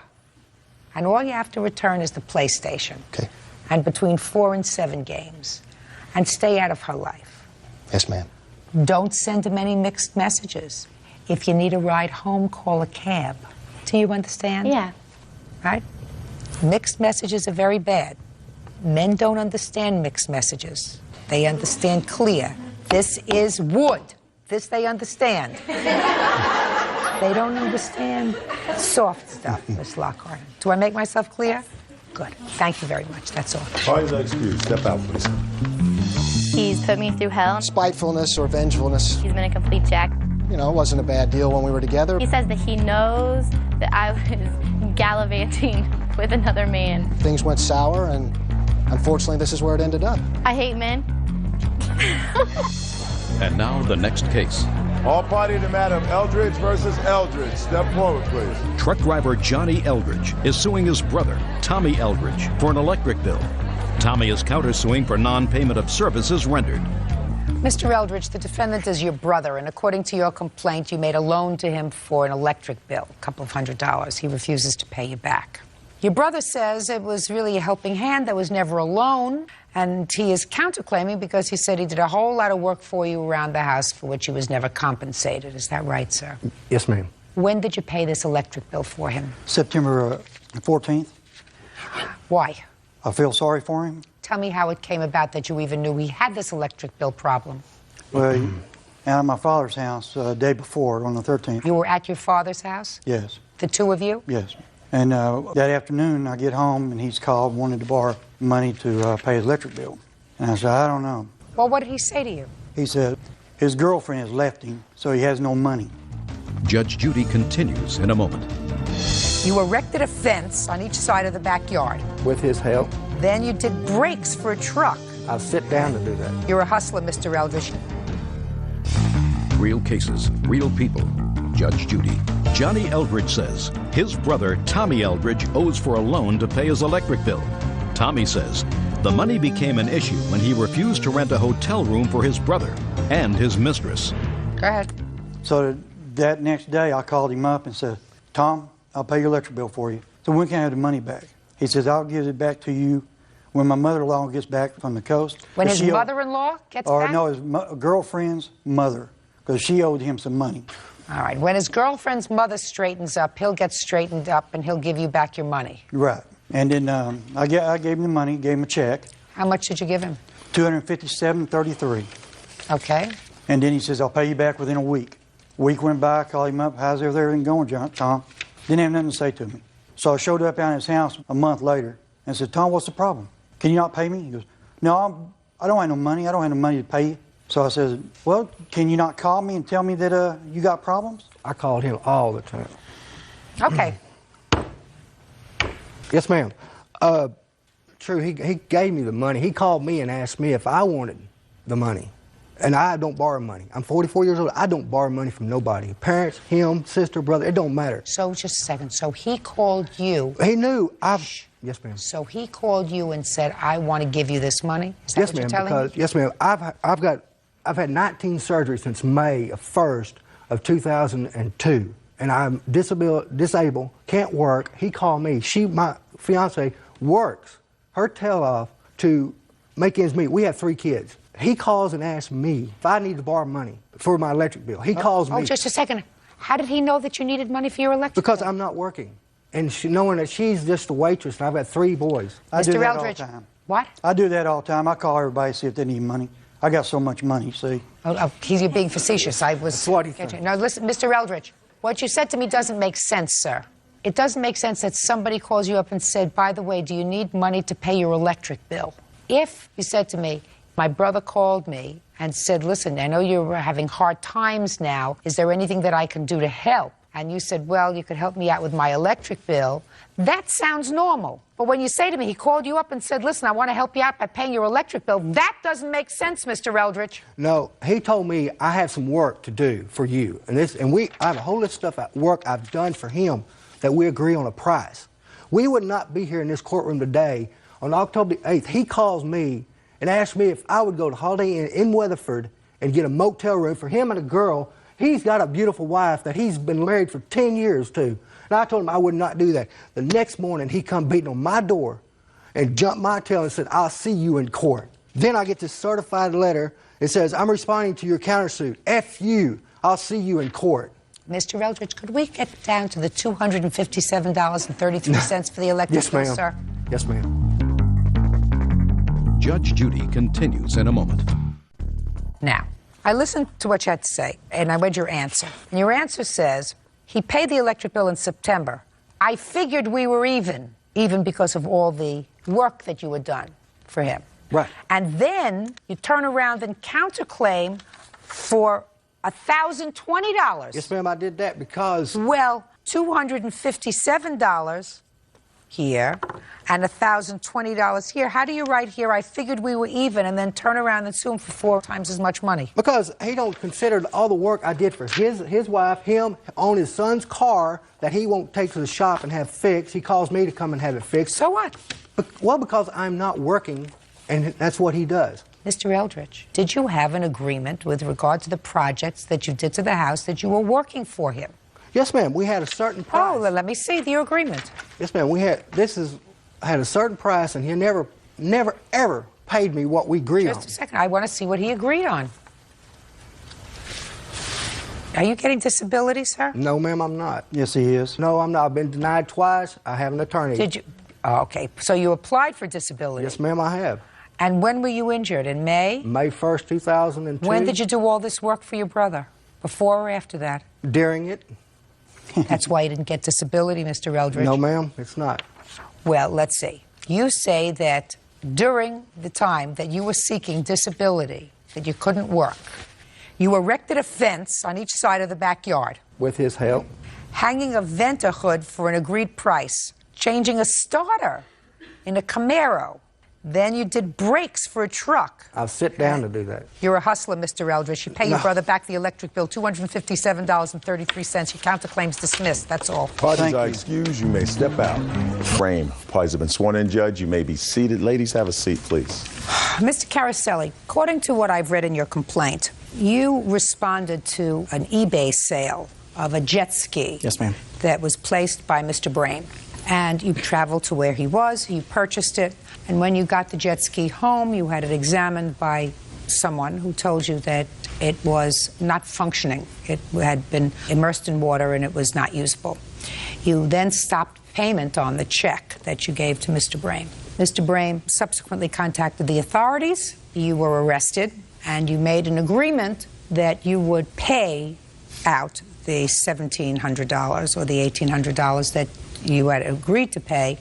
And all you have to return is the PlayStation. Okay. And between 4 and 7 games. And stay out of her life. Yes, ma'am. Don't send him any mixed messages. If you need a ride home, call a cab. Do you understand? Yeah. Right? Mixed messages are very bad. Men don't understand mixed messages. They understand clear. This is wood. This they understand. They don't understand soft stuff, Miss Lockhart. Do I make myself clear? Good. Thank you very much. That's all. Party's excused. Step out, please. He's put me through hell. Spitefulness or vengefulness. He's been a complete jack. You know, it wasn't a bad deal when we were together. He says that he knows that I was gallivanting with another man. Things went sour, and unfortunately, this is where it ended up. I hate men. And now the next case. All party to matter of Eldridge versus Eldridge. Step forward, please. Truck driver Johnny Eldridge is suing his brother, Tommy Eldridge, for an electric bill. Tommy is countersuing for non-payment of services rendered. Mr. Eldridge, the defendant is your brother, and according to your complaint, you made a loan to him for an electric bill, a couple of $100s. He refuses to pay you back. Your brother says it was really a helping hand, there was never a loan, and he is counterclaiming because he said he did a whole lot of work for you around the house for which he was never compensated. Is that right, sir? Yes, ma'am. When did you pay this electric bill for him? September 14th. Why? I feel sorry for him. Tell me how it came about that you even knew he had this electric bill problem. Well, out of my father's house the day before, on the 13th. You were at your father's house? Yes. The two of you? Yes. And that afternoon, I get home, and he's called, wanted to borrow money to pay his electric bill. And I said, I don't know. Well, what did he say to you? He said his girlfriend has left him, so he has no money. Judge Judy continues in a moment. You erected a fence on each side of the backyard. With his help. Then you did brakes for a truck. I'll sit down to do that. You're a hustler, Mr. Eldridge. Real cases, real people. Judge Judy. Johnny Eldridge says his brother, Tommy Eldridge, owes for a loan to pay his electric bill. Tommy says the money became an issue when he refused to rent a hotel room for his brother and his mistress. Go ahead. So that next day, I called him up and said, Tom, I'll pay your electric bill for you. So when can I have the money back? He says, I'll give it back to you when my mother-in-law gets back from the coast. When his mother-in-law gets back? Or no, his girlfriend's mother, because she owed him some money. All right. When his girlfriend's mother straightens up, he'll get straightened up and he'll give you back your money. Right. And then I gave him the money, gave him a check. How much did you give him? $257.33. Okay. And then he says, I'll pay you back within a week. A week went by, I called him up, how's everything going, Tom? Didn't have nothing to say to me. So I showed up at his house a month later and said, Tom, what's the problem? Can you not pay me? He goes, no, I don't have no money. I don't have no money to pay you. So I said, well, can you not call me and tell me that you got problems? I called him all the time. Okay. Yes, ma'am. True, he gave me the money. He called me and asked me if I wanted the money. And I don't borrow money. I'm 44 years old. I don't borrow money from nobody. Parents, him, sister, brother, it don't matter. So just a second. So he called you. He knew. Yes, ma'am. So he called you and said, I want to give you this money? Is that what you're telling me? Yes, ma'am. I've got I've had 19 surgeries since May 1st of 2002, and I'm disabled, can't work. He called me. My fiance, works her tail off to make ends meet. We have 3 kids. He calls and asks me if I need to borrow money for my electric bill. He calls me. Oh, just a second. How did he know that you needed money for your electric Because bill? I'm not working. And knowing that she's just a waitress, and I've got 3 boys. I do Mr. that Eldridge. all the time. What? I do that all the time. I call everybody, see if they need money. I got so much money, see. You're being facetious. I was. That's what he thinks. No, listen, Mr. Eldridge, what you said to me doesn't make sense, sir. It doesn't make sense that somebody calls you up and said, by the way, do you need money to pay your electric bill? If you said to me, my brother called me and said, listen, I know you're having hard times now. Is there anything that I can do to help? And you said, well, you could help me out with my electric bill. That sounds normal. But when you say to me, he called you up and said, listen, I want to help you out by paying your electric bill, that doesn't make sense, Mr. Eldridge. No, he told me I have some work to do for you. I have a whole list of stuff at work I've done for him that we agree on a price. We would not be here in this courtroom today on October 8th. He calls me and asks me if I would go to Holiday Inn in Weatherford and get a motel room for him and a girl. He's got a beautiful wife that he's been married for 10 years to. And I told him I would not do that. The next morning, he come beating on my door and jumped my tail and said, I'll see you in court. Then I get this certified letter. It says, I'm responding to your countersuit. F you. I'll see you in court. Mr. Eldridge, could we get down to the $257.33 for the electric bill, sir? Yes, ma'am. Judge Judy continues in a moment. Now, I listened to what you had to say, and I read your answer. And your answer says, he paid the electric bill in September. I figured we were even because of all the work that you had done for him. Right. And then you turn around and counterclaim for $1,020. Yes, ma'am, I did that because... Well, $257 here and $1,020 here. How do you write here, I figured we were even, and then turn around and sue him for 4 times as much money? Because he don't consider all the work I did for his wife, him, on his son's car that he won't take to the shop and have fixed. He calls me to come and have it fixed. So what? Well, because I'm not working, and that's what he does. Mr. Eldridge, did you have an agreement with regard to the projects that you did to the house that you were working for him? Yes, ma'am. We had a certain price. Oh, let me see the agreement. Yes, ma'am. I had a certain price, and he never, ever paid me what we agreed on. Just a second. I want to see what he agreed on. Are you getting disability, sir? No, ma'am, I'm not. Yes, he is. No, I'm not. I've been denied twice. I have an attorney. Did you? Oh, okay. So you applied for disability? Yes, ma'am, I have. And when were you injured? In May? May 1st, 2002. When did you do all this work for your brother? Before or after that? During it. That's why you didn't get disability, Mr. Eldridge? No, ma'am, it's not. Well, let's see. You say that during the time that you were seeking disability, that you couldn't work, you erected a fence on each side of the backyard. With his help. Hanging a Venta hood for an agreed price. Changing a starter in a Camaro. Then you did brakes for a truck. I'll sit down to do that. You're a hustler, Mr. Eldridge. You pay your brother back the electric bill, $257.33. Your counterclaim's dismissed. That's all. Parties are excused. You may step out. Frame. Parties have been sworn in, Judge. You may be seated. Ladies, have a seat, please. Mr. Caroselli, according to what I've read in your complaint, you responded to an eBay sale of a jet ski. Yes, ma'am. That was placed by Mr. Brame. And you traveled to where he was, you purchased it, and when you got the jet ski home, you had it examined by someone who told you that it was not functioning. It had been immersed in water and it was not usable. You then stopped payment on the check that you gave to Mr. Brame. Mr. Brame subsequently contacted the authorities. You were arrested, and you made an agreement that you would pay out the $1,700 or the $1,800 that you had agreed to pay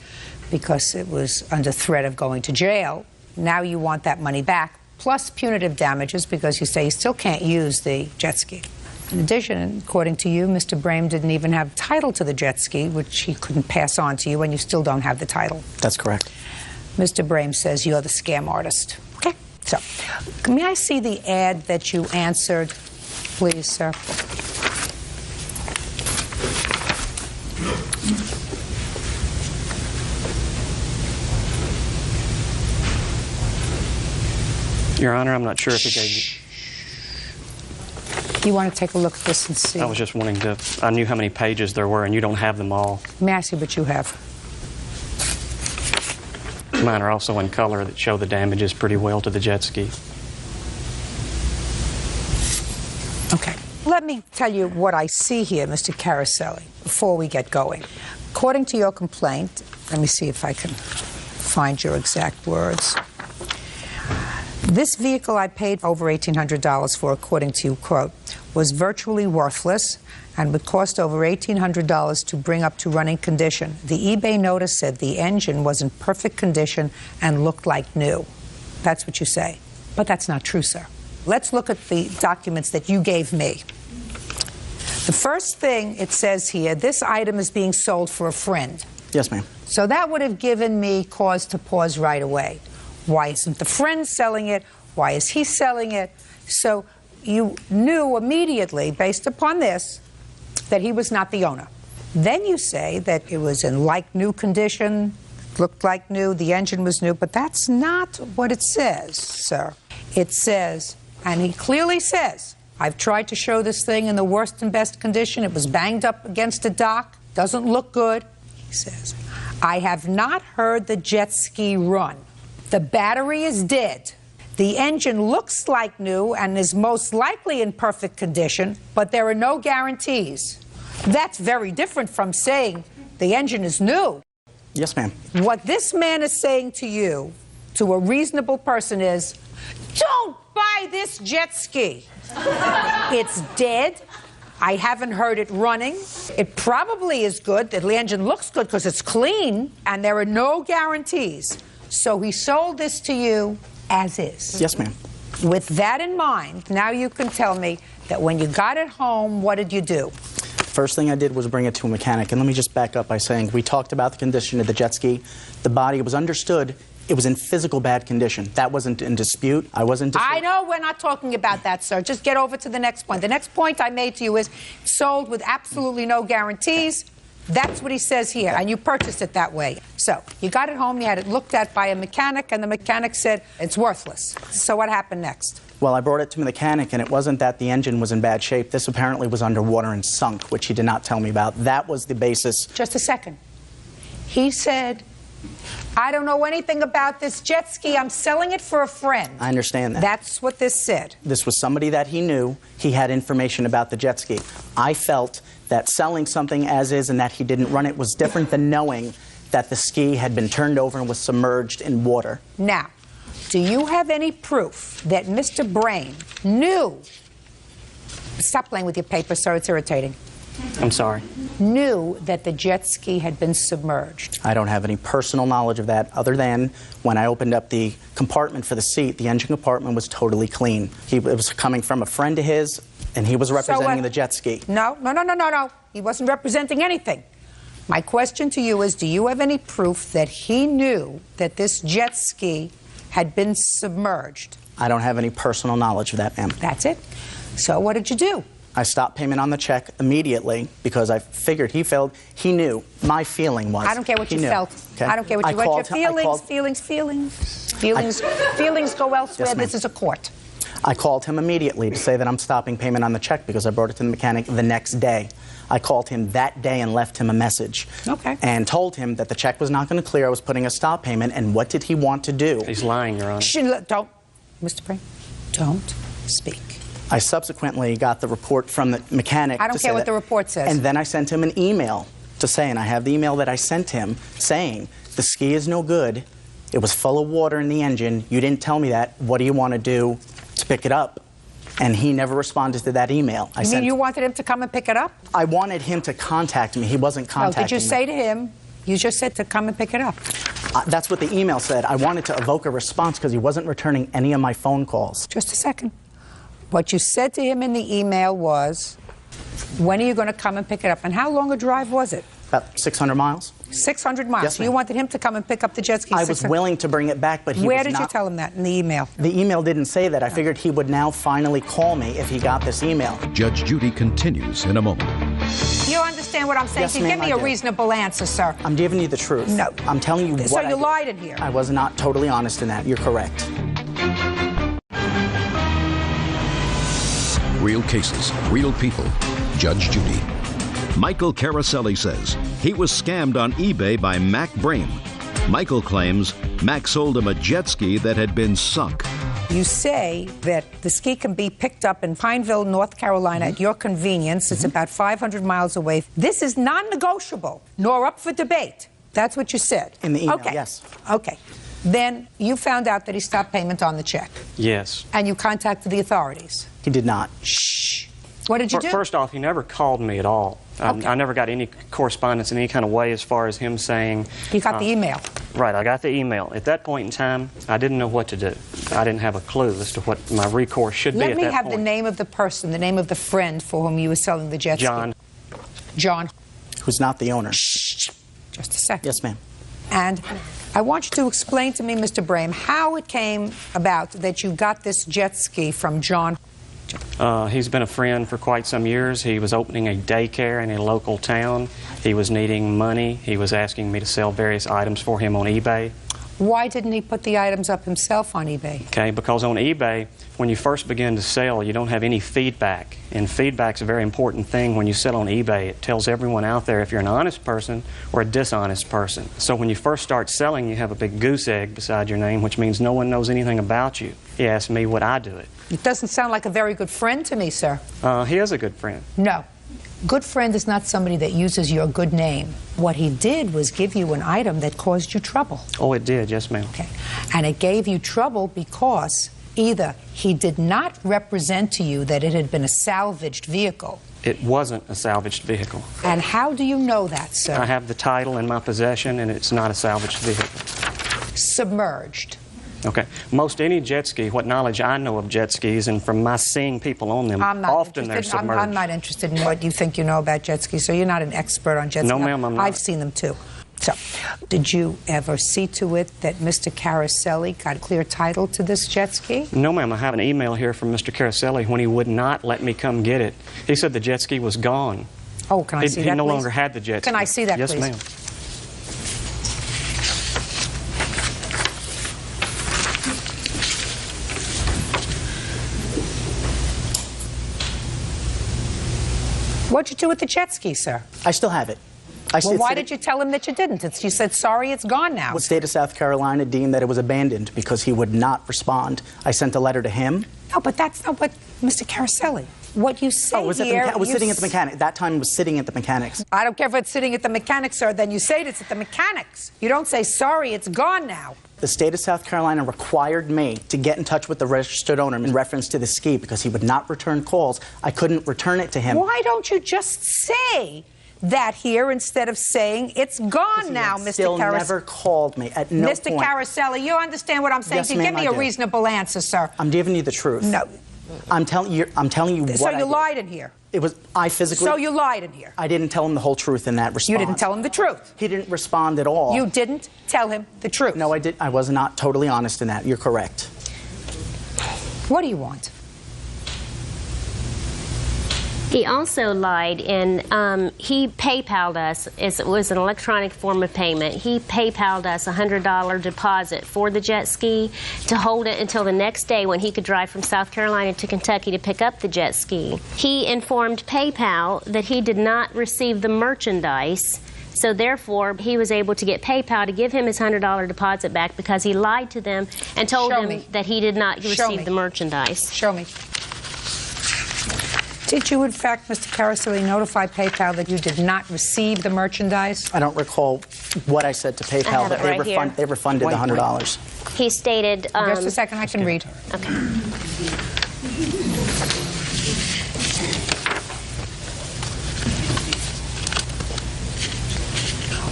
because it was under threat of going to jail. Now you want that money back, plus punitive damages because you say you still can't use the jet ski. In addition, according to you, Mr. Brame didn't even have title to the jet ski, which he couldn't pass on to you, and you still don't have the title. That's correct. Mr. Brame says you're the scam artist. Okay, so may I see the ad that you answered, please, sir? Your Honor, I'm not sure if he gave you... You want to take a look at this and see? I was just wanting to, I knew how many pages there were, and you don't have them all. May I ask you what you have? Mine are also in color that show the damages pretty well to the jet ski. Okay. Let me tell you what I see here, Mr. Caroselli, before we get going. According to your complaint, let me see if I can find your exact words. This vehicle I paid over $1,800 for, according to you, quote, was virtually worthless and would cost over $1,800 to bring up to running condition. The eBay notice said the engine was in perfect condition and looked like new. That's what you say. But that's not true, sir. Let's look at the documents that you gave me. The first thing it says here, this item is being sold for a friend. Yes, ma'am. So that would have given me cause to pause right away. Why isn't the friend selling it? Why is he selling it? So you knew immediately, based upon this, that he was not the owner. Then you say that it was in like-new condition, looked like new, the engine was new, but that's not what it says, sir. It says, and he clearly says, I've tried to show this thing in the worst and best condition. It was banged up against a dock, doesn't look good. He says, I have not heard the jet ski run. The battery is dead. The engine looks like new and is most likely in perfect condition, but there are no guarantees. That's very different from saying the engine is new. Yes, ma'am. What this man is saying to you, to a reasonable person, is, don't buy this jet ski. It's dead. I haven't heard it running. It probably is good. The engine looks good because it's clean, and there are no guarantees. So he sold this to you as is. Yes, ma'am. With that in mind, now you can tell me that when you got it home, what did you do? First thing I did was bring it to a mechanic. And let me just back up by saying we talked about the condition of the jet ski. The body was understood. It was in physical bad condition. That wasn't in dispute. I wasn't. I know we're not talking about that, sir. Just get over to the next point. The next point I made to you is sold with absolutely no guarantees. That's what he says here, and you purchased it that way. So you got it home, you had it looked at by a mechanic, and the mechanic said it's worthless. So what happened next? Well, I brought it to the mechanic, and it wasn't that the engine was in bad shape. This apparently was underwater and sunk, which he did not tell me about. That was the basis. Just a second. He said, I don't know anything about this jet ski. I'm selling it for a friend. I understand that. That's what this said. This was somebody that he knew. He had information about the jet ski. I felt that selling something as is and that he didn't run it was different than knowing that the ski had been turned over and was submerged in water. Now, do you have any proof that Mr. Brain knew? Stop playing with your paper, sir. It's irritating. I'm sorry. Knew that the jet ski had been submerged. I don't have any personal knowledge of that other than when I opened up the compartment for the seat, the engine compartment was totally clean. It was coming from a friend of his, and he was representing the jet ski. No. He wasn't representing anything. My question to you is, do you have any proof that he knew that this jet ski had been submerged? I don't have any personal knowledge of that, ma'am. That's it. So what did you do? I stopped payment on the check immediately because I figured he felt he knew. My feeling was I don't care what you felt. Okay? I don't care what you want. Your feelings go elsewhere. Yes, this is a court. I called him immediately to say that I'm stopping payment on the check because I brought it to the mechanic the next day. I called him that day and left him a message. Okay. And told him that the check was not going to clear. I was putting a stop payment. And what did he want to do? He's lying, Your Honor. Don't, Mr. Brain, don't speak. I subsequently got the report from the mechanic. I don't care what the report says. And then I sent him an email to say, and I have the email that I sent him saying, the ski is no good. It was full of water in the engine. You didn't tell me that. What do you want to do to pick it up? And he never responded to that email. You mean you wanted him to come and pick it up? I wanted him to contact me. He wasn't contacting me. Did you say to him, you just said to come and pick it up? That's what the email said. I wanted to evoke a response because he wasn't returning any of my phone calls. Just a second. What you said to him in the email was, when are you going to come and pick it up? And how long a drive was it? About 600 miles. 600 miles. Yes, so you wanted him to come and pick up the jet ski? I was willing to bring it back, but he was not. Where did you tell him that in the email? The email didn't say that. I figured he would now finally call me if he got this email. Judge Judy continues in a moment. You understand what I'm saying? Yes, Give ma'am, me I a do. reasonable answer, sir. I'm giving you the truth. No. I'm telling you So what you lied in here. I was not totally honest in that. You're correct. Real cases, real people. Judge Judy. Michael Caroselli says he was scammed on eBay by Mac Brame. Michael claims Mac sold him a jet ski that had been sunk. You say that the ski can be picked up in Pineville, North Carolina at your convenience. It's about 500 miles away. This is non-negotiable, nor up for debate. That's what you said. In the email, okay. yes. Okay. Then you found out that he stopped payment on the check. Yes. And you contacted the authorities. He did not. Shh. What did you do? First off, he never called me at all. Okay. I never got any correspondence in any kind of way as far as him saying... You got the email. Right, I got the email. At that point in time, I didn't know what to do. I didn't have a clue as to what my recourse should be at that point. Let me have the name of the person, the name of the friend for whom you were selling the jet ski. John. John. Who's not the owner. Shh. Just a second. Yes, ma'am. And I want you to explain to me, Mr. Brame, how it came about that you got this jet ski from John. He's been a friend for quite some years. He was opening a daycare in a local town. He was needing money. He was asking me to sell various items for him on eBay. Why didn't he put the items up himself on eBay? Okay, because on eBay, when you first begin to sell, you don't have any feedback. And feedback's a very important thing when you sell on eBay. It tells everyone out there if you're an honest person or a dishonest person. So when you first start selling, you have a big goose egg beside your name, which means no one knows anything about you. He asked me would I do it. It doesn't sound like a very good friend to me, sir. He is a good friend. No. Good friend is not somebody that uses your good name. What he did was give you an item that caused you trouble. Oh, it did, yes, ma'am. Okay. And it gave you trouble because either he did not represent to you that it had been a salvaged vehicle. It wasn't a salvaged vehicle. And how do you know that, sir? I have the title in my possession, and it's not a salvaged vehicle. Submerged. Okay. Most any jet ski, what knowledge I know of jet skis, and from my seeing people on them, often they're submerged. I'm not interested in what you think you know about jet skis, so you're not an expert on jet skis. No, ma'am, I'm not. I've seen them, too. So, did you ever see to it that Mr. Caroselli got clear title to this jet ski? No, ma'am. I have an email here from Mr. Caroselli when he would not let me come get it. He said the jet ski was gone. Oh, can I see that, He no please? longer had the jet ski. Can I see that, yes, please? Yes, ma'am. What'd you do with the jet ski, sir? I still have it. Well, why did you tell him that you didn't? You said, sorry, it's gone now. The state of South Carolina deemed that it was abandoned because he would not respond. I sent a letter to him. No, but that's not what Mr. Caroselli. What you say here... I was sitting at the mechanic. That time I was sitting at the mechanics. I don't care if it's sitting at the mechanics, sir. Then you say it's at the mechanics. You don't say, sorry, it's gone now. The state of South Carolina required me to get in touch with the registered owner in reference to the ski because he would not return calls. I couldn't return it to him. Why don't you just say that here instead of saying it's gone now, Mr. Caroselli? Still never called me at no Mr. point. Caroselli, you understand what I'm saying? Yes, So give me a reasonable answer, sir. I'm giving you the truth. No. I'm telling you what So I you did. lied in here. It was I physically. So you lied in here. I didn't tell him the whole truth in that response. You didn't tell him the truth. He didn't respond at all. You didn't tell him the truth. No, I did. I was not totally honest in that. You're correct. What do you want? He also lied, and he PayPal'd us. It was an electronic form of payment. He PayPal'd us a $100 deposit for the jet ski to hold it until the next day when he could drive from South Carolina to Kentucky to pick up the jet ski. He informed PayPal that he did not receive the merchandise, so therefore he was able to get PayPal to give him his $100 deposit back because he lied to them and told them that he did not receive the merchandise. Show me. Did you, in fact, Mr. Caroselli, notify PayPal that you did not receive the merchandise? I don't recall what I said to PayPal, but they refunded the $100. He stated... Just a second, I can read. Okay.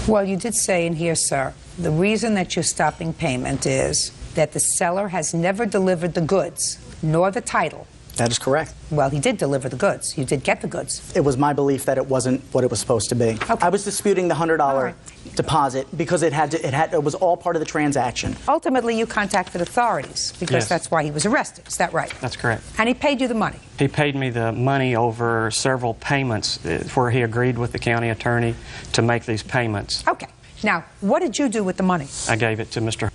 Well, you did say in here, sir, the reason that you're stopping payment is that the seller has never delivered the goods, nor the title. That is correct. Well, he did deliver the goods. You did get the goods. It was my belief that it wasn't what it was supposed to be. Okay. I was disputing the $100 deposit because it was all part of the transaction. Ultimately, you contacted authorities because that's why he was arrested. Is that right? That's correct. And he paid you the money? He paid me the money over several payments where he agreed with the county attorney to make these payments. Okay. Now, what did you do with the money? I gave it to Mr.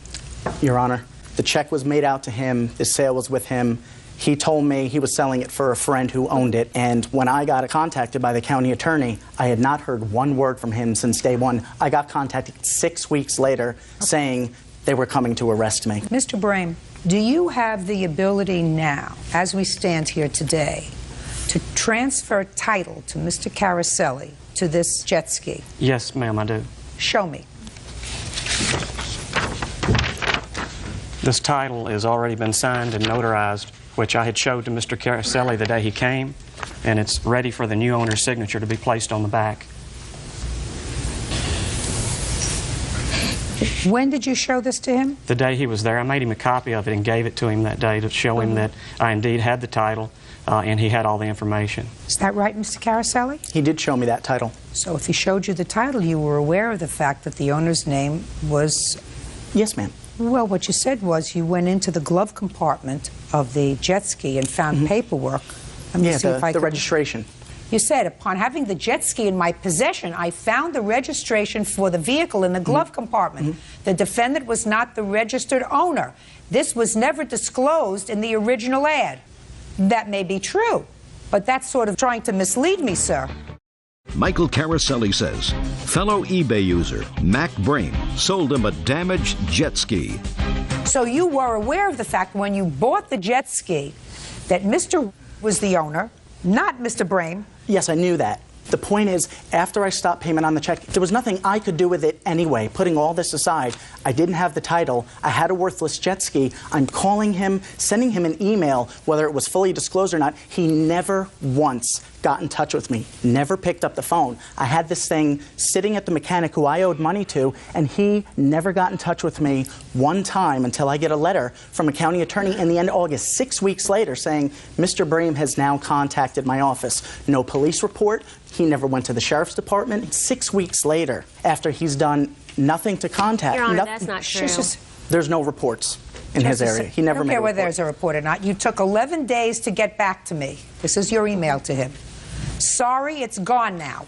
Your Honor, the check was made out to him. The sale was with him. He told me he was selling it for a friend who owned it, and when I got contacted by the county attorney, I had not heard one word from him since day one. I got contacted 6 weeks later saying they were coming to arrest me. Mr. Brame, do you have the ability now, as we stand here today, to transfer title to Mr. Caroselli to this jet ski? Yes, ma'am, I do. Show me. This title has already been signed and notarized, which I had showed to Mr. Caroselli the day he came, and it's ready for the new owner's signature to be placed on the back. When did you show this to him? The day he was there. I made him a copy of it and gave it to him that day to show him that I indeed had the title and he had all the information. Is that right, Mr. Caroselli? He did show me that title. So if he showed you the title, you were aware of the fact that the owner's name was... Yes, ma'am. Well, what you said was you went into the glove compartment of the jet ski and found paperwork. Let me see if I the can... registration. You said, upon having the jet ski in my possession, I found the registration for the vehicle in the glove compartment. The defendant was not the registered owner. This was never disclosed in the original ad. That may be true, but that's sort of trying to mislead me, sir. Michael Caroselli says fellow eBay user Mac Brame sold him a damaged jet ski. So you were aware of the fact when you bought the jet ski that Mr. was the owner, not Mr. Brame. Yes, I knew that. The point is, after I stopped payment on the check, there was nothing I could do with it anyway. Putting all this aside, I didn't have the title. I had a worthless jet ski. I'm calling him, sending him an email, whether it was fully disclosed or not. He never once got in touch with me, never picked up the phone. I had this thing sitting at the mechanic who I owed money to, and he never got in touch with me one time until I get a letter from a county attorney in the end of August, 6 weeks later, saying, Mr. Brame has now contacted my office. No police report. He never went to the sheriff's department. 6 weeks later, after he's done nothing to contact. Your Honor, that's not true. There's no reports in his area. He never made a report. I don't care whether there's a report or not. You took 11 days to get back to me. This is your email to him. Sorry, it's gone now.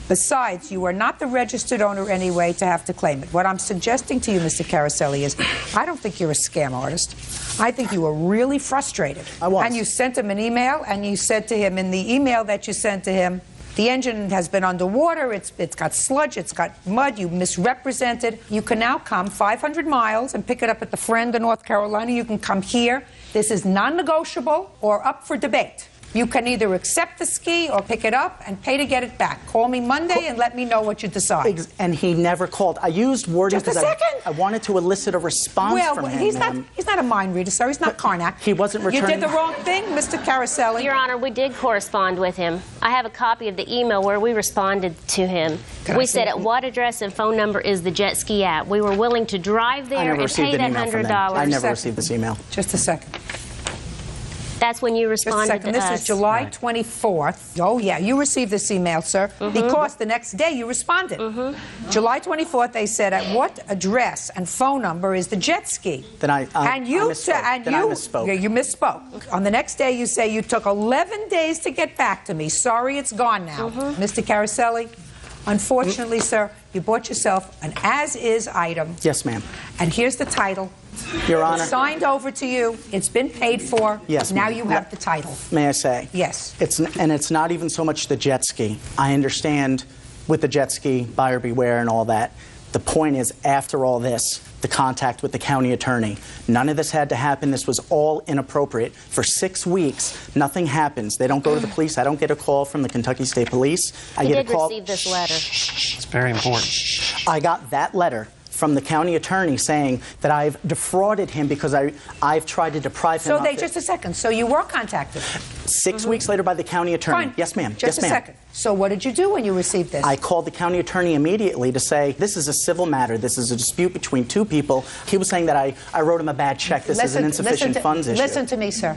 Besides, you are not the registered owner anyway to have to claim it. What I'm suggesting to you, Mr. Caroselli, is I don't think you're a scam artist. I think you were really frustrated. I was. And you sent him an email, and you said to him in the email that you sent to him, the engine has been underwater, it's got sludge, it's got mud, you misrepresented. You can now come 500 miles and pick it up at the friend in North Carolina. You can come here. This is non-negotiable or up for debate. You can either accept the ski or pick it up and pay to get it back. Call me Monday and let me know what you decide. And he never called. I used wording because I wanted to elicit a response from him. He's not a mind reader, sir. He's not Karnak. He wasn't returning. You did the wrong thing, Mr. Caroselli. Your Honor, we did correspond with him. I have a copy of the email where we responded to him. We said at what address and phone number is the jet ski at. We were willing to drive there and pay that $100. I never received this email. Just a second. That's when you responded to us. This is July 24th. Oh, yeah, you received this email, sir, because the next day you responded. July 24th, they said, at what address and phone number is the jet ski? Then I misspoke. Yeah, you misspoke. On the next day, you say you took 11 days to get back to me. Sorry, it's gone now. Mr. Caroselli, unfortunately, sir, you bought yourself an as-is item. Yes, ma'am. And here's the title. Your Honor. It's signed over to you. It's been paid for. Yes, now you have the title. May I say? Yes. It's not even so much the jet ski. I understand with the jet ski, buyer beware and all that. The point is, after all this, the contact with the county attorney. None of this had to happen. This was all inappropriate. For 6 weeks, nothing happens. They don't go to the police. I don't get a call from the Kentucky State Police. I get a call. Receive this letter. It's very important. I got that letter from the county attorney saying that I've defrauded him because I've tried to deprive him of it. Just a second. So you were contacted? 6 weeks later by the county attorney. Fine. Yes, ma'am. Just a second. So what did you do when you received this? I called the county attorney immediately to say, this is a civil matter. This is a dispute between two people. He was saying that I wrote him a bad check. This is an insufficient funds issue. Listen to me, sir.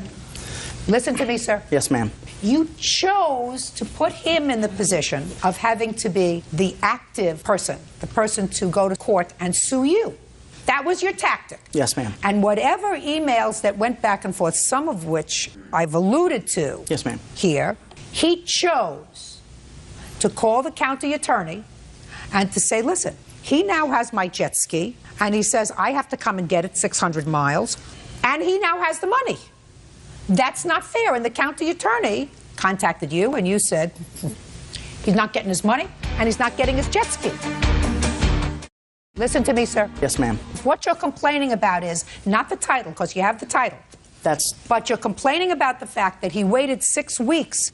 Listen to me, sir. Yes, ma'am. You chose to put him in the position of having to be the active person, the person to go to court and sue you. That was your tactic. Yes, ma'am. And whatever emails that went back and forth, some of which I've alluded to yes, ma'am. Here, he chose to call the county attorney and to say, listen, he now has my jet ski, and he says I have to come and get it 600 miles, and he now has the money. That's not fair. And the county attorney contacted you, and you said he's not getting his money, and he's not getting his jet ski. Listen to me, sir. Yes, ma'am. What you're complaining about is not the title, because you have the title. But you're complaining about the fact that he waited 6 weeks.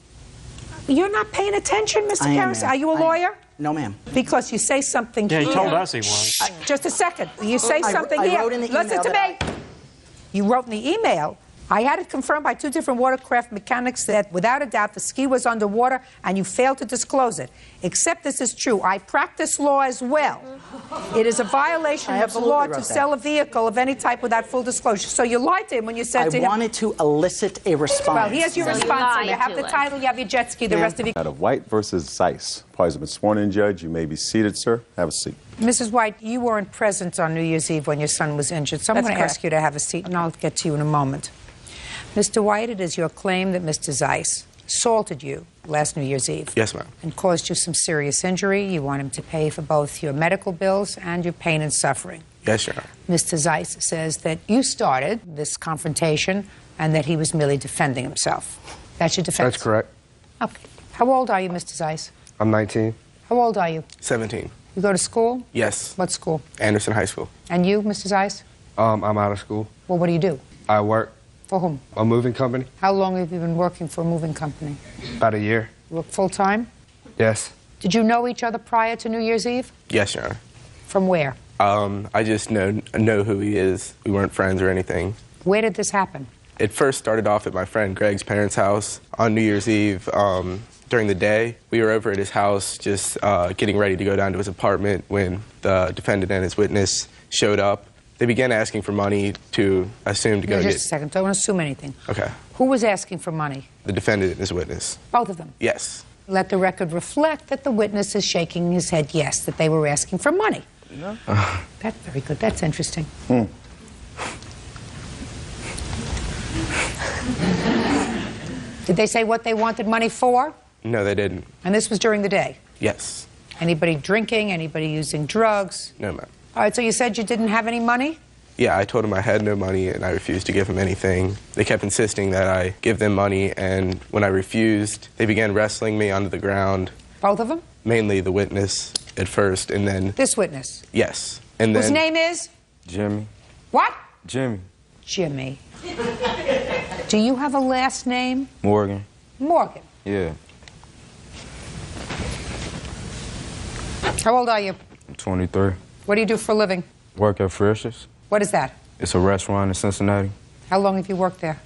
You're not paying attention, Mr. Karras. Are you a lawyer? No, ma'am. Because you say something Yeah, here. he told us he was. Just a second. You say something I here. wrote in the Listen email to me. You wrote in the email. I had it confirmed by 2 different watercraft mechanics that without a doubt the ski was underwater and you failed to disclose it. Except this is true. I practice law as well. It is a violation of the law to sell a vehicle of any type without full disclosure. So you lied to him when you said to him... I wanted to elicit a response. Well, here's your response. You have the title, you have your jet ski, the rest of you... Out of White versus Zeiss. Parties have been sworn in, Judge. You may be seated, sir. Have a seat. Mrs. White, you weren't present on New Year's Eve when your son was injured, so I'm going to ask you to have a seat, and I'll get to you in a moment. Mr. White, it is your claim that Mr. Zeiss assaulted you last New Year's Eve. Yes, ma'am. And caused you some serious injury. You want him to pay for both your medical bills and your pain and suffering. Yes, Your Honor. Mr. Zeiss says that you started this confrontation and that he was merely defending himself. That's your defense? That's correct. Okay. How old are you, Mr. Zeiss? I'm 19. How old are you? 17. You go to school? Yes. What school? Anderson High School. And you, Mr. Zeiss? I'm out of school. Well, what do you do? I work. For whom? A moving company. How long have you been working for a moving company? About a year. You work full-time? Yes. Did you know each other prior to New Year's Eve? Yes, Your Honor. From where? I just know who he is. We weren't friends or anything. Where did this happen? It first started off at my friend Greg's parents' house on New Year's Eve. During the day, we were over at his house just getting ready to go down to his apartment when the defendant and his witness showed up. They began asking for money to assume to go Just a second. Don't assume anything. Okay. Who was asking for money? The defendant and his witness. Both of them? Yes. Let the record reflect that the witness is shaking his head yes, that they were asking for money. No. That's very good. That's interesting. Did they say what they wanted money for? No, they didn't. And this was during the day? Yes. Anybody drinking? Anybody using drugs? No, ma'am. All right, so you said you didn't have any money? Yeah, I told him I had no money and I refused to give him anything. They kept insisting that I give them money, and when I refused, they began wrestling me onto the ground. Both of them? Mainly the witness at first, and then... This witness? Yes. And then... Whose name is? Jimmy. What? Jimmy. Jimmy. Do you have a last name? Morgan. Morgan. Yeah. How old are you? I'm 23. What do you do for a living? Work at Frisch's. What is that? It's a restaurant in Cincinnati. How long have you worked there?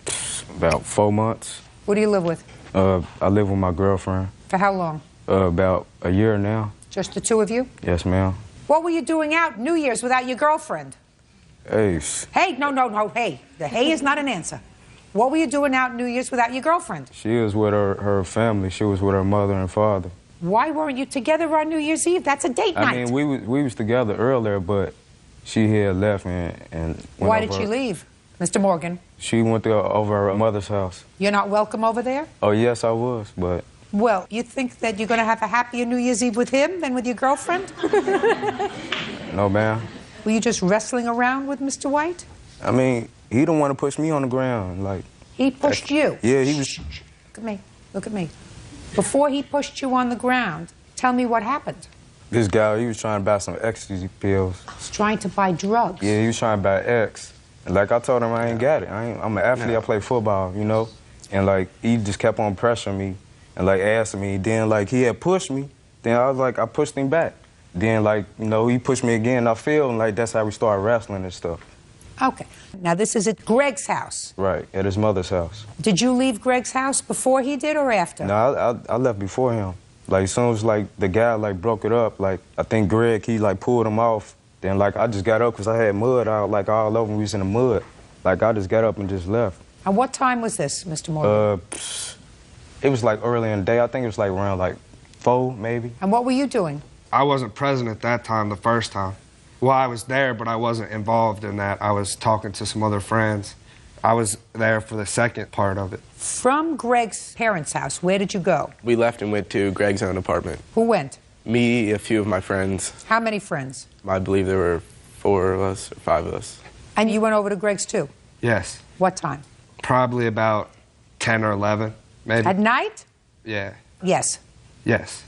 About 4 months. Who do you live with? I live with my girlfriend. For how long? About a year now. Just the two of you? Yes, ma'am. What were you doing out New Year's without your girlfriend? Hey. Hey, no, hey. The hey is not an answer. What were you doing out New Year's without your girlfriend? She was with her family. She was with her mother and father. Why weren't you together on New Year's Eve? That's a date night. I mean, we was together earlier, but she had left and went Why did over- she leave, Mr. Morgan? She went to over her mother's house. You're not welcome over there? Oh, yes, I was, but... Well, you think that you're going to have a happier New Year's Eve with him than with your girlfriend? No, ma'am. Were you just wrestling around with Mr. White? I mean, he don't want to push me on the ground, like... He pushed you? Yeah, he was... Look at me. Look at me. Before he pushed you on the ground, tell me what happened. This guy, he was trying to buy some ecstasy pills. He's trying to buy drugs. Yeah, he was trying to buy X. And like I told him, I ain't got it. I'm an athlete, I play football, you know? And like, he just kept on pressuring me and like asking me. Then like, he had pushed me. Then I was like, I pushed him back. Then like, you know, he pushed me again. I feel and like, that's how we started wrestling and stuff. Okay. Now this is at Greg's house. Right, at his mother's house. Did you leave Greg's house before he did or after? No, I left before him. Like, as soon as, like, the guy, like, broke it up, like, I think Greg, he, like, pulled him off. Then, like, I just got up because I had mud out, like, all over me. We was in the mud. Like, I just got up and just left. And what time was this, Mr. Morgan? It was, like, early in the day. I think it was, like, around, like, 4, maybe. And what were you doing? I wasn't present at that time, the first time. Well, I was there, but I wasn't involved in that. I was talking to some other friends. I was there for the second part of it. From Greg's parents' house, where did you go? We left and went to Greg's own apartment. Who went? Me, a few of my friends. How many friends? I believe there were 4 of us, or 5 of us. And you went over to Greg's too? Yes. What time? Probably about 10 or 11, maybe. At night? Yeah. Yes. Yes.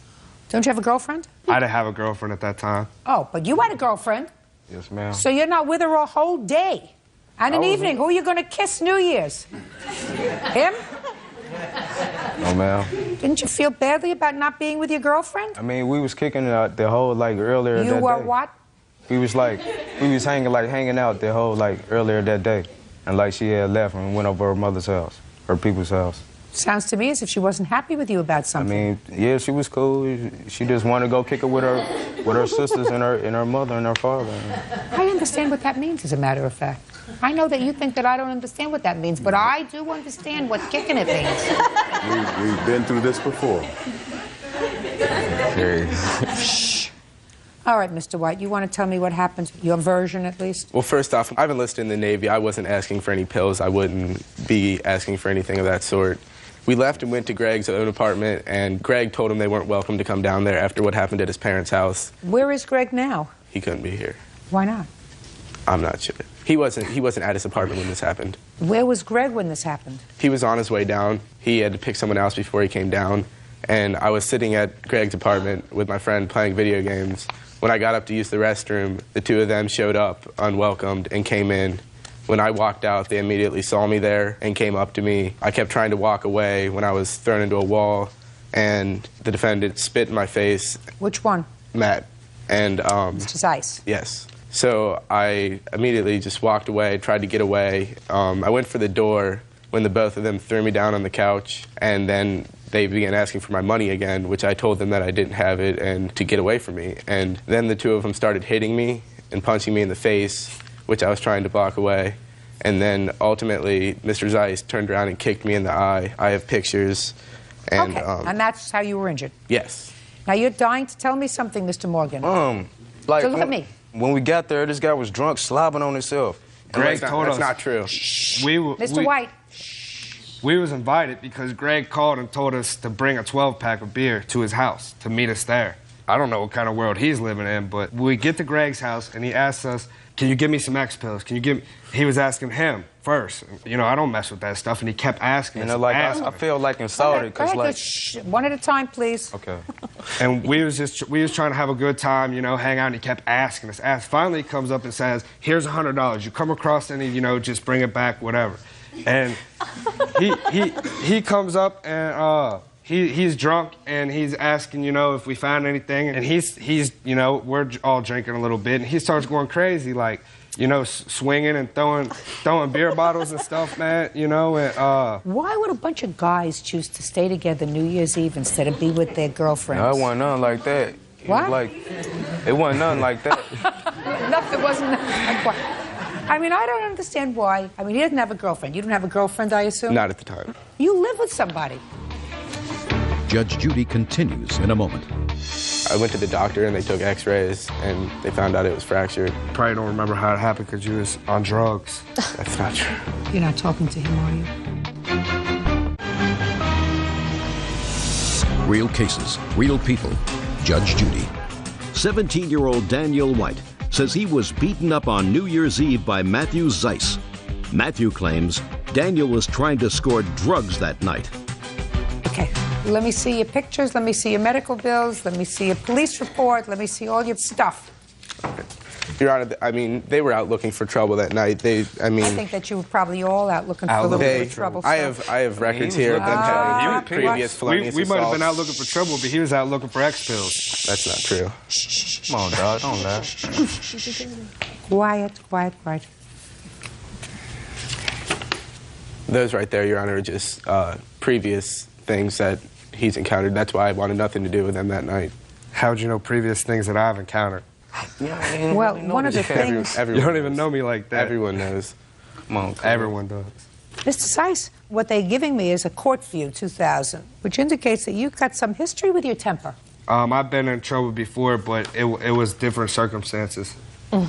Don't you have a girlfriend? I didn't have a girlfriend at that time. Oh, but you had a girlfriend. Yes, ma'am. So you're not with her a whole day and an evening. Who are you going to kiss New Year's? Him? No, ma'am. Didn't you feel badly about not being with your girlfriend? I mean, we was kicking it out the whole, like, earlier You that were day. what? We was hanging out the whole, like, earlier that day. And, like, she had left and went over her mother's house, her people's house. Sounds to me as if she wasn't happy with you about something. I mean, yeah, she was cool. She just wanted to go kick it with her sisters and her mother and her father. I understand what that means, as a matter of fact. I know that you think that I don't understand what that means, but I do understand what kicking it means. We've been through this before. Shh. All right, Mr. White, you want to tell me what happened? Your version, at least? Well, first off, I've enlisted in the Navy. I wasn't asking for any pills. I wouldn't be asking for anything of that sort. We left and went to Greg's own apartment, and Greg told him they weren't welcome to come down there after what happened at his parents' house. Where is Greg now? He couldn't be here. Why not? I'm not sure. He wasn't at his apartment when this happened. Where was Greg when this happened? He was on his way down. He had to pick someone else before he came down. And I was sitting at Greg's apartment with my friend playing video games. When I got up to use the restroom, the two of them showed up unwelcomed and came in. When I walked out, they immediately saw me there and came up to me. I kept trying to walk away when I was thrown into a wall, and the defendant spit in my face. Which one? Matt. And Mr. Zeiss. Yes. So I immediately just walked away, tried to get away. I went for the door when the both of them threw me down on the couch, and then they began asking for my money again, which I told them that I didn't have it and to get away from me. And then the two of them started hitting me and punching me in the face, which I was trying to block away. And then ultimately, Mr. Zeiss turned around and kicked me in the eye. I have pictures. And, okay, and that's how you were injured? Yes. Now, you're dying to tell me something, Mr. Morgan. Like, so look at me. When we got there, this guy was drunk, slobbing on himself. Greg told us. That's not true. Mr. White. We was invited because Greg called and told us to bring a 12-pack of beer to his house to meet us there. I don't know what kind of world he's living in, but we get to Greg's house and he asks us, can you give me some X pills? Can you give me... He was asking him first. You know, I don't mess with that stuff, and he kept asking. You know, like, I feel like insulted because, like... One at a time, please. Okay. And we was trying to have a good time, you know, hang out, and he kept asking us. Finally, he comes up and says, here's $100. You come across any, you know, just bring it back, whatever. And he comes up and he's drunk and he's asking, you know, if we found anything, and he's you know, we're all drinking a little bit, and he starts going crazy, like, you know, swinging and throwing beer bottles and stuff, man, you know. And why would a bunch of guys choose to stay together New Year's Eve instead of be with their girlfriends? No, it wasn't nothing like that. What? It wasn't nothing like that. Nothing wasn't like what? I mean, I don't understand why. I mean, he doesn't have a girlfriend. You don't have a girlfriend, I assume? Not at the time. You live with somebody. Judge Judy continues in a moment. I went to the doctor and they took x-rays and they found out it was fractured. Probably don't remember how it happened because you was on drugs. That's not true. You're not talking to him, are you? Real cases, real people. Judge Judy. 17-year-old Daniel White says he was beaten up on New Year's Eve by Matthew Zeiss. Matthew claims Daniel was trying to score drugs that night. Okay, let me see your pictures, let me see your medical bills, let me see your police report, let me see all your stuff. Okay. Your Honor, I mean, they were out looking for trouble that night. I think that you were probably all out looking for a little bit of trouble. I have records here of them having previous felonious We might have been out looking for trouble, but he was out looking for X pills. That's not true. Come on, dog, don't lie. Quiet, quiet, quiet. Those right there, Your Honor, are just previous things that he's encountered. That's why I wanted nothing to do with them that night. How'd you know previous things that I've encountered? Well, one of the things... You don't even know me like that. Everyone knows. Come on, everyone does. Mr. Zeiss, what they're giving me is a court view 2000, which indicates that you've got some history with your temper. I've been in trouble before, but it was different circumstances.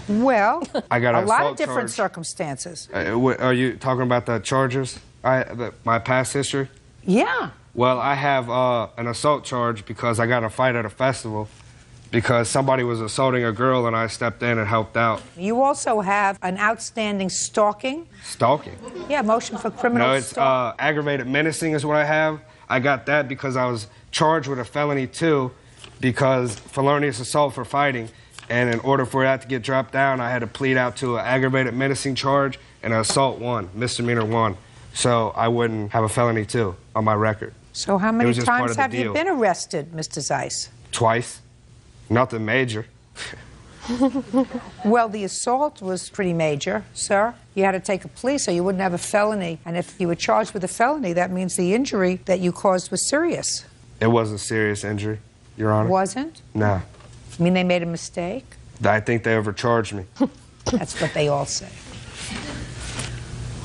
Well, I got a lot of different circumstances. Are you talking about the charges? My past history? Yeah. Well, I have an assault charge because I got a fight at a festival, because somebody was assaulting a girl and I stepped in and helped out. You also have an outstanding stalking. Stalking? Yeah, motion for criminal No, it's aggravated menacing is what I have. I got that because I was charged with a felony too, because felonious assault for fighting. And in order for that to get dropped down, I had to plead out to an aggravated menacing charge and an assault 1, misdemeanor 1. So I wouldn't have a felony 2 on my record. So how many times have you been arrested, Mr. Zeiss? Twice. Nothing major. Well, the assault was pretty major, sir. You had to take a plea so you wouldn't have a felony. And if you were charged with a felony, that means the injury that you caused was serious. It wasn't a serious injury, Your Honor. Wasn't? No. You mean they made a mistake? I think they overcharged me. That's what they all say.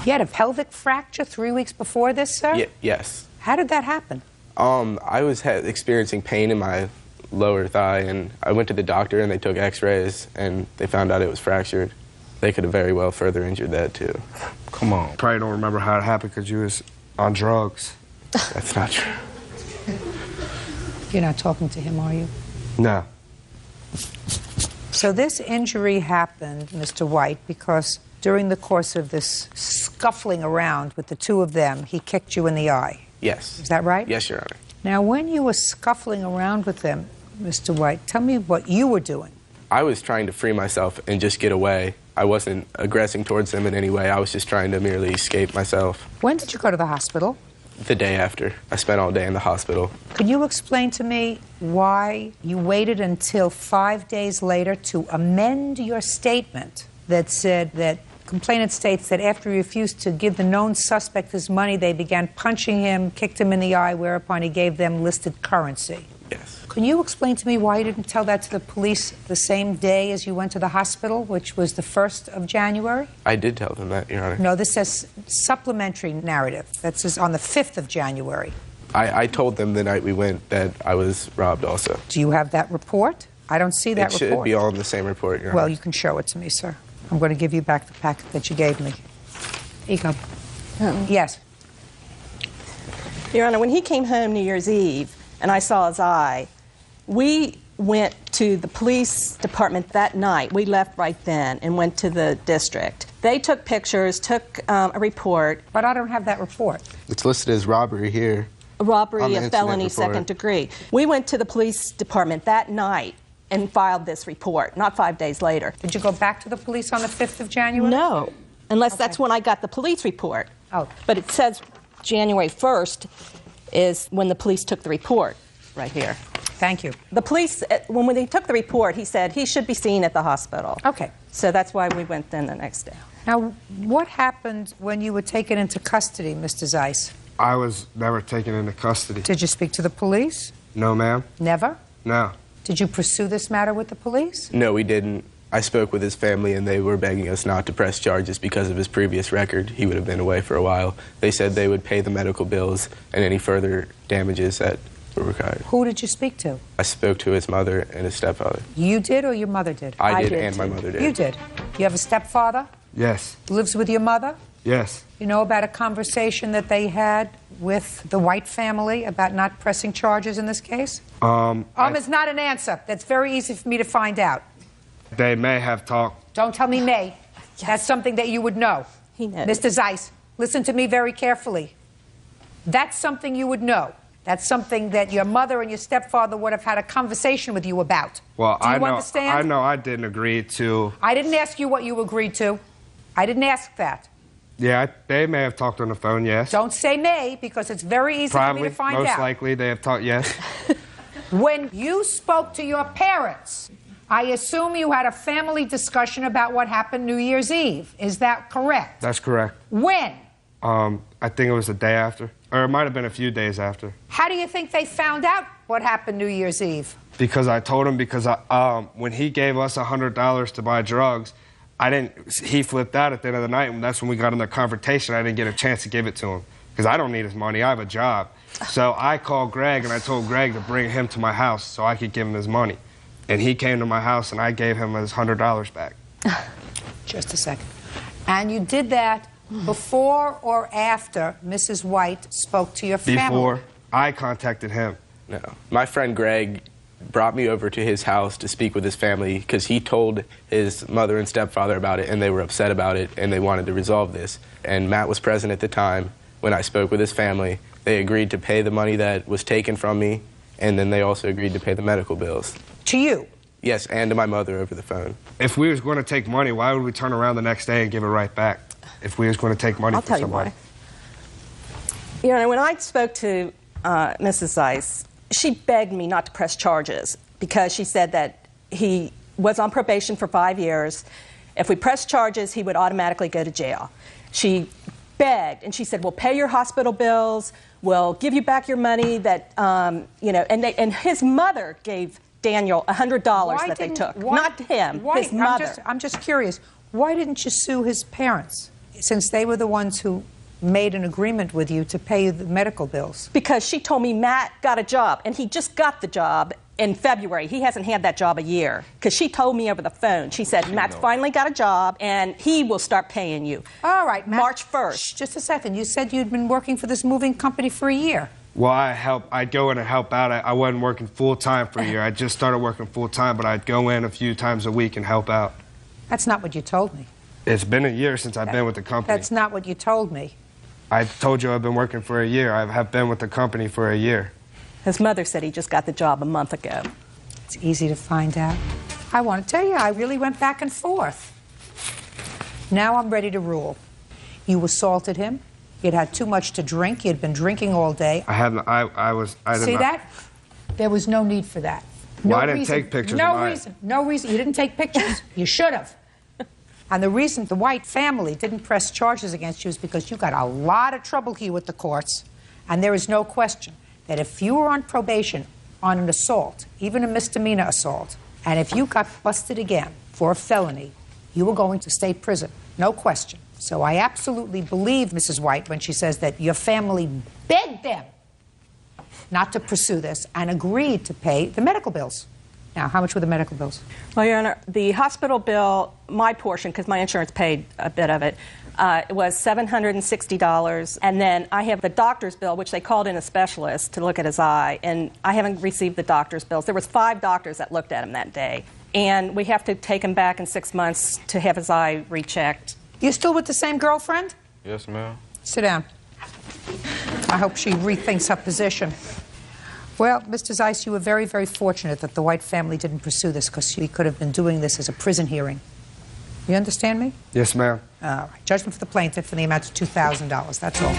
You had a pelvic fracture 3 weeks before this, sir? Yes. How did that happen? I was experiencing pain in my lower thigh, and I went to the doctor, and they took x-rays, and they found out it was fractured. They could have very well further injured that, too. Come on. Probably don't remember how it happened because you was on drugs. That's not true. You're not talking to him, are you? No. So this injury happened, Mr. White, because during the course of this scuffling around with the two of them, he kicked you in the eye. Yes. Is that right? Yes, Your Honor. Now, when you were scuffling around with them, Mr. White, tell me what you were doing. I was trying to free myself and just get away. I wasn't aggressing towards them in any way. I was just trying to merely escape myself. When did you go to the hospital? The day after. I spent all day in the hospital. Could you explain to me why you waited until 5 days later to amend your statement that said that complainant states that after he refused to give the known suspect his money, they began punching him, kicked him in the eye, whereupon he gave them listed currency? Yes. Can you explain to me why you didn't tell that to the police the same day as you went to the hospital, which was the 1st of January? I did tell them that, Your Honor. No, this says supplementary narrative. That says on the 5th of January. I told them the night we went that I was robbed also. Do you have that report? I don't see that report. It should be all in the same report, Your Honor. Well, you can show it to me, sir. I'm going to give you back the packet that you gave me. Here you go. Yes. Your Honor, when he came home New Year's Eve and I saw his eye, we went to the police department that night. We left right then and went to the district. They took pictures, took a report. But I don't have that report. It's listed as robbery here. A robbery, a felony, report. second degree. We went to the police department that night and filed this report, not 5 days later. Did you go back to the police on the 5th of January? No, unless that's when I got the police report. Oh. But it says January 1st is when the police took the report, right here. Thank you. The police, when they took the report, he said he should be seen at the hospital. Okay. So that's why we went then the next day. Now, what happened when you were taken into custody, Mr. Zeiss? I was never taken into custody. Did you speak to the police? No, ma'am. Never? No. Did you pursue this matter with the police? No, we didn't. I spoke with his family, and they were begging us not to press charges because of his previous record. He would have been away for a while. They said they would pay the medical bills and any further damages that were required. Who did you speak to? I spoke to his mother and his stepfather. You did or your mother did? I did and my mother did. You did. You have a stepfather? Yes. Lives with your mother? Yes. You know about a conversation that they had with the White family about not pressing charges in this case? It's not an answer. That's very easy for me to find out. They may have talked. Don't tell me may. Yes. That's something that you would know. He knows. Mr. Zeiss, listen to me very carefully. That's something you would know. That's something that your mother and your stepfather would have had a conversation with you about. Well, Do you understand? I know I didn't agree to. I didn't ask you what you agreed to. I didn't ask that. Yeah, they may have talked on the phone, yes. Don't say may, because it's very easy Probably, for me to find out. most likely, they have talked, yes. When you spoke to your parents, I assume you had a family discussion about what happened New Year's Eve. Is that correct? That's correct. When? I think it was the day after. Or it might have been a few days after. How do you think they found out what happened New Year's Eve? Because I told him, because when he gave us $100 to buy drugs, he flipped out at the end of the night, and that's when we got in the confrontation. I didn't get a chance to give it to him, because I don't need his money. I have a job. So I called Greg, and I told Greg to bring him to my house so I could give him his money. And he came to my house, and I gave him his $100 back. Just a second. And you did that before or after Mrs. White spoke to your family? Before. I contacted him. No. My friend Greg brought me over to his house to speak with his family because he told his mother and stepfather about it, and they were upset about it, and they wanted to resolve this. And Matt was present at the time when I spoke with his family. They agreed to pay the money that was taken from me, and then they also agreed to pay the medical bills. To you? Yes, and to my mother over the phone. If we was going to take money, why would we turn around the next day and give it right back? If we was going to take money from somebody. You know, when I spoke to Mrs. Zeiss, she begged me not to press charges because she said that he was on probation for 5 years. If we pressed charges, he would automatically go to jail. She begged, and she said, we'll pay your hospital bills, we'll give you back your money that, you know, and his mother gave Daniel $100 that they took. Not him, his mother. I'm just curious. Why didn't you sue his parents, since they were the ones who made an agreement with you to pay the medical bills? Because she told me Matt got a job, and he just got the job in February. He hasn't had that job a year. Because she told me over the phone, she said, Matt's finally got a job, and he will start paying you. All right, Matt. March 1st. Just a second. You said you'd been working for this moving company for a year. Well, I'd go in and help out. I wasn't working full-time for a year. I just started working full-time, but I'd go in a few times a week and help out. That's not what you told me. It's been a year since I've been with the company. That's not what you told me. I told you I've been working for a year. I have been with the company for a year. His mother said he just got the job a month ago. It's easy to find out. I want to tell you, I really went back and forth. Now I'm ready to rule. You assaulted him. You'd had too much to drink. You'd been drinking all day. I did See not. that? There was no need for that. Well, I didn't take pictures. No reason. You didn't take pictures. You should have. And the reason the White family didn't press charges against you is because you got a lot of trouble here with the courts. And there is no question that if you were on probation on an assault, even a misdemeanor assault, and if you got busted again for a felony, you were going to state prison. No question. So I absolutely believe Mrs. White when she says that your family begged them not to pursue this and agreed to pay the medical bills. Now, how much were the medical bills? Well, Your Honor, the hospital bill, my portion, because my insurance paid a bit of it, was $760. And then I have the doctor's bill, which they called in a specialist to look at his eye, and I haven't received the doctor's bills. There was 5 doctors that looked at him that day. And we have to take him back in 6 months to have his eye rechecked. You still with the same girlfriend? Yes, ma'am. Sit down. I hope she rethinks her position. Well, Mr. Zeiss, you were very, very fortunate that the White family didn't pursue this because we could have been doing this as a prison hearing. You understand me? Yes, ma'am. All right. Judgment for the plaintiff in the amount of $2,000. That's all.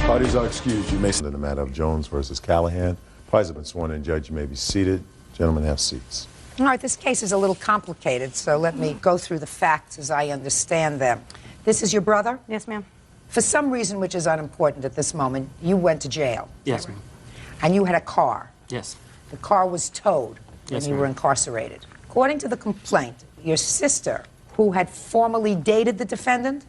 Parties are excused. You may in the matter of Jones versus Callahan. Parties have been sworn in. Judge, you may be seated. Gentlemen, have seats. All right. This case is a little complicated, so let me go through the facts as I understand them. This is your brother? Yes, ma'am. For some reason which is unimportant at this moment, you went to jail. Yes, ma'am. And you had a car. Yes. The car was towed when Yes, you were ma'am. incarcerated. According to the complaint, your sister, who had formerly dated the defendant,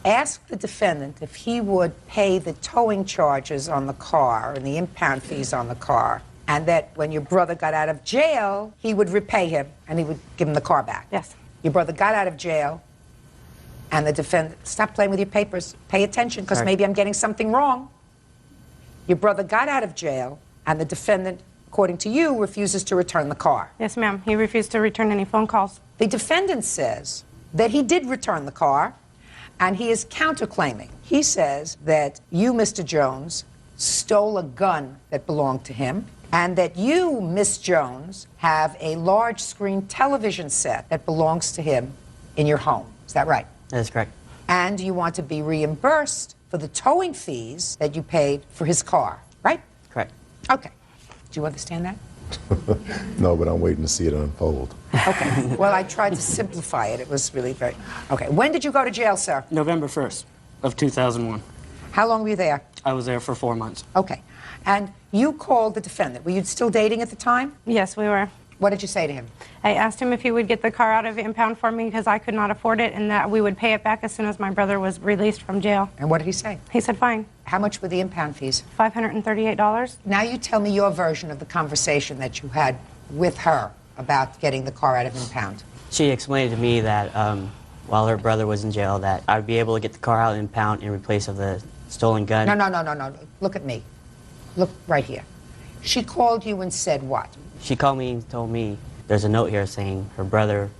asked the defendant if he would pay the towing charges on the car and the impound fees on the car, and that when your brother got out of jail, he would repay him and he would give him the car back. Yes. Your brother got out of jail, and the defendant, stop playing with your papers, pay attention, because maybe I'm getting something wrong. Your brother got out of jail, and the defendant, according to you, refuses to return the car. Yes, ma'am. He refused to return any phone calls. The defendant says that he did return the car, and he is counterclaiming. He says that you, Mr. Jones, stole a gun that belonged to him, and that you, Miss Jones, have a large screen television set that belongs to him in your home. Is that right? That is correct. And you want to be reimbursed for the towing fees that you paid for his car, right? Correct. Okay. Do you understand that? No, but I'm waiting to see it unfold. Okay. Well, I tried to simplify it. It was really very... Okay. When did you go to jail, sir? November 1st of 2001. How long were you there? I was there for 4 months. Okay. And you called the defendant. Were you still dating at the time? Yes, we were. What did you say to him? I asked him if he would get the car out of impound for me because I could not afford it, and that we would pay it back as soon as my brother was released from jail. And what did he say? He said fine. How much were the impound fees? $538. Now you tell me your version of the conversation that you had with her about getting the car out of impound. She explained to me that while her brother was in jail, that I'd be able to get the car out of impound in replace of the stolen gun. No. Look at me. Look right here. She called you and said what? She called me and told me there's a note here saying her brother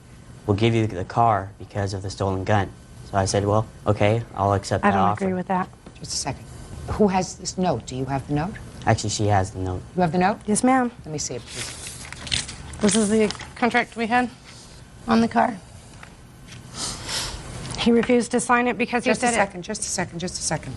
will give you the car because of the stolen gun. So I said, well, okay, I'll accept that offer. I don't agree with that. Just a second. Who has this note? Do you have the note? Actually, she has the note. You have the note? Yes, ma'am. Let me see it, please. This is the contract we had on the car. He refused to sign it because Just he a said second, just a second, just a second.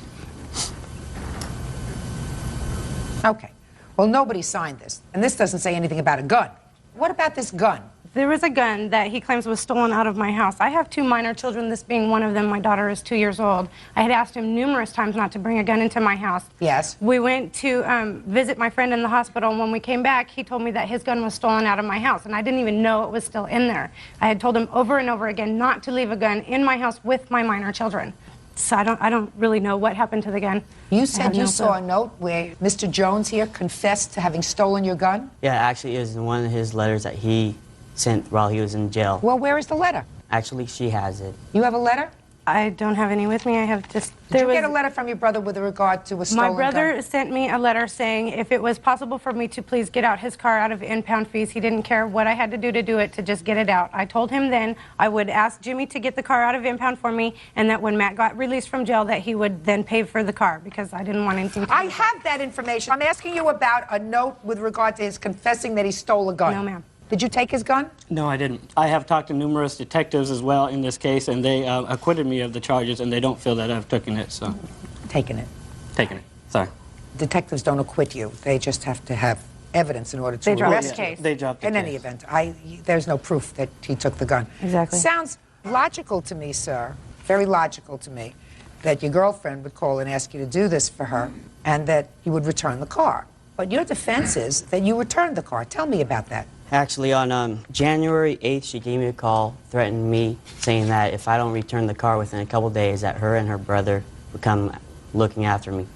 Okay. Well, nobody signed this, and this doesn't say anything about a gun. What about this gun? There was a gun that he claims was stolen out of my house. I have 2 minor children, this being one of them. My daughter is 2 years old. I had asked him numerous times not to bring a gun into my house. Yes. We went to visit my friend in the hospital, and when we came back, he told me that his gun was stolen out of my house, and I didn't even know it was still in there. I had told him over and over again not to leave a gun in my house with my minor children. So I don't really know what happened to the gun. You said you saw a note where Mr. Jones here confessed to having stolen your gun? Yeah, actually, it was in one of his letters that he sent while he was in jail. Well, where is the letter? Actually, she has it. You have a letter? I don't have any with me. I have just... Did you get a letter from your brother with regard to a stolen gun? My brother sent me a letter saying if it was possible for me to please get out his car out of impound fees. He didn't care what I had to do it to just get it out. I told him then I would ask Jimmy to get the car out of impound for me, and that when Matt got released from jail that he would then pay for the car because I didn't want anything to I have that information. I'm asking you about a note with regard to his confessing that he stole a gun. No, ma'am. Did you take his gun? No, I didn't. I have talked to numerous detectives as well in this case, and they acquitted me of the charges, and they don't feel that I've taken it, so... Taken it. Taken it, sorry. Detectives don't acquit you. They just have to have evidence in order to arrest you. They dropped the In any event, there's no proof that he took the gun. Exactly. Sounds logical to me, sir, very logical to me, that your girlfriend would call and ask you to do this for her, and that you would return the car. But your defense is that you returned the car. Tell me about that. Actually, on January 8th, she gave me a call, threatened me, saying that if I don't return the car within a couple days, that her and her brother would come looking after me.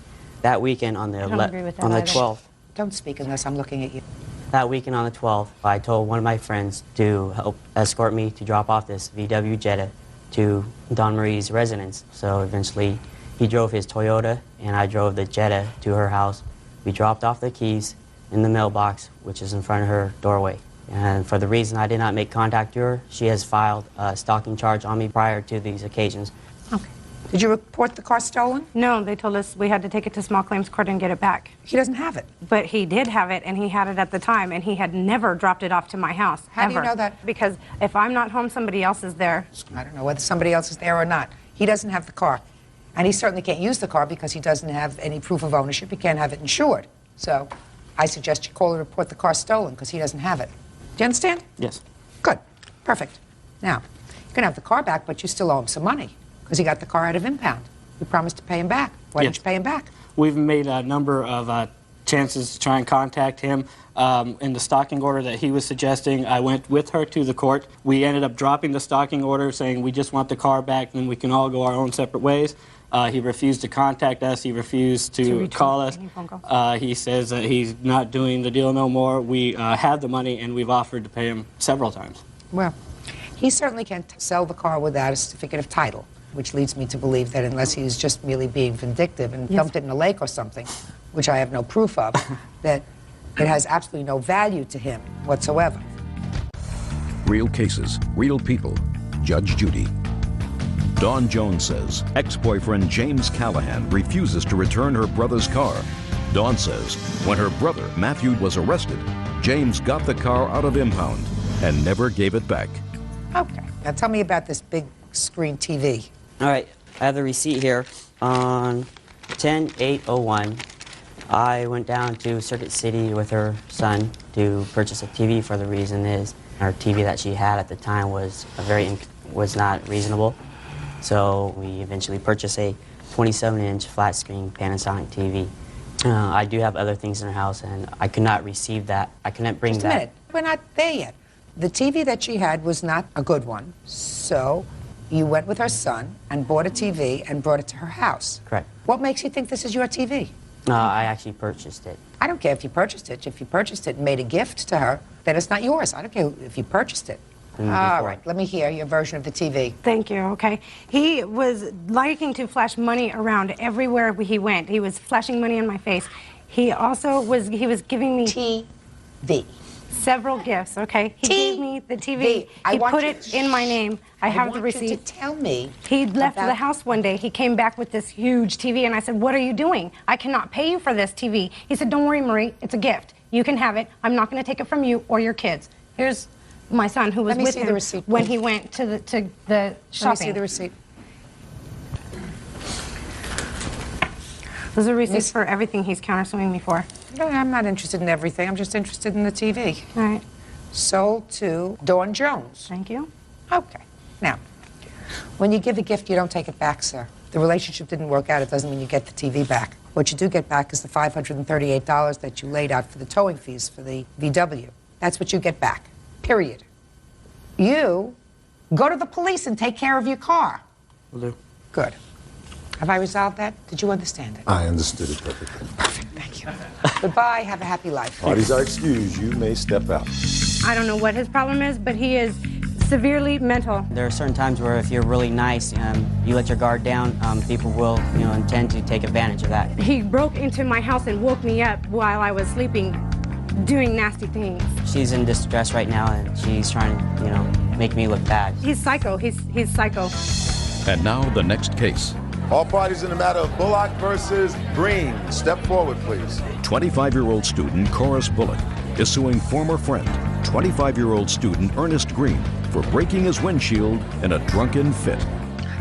That weekend on the 12th. Don't speak unless I'm looking at you. That weekend on the 12th, I told one of my friends to help escort me to drop off this VW Jetta to Don Marie's residence. So eventually, he drove his Toyota, and I drove the Jetta to her house. We dropped off the keys in the mailbox, which is in front of her doorway. And for the reason I did not make contact to her, she has filed a stalking charge on me prior to these occasions. Okay. Did you report the car stolen? No, they told us we had to take it to small claims court and get it back. He doesn't have it. But he did have it, and he had it at the time, and he had never dropped it off to my house. How do you ever. know that? Because if I'm not home, somebody else is there. I don't know whether somebody else is there or not. He doesn't have the car. And he certainly can't use the car because he doesn't have any proof of ownership. He can't have it insured. So I suggest you call and report the car stolen because he doesn't have it. Do you understand? Yes. Good. Perfect. Now, you can have the car back, but you still owe him some money because he got the car out of impound. You promised to pay him back. Why didn't you pay him back? We've made a number of chances to try and contact him. In the stalking order that he was suggesting, I went with her to the court. We ended up dropping the stalking order, saying we just want the car back, then we can all go our own separate ways. He refused to contact us. He refused to call us. He says that he's not doing the deal no more. We have the money, and we've offered to pay him several times. Well, he certainly can't sell the car without a certificate of title, which leads me to believe that unless he's just merely being vindictive and dumped it in a lake or something, which I have no proof of, that it has absolutely no value to him whatsoever. Real cases, real people. Judge Judy. Dawn Jones says ex-boyfriend James Callahan refuses to return her brother's car. Dawn says when her brother Matthew was arrested, James got the car out of impound and never gave it back. Okay. Now tell me about this big screen TV. All right, I have the receipt here. On 10/8/01, I went down to Circuit City with her son to purchase a TV. For the reason is our TV that she had at the time was not reasonable. So we eventually purchased a 27-inch flat screen Panasonic TV. I do have other things in her house, and I could not receive that. I couldn't bring that. Just a minute. We're not there yet. The TV that she had was not a good one, so you went with her son and bought a TV and brought it to her house. Correct. What makes you think this is your TV? I actually purchased it. I don't care if you purchased it. If you purchased it and made a gift to her, then it's not yours. I don't care if you purchased it. All right, let me hear your version of the TV. Thank you, okay. He was liking to flash money around everywhere he went. He was flashing money in my face. He also was, giving me... TV. Several gifts, okay? He gave me the TV. He put it in my name. I have the receipt. You to tell me. He left about- the house one day. He came back with this huge TV, and I said, "What are you doing? I cannot pay you for this TV." He said, "Don't worry, Marie. It's a gift. You can have it. I'm not going to take it from you or your kids." Here's my son, who was Let me with see him the receipt, when please. he went to the shopping. Let me see the receipt. Those are receipts for everything he's countersuing me for. No, I'm not interested in everything. I'm just interested in the TV. All right. Sold to Dawn Jones. Thank you. Okay. Now, when you give a gift, you don't take it back, sir. The relationship didn't work out. It doesn't mean you get the TV back. What you do get back is the $538 that you laid out for the towing fees for the VW. That's what you get back. Period. You go to the police and take care of your car. Will do. Good. Have I resolved that? Did you understand it? I understood it perfectly. Thank you. Goodbye. Have a happy life. Parties are excused. You may step out. I don't know what his problem is, but he is severely mental. There are certain times where if you're really nice, you let your guard down, people will, intend to take advantage of that. He broke into my house and woke me up while I was sleeping, doing nasty things. She's in distress right now, and she's trying to, make me look bad. He's psycho. He's psycho. And now the next case. All parties in the matter of Bullock versus Green. Step forward, please. 25-year-old student Corus Bullock is suing former friend, 25-year-old student Ernest Green, for breaking his windshield in a drunken fit.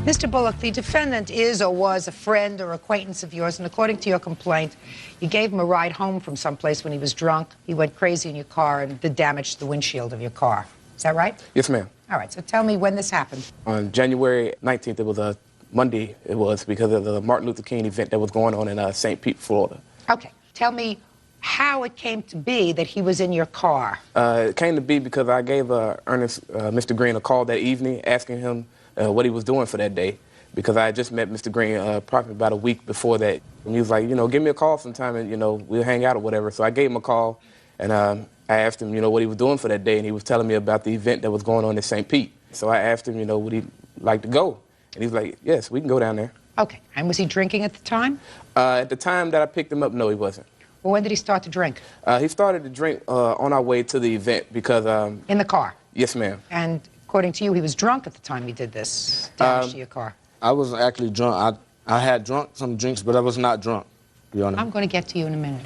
Mr. Bullock, the defendant is or was a friend or acquaintance of yours, and according to your complaint, you gave him a ride home from someplace when he was drunk. He went crazy in your car and did damage to the windshield of your car. Is that right? Yes, ma'am. All right, so tell me when this happened. On January 19th, it was a Monday, it was, because of the Martin Luther King event that was going on in St. Pete, Florida. Okay, tell me how it came to be that he was in your car. It came to be because I gave Mr. Green a call that evening asking him what he was doing for that day, because I had just met Mr. Green probably about a week before that. And he was like, give me a call sometime and, we'll hang out or whatever. So I gave him a call and I asked him, what he was doing for that day, and he was telling me about the event that was going on in St. Pete. So I asked him, would he like to go? And he was like, yes, we can go down there. Okay, and was he drinking at the time? At the time that I picked him up, no, he wasn't. Well, when did he start to drink? He started to drink on our way to the event because... in the car? Yes, ma'am. And according to you, he was drunk at the time he did this damage to your car? I wasn't actually drunk. I had drunk some drinks, but I was not drunk, Your Honor. I'm going to get to you in a minute.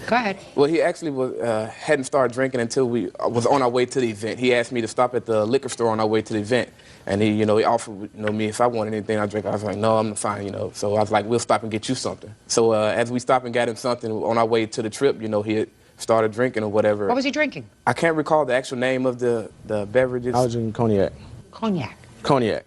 Go ahead. Well, he actually hadn't started drinking until we was on our way to the event. He asked me to stop at the liquor store on our way to the event. And he offered, me if I wanted anything I drink. I was like, no, I'm fine, So I was like, we'll stop and get you something. So as we stopped and got him something on our way to the trip, he had started drinking or whatever. What was he drinking? I can't recall the actual name of the beverages. I was drinking cognac. Cognac? Cognac.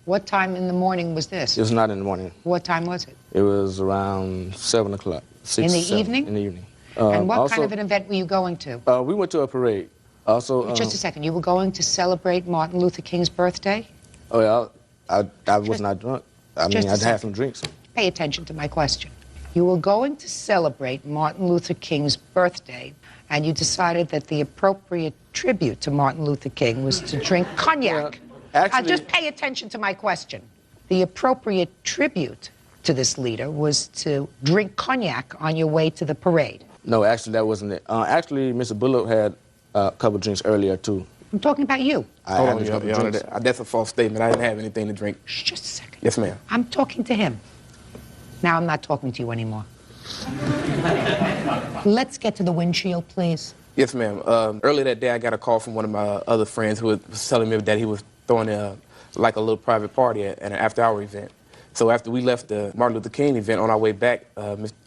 What time in the morning was this? It was not in the morning. What time was it? It was around 7 o'clock. In the evening? In the evening. And what kind of an event were you going to? We went to a parade. Also, just a second. You were going to celebrate Martin Luther King's birthday? Oh, yeah. I was not drunk. I mean, I'd had some drinks. Pay attention to my question. You were going to celebrate Martin Luther King's birthday, and you decided that the appropriate tribute to Martin Luther King was to drink cognac. Actually, just pay attention to my question. The appropriate tribute to this leader was to drink cognac on your way to the parade. No, actually, that wasn't it. Actually, Mr. Bullock had a couple drinks earlier, too. I'm talking about you. Hold on, Your Honor, that's a false statement. I didn't have anything to drink. Just a second. Yes, ma'am. I'm talking to him. Now I'm not talking to you anymore. Let's get to the windshield, please. Yes, ma'am. Earlier that day, I got a call from one of my other friends who was telling me that he was throwing a little private party at an after-hour event. So after we left the Martin Luther King event, on our way back,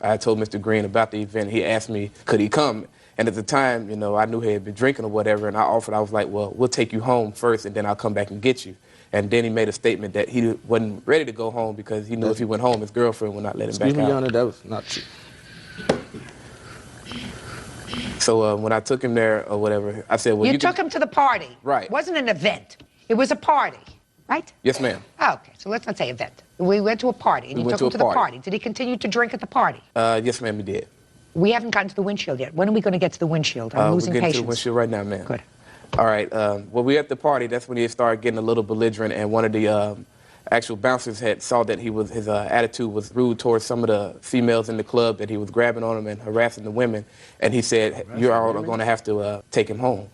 I told Mr. Green about the event. He asked me, could he come? And at the time, I knew he had been drinking or whatever, and I was like, well, we'll take you home first, and then I'll come back and get you. And then he made a statement that he wasn't ready to go home because he knew if he went home, his girlfriend would not let him back out. Excuse me, Your Honor, that was not true. So when I took him there or whatever, I said, well, you took him to the party. Right. It wasn't an event. It was a party, right? Yes, ma'am. Oh, okay, so let's not say event. We went to a party, and you took him to the party. Did he continue to drink at the party? Yes, ma'am, he did. We haven't gotten to the windshield yet. When are we going to get to the windshield? I'm losing we're getting patience. to the windshield right now, ma'am. Good. All right. Well, we at the party. That's when he started getting a little belligerent, and one of the actual bouncers had saw that his attitude was rude towards some of the females in the club, that he was grabbing on them and harassing the women. And he said, "You're all going to have to take him home."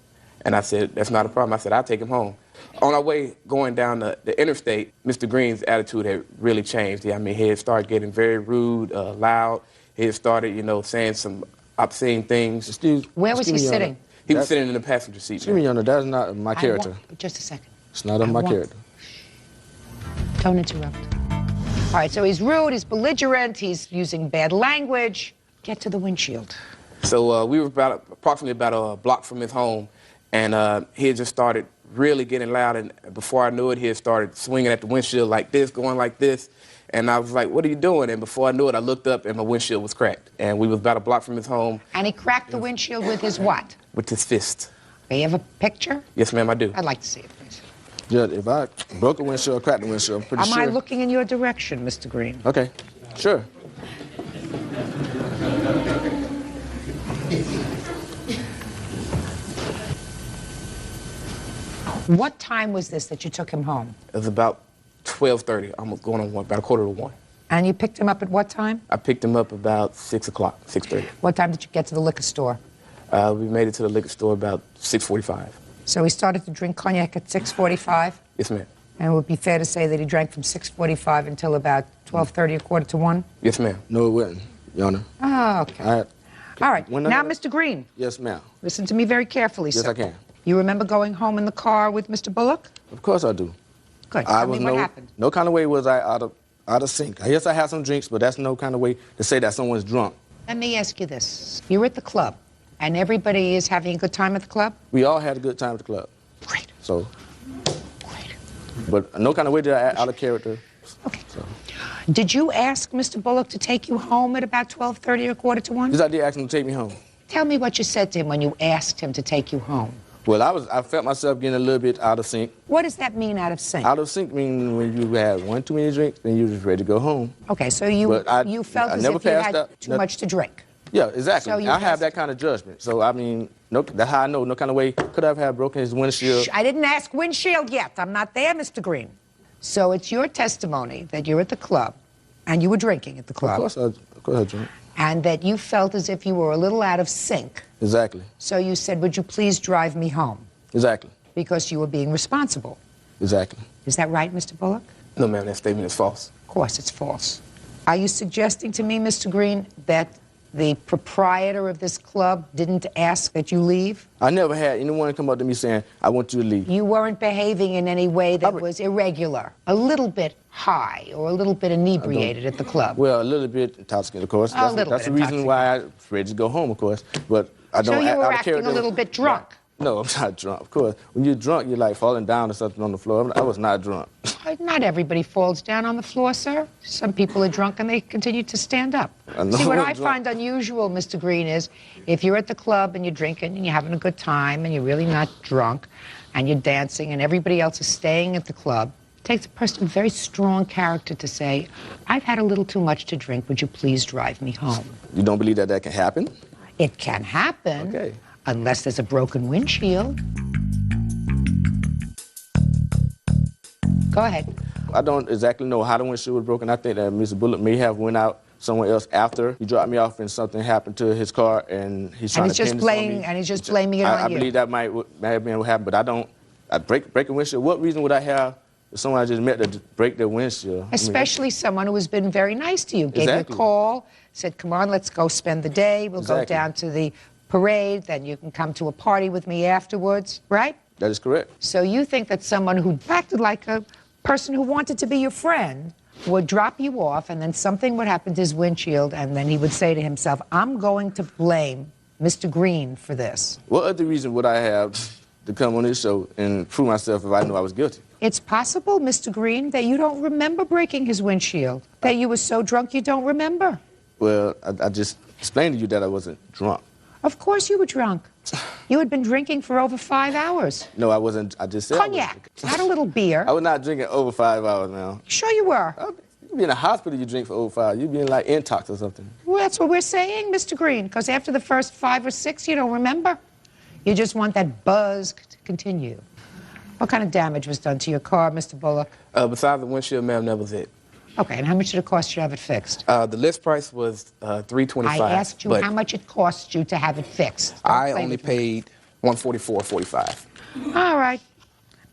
And I said, "That's not a problem." I said, "I'll take him home." On our way going down the interstate, Mr. Green's attitude had really changed. I mean, he had started getting very rude, loud. He had started, you know, saying some obscene things. Where was he sitting? He was sitting in the passenger seat. Excuse me, Your Honor, that's not my character. Just a second. It's not my character. Don't interrupt. All right, so he's rude, he's belligerent, he's using bad language. Get to the windshield. So we were approximately about a block from his home, and he had just started really getting loud, and before I knew it, he had started swinging at the windshield like this, going like this, and I was like, "What are you doing?" And before I knew it, I looked up, and my windshield was cracked, and we was about a block from his home. And he cracked the windshield with his what? With his fist. Do you have a picture? Yes, ma'am, I do. I'd like to see it, please. Judge, if I broke a windshield, cracked the windshield, I'm pretty sure. Am I looking in your direction, Mr. Green? Okay, sure. What time was this that you took him home? It was about 12:30, almost going on 1, about a quarter to 1. And you picked him up at what time? I picked him up about 6 o'clock, 6:30. What time did you get to the liquor store? We made it to the liquor store about 6:45. So he started to drink cognac at 6:45? Yes, ma'am. And it would be fair to say that he drank from 6:45 until about 12:30, a quarter to 1? Yes, ma'am. No, it wasn't, Your Honor. Oh, okay. All right. Now, Mr. Green. Yes, ma'am. Listen to me very carefully, Yes, sir. I can. You remember going home in the car with Mr. Bullock? Of course I do. Good. Tell me what happened. No kind of way was I out of sync. Yes, I had some drinks, but that's no kind of way to say that someone's drunk. Let me ask you this. You're at the club, and everybody is having a good time at the club? We all had a good time at the club. Great. So, but no kind of way did I act out of character. Okay. So. Did you ask Mr. Bullock to take you home at about 12:30 or quarter to 1? Yes, I did ask him to take me home. Tell me what you said to him when you asked him to take you home. Well, I felt myself getting a little bit out of sync. What does that mean, out of sync? Out of sync means when you had one too many drinks, then you're just ready to go home. Okay, so you felt as if you had too much to drink. Yeah, exactly. So I have that kind of judgment. So, I mean, that's how I know. No kind of way could I have broken his windshield. Shh, I didn't ask windshield yet. I'm not there, Mr. Green. So it's your testimony that you're at the club, and you were drinking at the club. Of course I drank. And that you felt as if you were a little out of sync. Exactly. So you said, "Would you please drive me home?" Exactly. Because you were being responsible. Exactly. Is that right, Mr. Bullock? No, ma'am, that statement is false. Of course it's false. Are you suggesting to me, Mr. Green, that the proprietor of this club didn't ask that you leave? I never had anyone come up to me saying, "I want you to leave." You weren't behaving in any way that was irregular, a little bit high or a little bit inebriated at the club? Well, a little bit intoxicated, of course. That's the reason why I was ready to go home, of course. But I don't. So you were out of acting character. a little bit drunk? No, I'm not drunk. Of course, when you're drunk, you're like falling down or something on the floor. I was not drunk. Not everybody falls down on the floor, sir. Some people are drunk and they continue to stand up. know See, what I'm I drunk. find unusual, Mr. Green, is if you're at the club and you're drinking and you're having a good time and you're really not drunk and you're dancing and everybody else is staying at the club, it takes a person of very strong character to say, "I've had a little too much to drink. Would you please drive me home?" You don't believe that can happen? It can happen. Okay. Unless there's a broken windshield. Go ahead. I don't exactly know how the windshield was broken. I think that Mr. Bullock may have went out somewhere else after he dropped me off and something happened to his car and he's trying to pin this on me. And he's just blaming it on you. I believe that might have been what happened, but I break a windshield. What reason would I have if someone I just met to break their windshield? Especially someone who has been very nice to you. Gave you a call, said, "Come on, let's go spend the day. We'll go down to the parade, then you can come to a party with me afterwards," right? That is correct. So you think that someone who acted like a person who wanted to be your friend would drop you off and then something would happen to his windshield and then he would say to himself, "I'm going to blame Mr. Green for this." What other reason would I have to come on this show and prove myself if I knew I was guilty? It's possible, Mr. Green, that you don't remember breaking his windshield, that you were so drunk you don't remember. Well, I just explained to you that I wasn't drunk. Of course you were drunk. You had been drinking for over 5 hours. No, I wasn't. I just said Cognac, not a little beer. I was not drinking over 5 hours now. Sure you were. You be in a hospital, you drink for over 5. You be in like intox or something. Well, that's what we're saying, Mr. Green, because after the first 5 or 6, you don't remember. You just want that buzz to continue. What kind of damage was done to your car, Mr. Bullock? Besides the windshield, ma'am, that was it. Okay, and how much did it cost you to have it fixed? The list price was $325. I asked you how much it cost you to have it fixed. Don't I play only with me. paid $144.45. All right.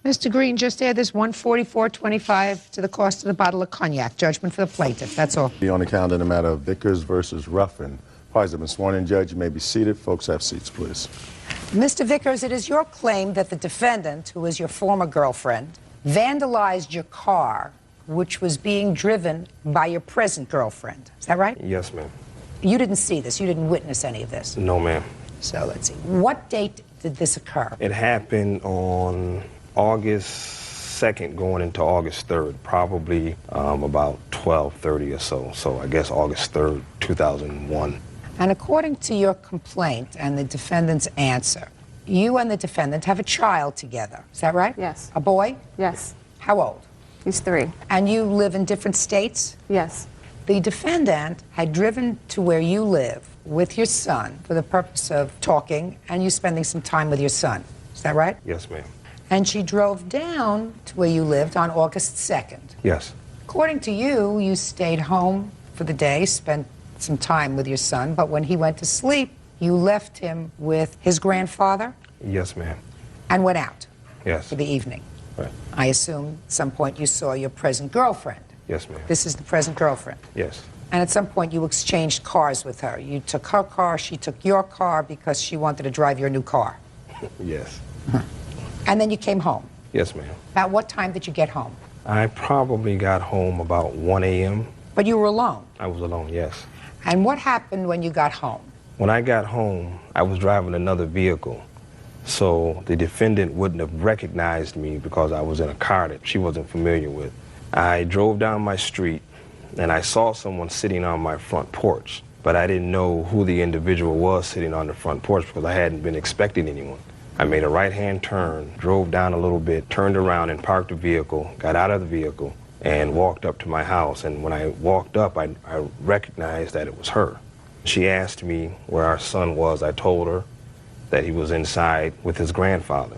Mr. Green, just add this $144.25 to the cost of the bottle of cognac. Judgment for the plaintiff. That's all. Be on the calendar in the matter of Vickers versus Ruffin. Parties have been sworn in. Judge, you may be seated. Folks, have seats, please. Mr. Vickers, it is your claim that the defendant, who is your former girlfriend, vandalized your car, which was being driven by your present girlfriend. Is that right? Yes, ma'am. You didn't see this. You didn't witness any of this. No, ma'am. So let's see. What date did this occur? It happened on August 2nd going into August 3rd, probably about 12:30 or so. So I guess August 3rd, 2001. And according to your complaint and the defendant's answer, you and the defendant have a child together. Is that right? Yes. A boy? Yes. How old? He's 3. And you live in different states? Yes. The defendant had driven to where you live with your son for the purpose of talking and you spending some time with your son. Is that right? Yes, ma'am. And she drove down to where you lived on August 2nd. Yes. According to you, you stayed home for the day, spent some time with your son, but when he went to sleep, you left him with his grandfather Yes, ma'am. and went out Yes. for the evening. Right. I assume at some point you saw your present girlfriend. Yes, ma'am. This is the present girlfriend. Yes. And at some point you exchanged cars with her. You took her car, she took your car because she wanted to drive your new car. Yes. And then you came home. Yes, ma'am. About what time did you get home? I probably got home about 1 a.m. But you were alone. I was alone, yes. And what happened when you got home? When I got home, I was driving another vehicle. So the defendant wouldn't have recognized me because I was in a car that she wasn't familiar with. I drove down my street and I saw someone sitting on my front porch, but I didn't know who the individual was sitting on the front porch because I hadn't been expecting anyone. I made a right-hand turn, drove down a little bit, turned around and parked the vehicle, got out of the vehicle, and walked up to my house. And when I walked up, I recognized that it was her. She asked me where our son was. I told her that he was inside with his grandfather.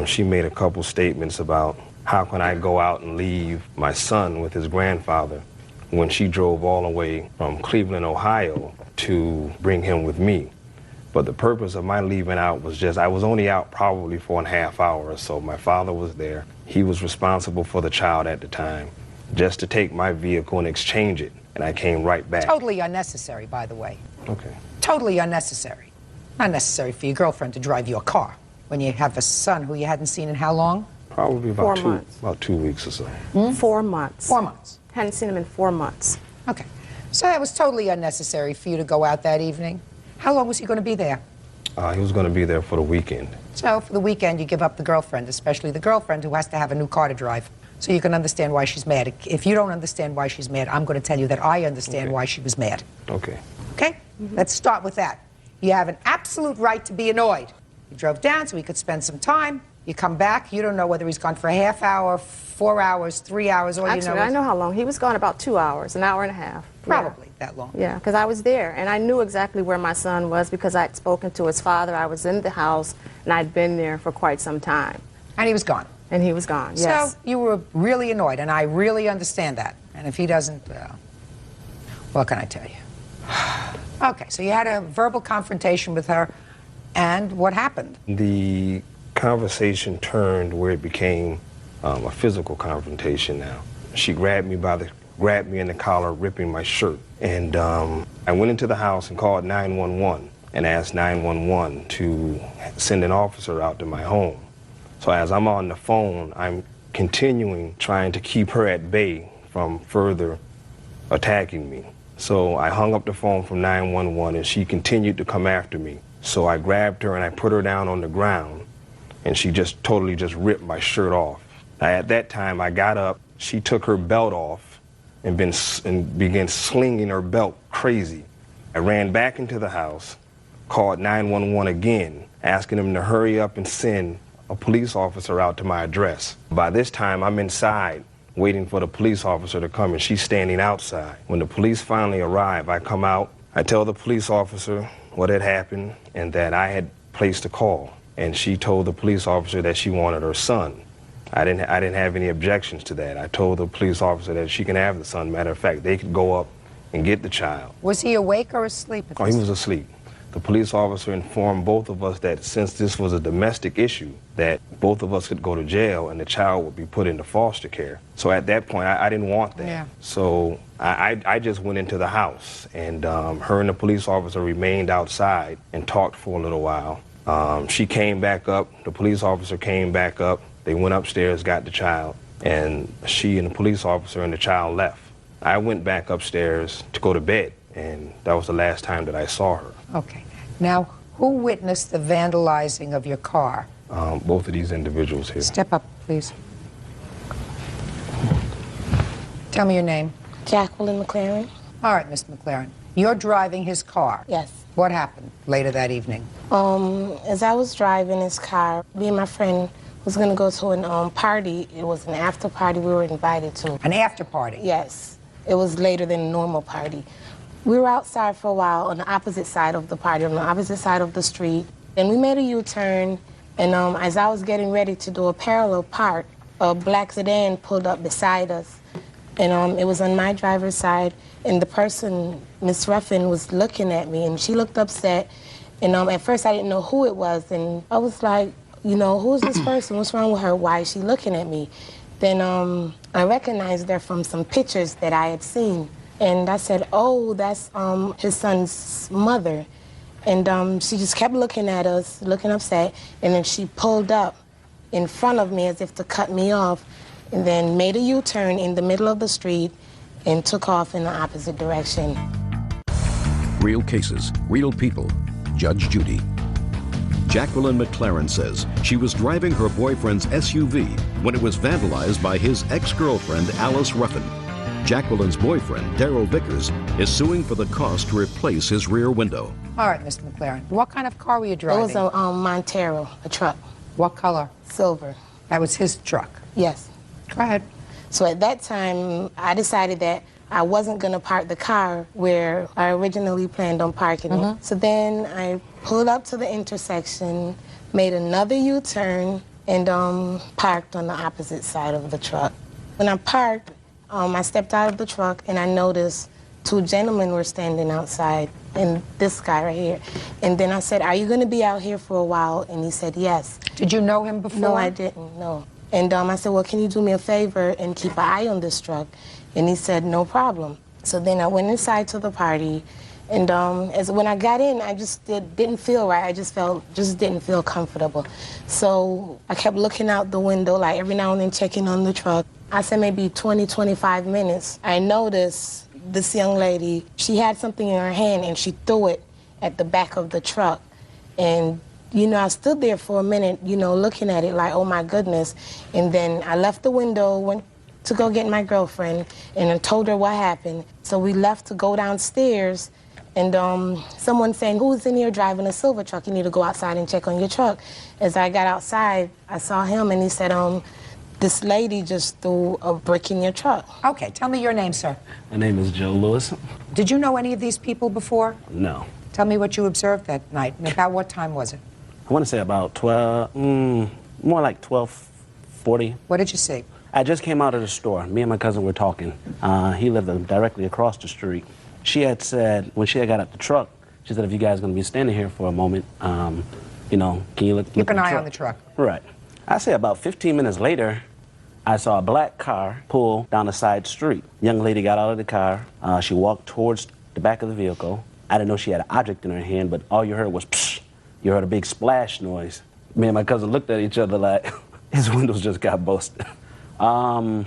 She made a couple statements about how can I go out and leave my son with his grandfather when she drove all the way from Cleveland, Ohio to bring him with me. But the purpose of my leaving out was just, I was only out probably for a half hour or so. My father was there. He was responsible for the child at the time, just to take my vehicle and exchange it. And I came right back. Totally unnecessary, by the way. Okay. Totally unnecessary. Not necessary for your girlfriend to drive your car when you have a son who you hadn't seen in how long? Probably4 about months. about 2 weeks or so. 4 months. 4 months. Hadn't seen him in 4 months. Okay. So that was totally unnecessary for you to go out that evening. How long was he going to be there? He was going to be there for the weekend. So for the weekend, you give up the girlfriend, especially the girlfriend who has to have a new car to drive. So you can understand why she's mad. If you don't understand why she's mad, I'm going to tell you that I understand why she was mad. Okay. Okay? Let's start with that. You have an absolute right to be annoyed. You drove down so we could spend some time. You come back, you don't know whether he's gone for a half hour, 4 hours, 3 hours, all Actually, you know I know how long. He was gone about 2 hours, an hour and a half. Probably that long. Yeah, because I was there, and I knew exactly where my son was because I'd spoken to his father. I was in the house, and I'd been there for quite some time. And he was gone. And he was gone, yes. So you were really annoyed, and I really understand that. And if he doesn't, what can I tell you? Okay, so you had a verbal confrontation with her, and what happened? The conversation turned where it became a physical confrontation now. She grabbed me in the collar, ripping my shirt. And I went into the house and called 911 and asked 911 to send an officer out to my home. So as I'm on the phone, I'm continuing trying to keep her at bay from further attacking me. So I hung up the phone from 911 and she continued to come after me. So I grabbed her and I put her down on the ground and she just totally just ripped my shirt off. At that time I got up, she took her belt off and began slinging her belt crazy. I ran back into the house, called 911 again, asking them to hurry up and send a police officer out to my address. By this time I'm inside waiting for the police officer to come and she's standing outside. When the police finally arrive, I come out, I tell the police officer what had happened and that I had placed a call. And she told the police officer that she wanted her son. I didn't have any objections to that. I told the police officer that she can have the son. Matter of fact, they could go up and get the child. Was he awake or asleep at Oh, this he was asleep. The police officer informed both of us that since this was a domestic issue, that both of us could go to jail and the child would be put into foster care. So at that point, I didn't want that. Yeah. So I just went into the house, and her and the police officer remained outside and talked for a little while. She came back up, the police officer came back up, they went upstairs, got the child, and she and the police officer and the child left. I went back upstairs to go to bed, and that was the last time that I saw her. Okay. Now, who witnessed the vandalizing of your car? Both of these individuals here. Step up, please. Tell me your name. Jacqueline McLaren. All right, Miss McLaren. You're driving his car. Yes. What happened later that evening? As I was driving his car, me and my friend was going to go to a party. It was an after party we were invited to. An after party? Yes. It was later than a normal party. We were outside for a while on the opposite side of the party, on the opposite side of the street. And we made a U-turn, and as I was getting ready to do a parallel park, a black sedan pulled up beside us. And it was on my driver's side, and the person, Miss Ruffin, was looking at me, and she looked upset. And at first I didn't know who it was, and I was like, you know, who's this person? What's wrong with her? Why is she looking at me? Then I recognized her from some pictures that I had seen. And I said, oh, that's his son's mother. And she just kept looking at us, looking upset, and then she pulled up in front of me as if to cut me off, and then made a U-turn in the middle of the street and took off in the opposite direction. Real cases, real people. Judge Judy. Jacqueline McLaren says she was driving her boyfriend's SUV when it was vandalized by his ex-girlfriend, Alice Ruffin. Jacqueline's boyfriend, Daryl Vickers, is suing for the cost to replace his rear window. All right, Miss McLaren. What kind of car were you driving? It was a Montero, a truck. What color? Silver. That was his truck? Yes. Go ahead. So at that time, I decided that I wasn't going to park the car where I originally planned on parking it. So then I pulled up to the intersection, made another U-turn, and parked on the opposite side of the truck. When I parked, I stepped out of the truck, and I noticed two gentlemen were standing outside, and this guy right here. And then I said, are you going to be out here for a while? And he said, yes. Did you know him before? No, I didn't, no. And I said, well, can you do me a favor and keep an eye on this truck? And he said, no problem. So then I went inside to the party, and when I got in, I just didn't feel right. I just didn't feel comfortable. So I kept looking out the window, like every now and then checking on the truck. I said maybe 20, 25 minutes. I noticed this young lady, she had something in her hand, and she threw it at the back of the truck. And, you know, I stood there for a minute, you know, looking at it like, oh my goodness. And then I left the window, went to go get my girlfriend, and I told her what happened. So we left to go downstairs, and someone saying, who's in here driving a silver truck? You need to go outside and check on your truck. As I got outside, I saw him, and he said, this lady just threw a brick in your truck. Okay, tell me your name, sir. My name is Joe Lewis. Did you know any of these people before? No. Tell me what you observed that night. About what time was it? I want to say about 12, more like 12:40. What did you see? I just came out of the store. Me and my cousin were talking. He lived directly across the street. She had said, when she had got out the truck, she said, if you guys are going to be standing here for a moment, you know, can you look Keep an eye truck? on the truck. Right. I say about 15 minutes later, I saw a black car pull down a side street. Young lady got out of the car. She walked towards the back of the vehicle. I didn't know she had an object in her hand, but all you heard was psh. You heard a big splash noise. Me and my cousin looked at each other like, his windows just got busted. From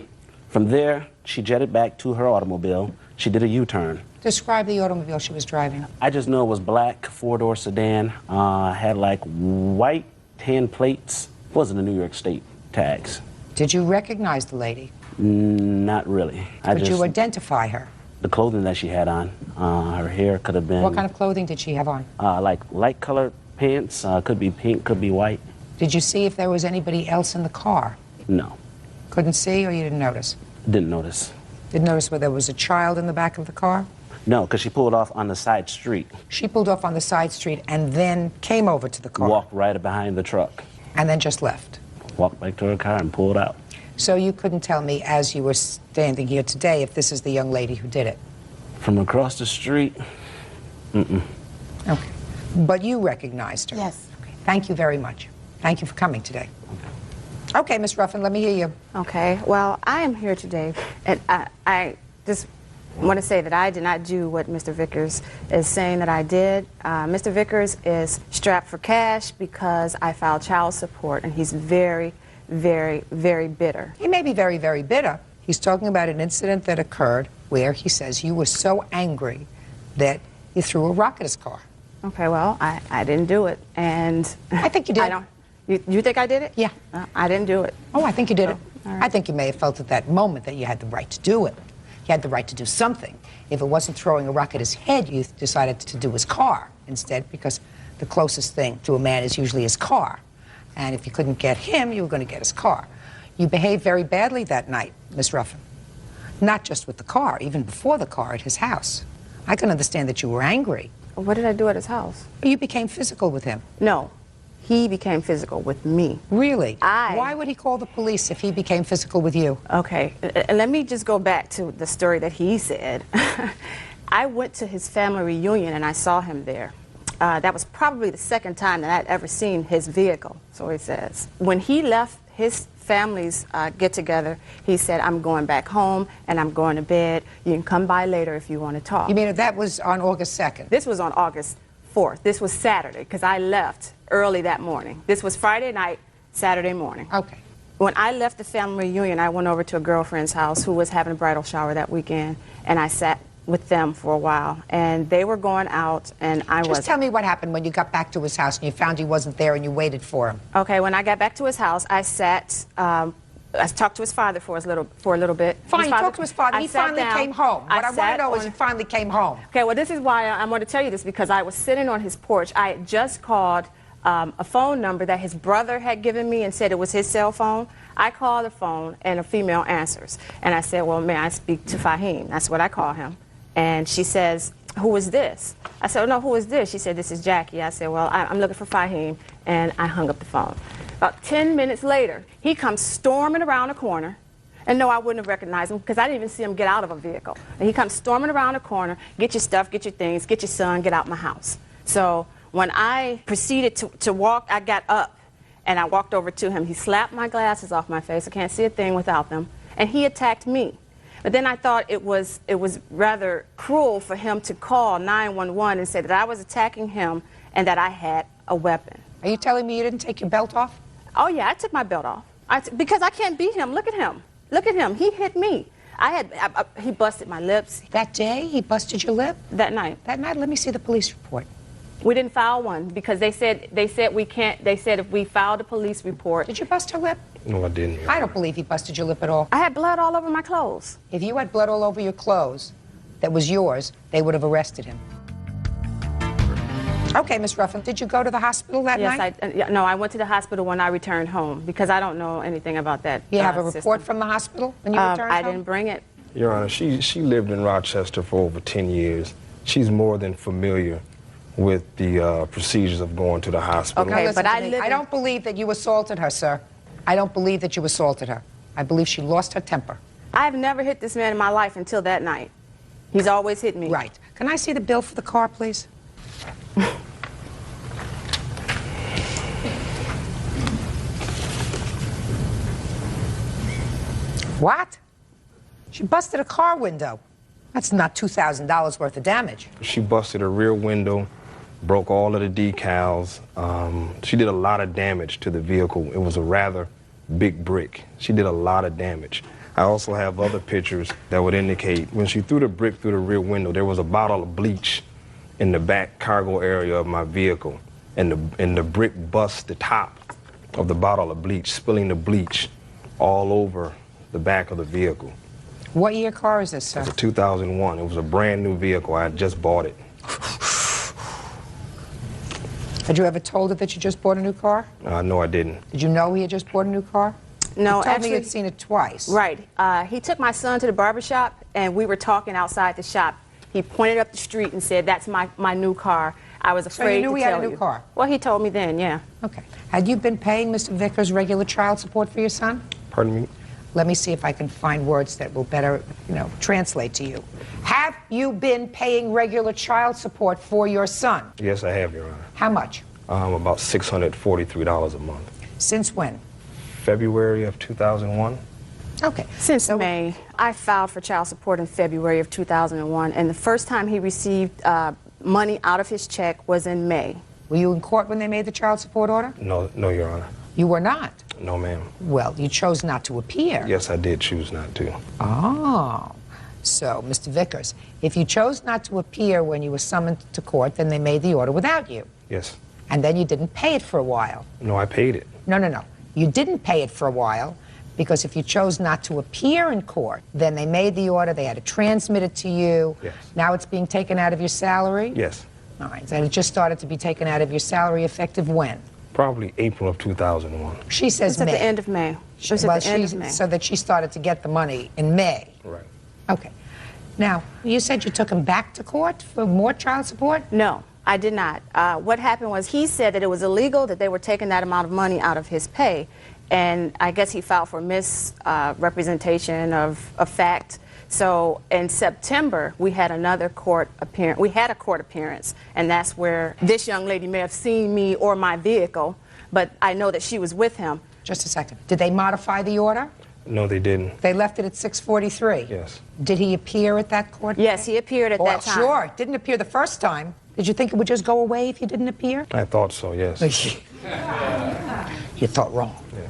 there, she jetted back to her automobile. She did a U-turn. Describe the automobile she was driving. I just know it was black, four-door sedan. Had like white tan plates. Wasn't the New York State tags. Did you recognize the lady? Not really. Could you identify her? The clothing that she had on. Her hair could have been... What kind of clothing did she have on? Like light-colored pants. Could be pink, could be white. Did you see if there was anybody else in the car? No. Couldn't see, or you didn't notice? Didn't notice. Didn't notice whether there was a child in the back of the car? No, because she pulled off on the side street. She pulled off on the side street and then came over to the car? Walked right behind the truck. And then just left? walked back to her car and pulled out. So you couldn't tell me, as you were standing here today, if this is the young lady who did it? From across the street, mm-mm. Okay. But you recognized her? Yes. Okay. Thank you very much. Thank you for coming today. Okay, Ms. Ruffin, let me hear you. Okay, well, I am here today, and I just want to say that I did not do what Mr. Vickers is saying that I did. Mr. Vickers is strapped for cash because I filed child support, and he's very, very, very bitter. He may be very, very bitter. He's talking about an incident that occurred where he says you were so angry that you threw a rock at his car. Okay, well, I didn't do it, and I think you did. I don't. You think I did it? Yeah. I didn't do it. Oh, I think you did it. All right. I think you may have felt at that moment that you had the right to do it. You had the right to do something. If it wasn't throwing a rock at his head, you decided to do his car instead, because the closest thing to a man is usually his car. And if you couldn't get him, you were going to get his car. You behaved very badly that night, Miss Ruffin. Not just with the car, even before the car at his house. I can understand that you were angry. What did I do at his house? You became physical with him. No. He became physical with me. Really? Why would he call the police if he became physical with you? Okay, let me just go back to the story that he said. I went to his family reunion and I saw him there. That was probably the second time that I'd ever seen his vehicle, so he says. When he left his family's get-together, he said, I'm going back home and I'm going to bed. You can come by later if you want to talk. You mean that was on August 2nd? This was on August 4th. This was Saturday, because I left early that morning. This was Friday night, Saturday morning. Okay. When I left the family reunion, I went over to a girlfriend's house who was having a bridal shower that weekend, and I sat with them for a while, and they were going out, and I was. Just tell me what happened when you got back to his house and you found he wasn't there and you waited for him. Okay, when I got back to his house, I sat. I talked to his father for a little bit. Fine, you talked to his father. He finally came home. What I want to know is he finally came home. Okay, well, this is why I'm going to tell you this, because I was sitting on his porch. I had just called a phone number that his brother had given me and said it was his cell phone. I called the phone, and a female answers. And I said, well, may I speak to Fahim? That's what I call him. And she says, who is this? I said, oh, no, who is this? She said, this is Jackie. I said, well, I'm looking for Fahim, and I hung up the phone. About 10 minutes later, he comes storming around a corner. And no, I wouldn't have recognized him because I didn't even see him get out of a vehicle. And he comes storming around a corner, get your stuff, get your things, get your son, get out my house. So when I proceeded to walk, I got up and I walked over to him. He slapped my glasses off my face. I can't see a thing without them. And he attacked me. But then I thought it was rather cruel for him to call 911 and say that I was attacking him and that I had a weapon. Are you telling me you didn't take your belt off? Oh, yeah, I took my belt off. Because I can't beat him. Look at him. Look at him. He hit me. He busted my lips. That day, he busted your lip? That night. That night? Let me see the police report. We didn't file one because they said we can't. They said if we filed a police report. Did you bust her lip? No, I didn't. I don't believe he busted your lip at all. I had blood all over my clothes. If you had blood all over your clothes that was yours, they would have arrested him. Okay, Miss Ruffin, did you go to the hospital that night? Yes, no, I went to the hospital when I returned home because I don't know anything about that. You have a report from the hospital when you returned home? I didn't bring it. Your Honor, she lived in Rochester for over 10 years. She's more than familiar with the procedures of going to the hospital. Okay, but I don't believe that you assaulted her, sir. I don't believe that you assaulted her. I believe she lost her temper. I've never hit this man in my life until that night. He's always hit me. Right. Can I see the bill for the car, please? What? She busted a car window. That's not $2,000 worth of damage. She busted a rear window, broke all of the decals. She did a lot of damage to the vehicle. It was a rather big brick. She did a lot of damage. I also have other pictures that would indicate when she threw the brick through the rear window, there was a bottle of bleach in the back cargo area of my vehicle. And the brick bust the top of the bottle of bleach, spilling the bleach all over the back of the vehicle. What year car is this, sir? It's a 2001. It was a brand new vehicle. I had just bought it. Had you ever told her that you just bought a new car? No, I didn't. Did you know he had just bought a new car? No, you told actually, me you'd seen it twice. Right. He took my son to the barbershop, and we were talking outside the shop. He pointed up the street and said, that's my new car. I was afraid So you knew to he had tell a new you. car? Well, he told me then, yeah. Okay. Had you been paying Mr. Vickers regular child support for your son? Pardon me? Let me see if I can find words that will better, translate to you. Have you been paying regular child support for your son? Yes, I have, Your Honor. How much? About $643 a month. Since when? February of 2001. Okay. Since May. I filed for child support in February of 2001, and the first time he received money out of his check was in May. Were you in court when they made the child support order? No, Your Honor. You were not? No, ma'am. Well, you chose not to appear. Yes, I did choose not to. Oh. So, Mr. Vickers, if you chose not to appear when you were summoned to court, then they made the order without you. Yes. And then you didn't pay it for a while. No, I paid it. No. You didn't pay it for a while because if you chose not to appear in court, then they made the order, they had to transmit it to you. Yes. Now it's being taken out of your salary? Yes. All right. And it just started to be taken out of your salary effective when? Probably April of 2001. She says It was May. at the end of May. It was Well, at the end of May. So that she started to get the money in May. Right. Okay. Now, you said you took him back to court for more child support? No, I did not. What happened was he said that it was illegal that they were taking that amount of money out of his pay, and I guess he filed for misrepresentation of fact. So in September, we had another court appearance. We had a court appearance, and that's where this young lady may have seen me or my vehicle, but I know that she was with him. Just a second. Did they modify the order? No, they didn't. They left it at 643? Yes. Did he appear at that court? Yes, he appeared at Well, that time. sure. Didn't appear the first time. Did you think it would just go away if you didn't appear? I thought so, yes. You thought wrong. Yeah.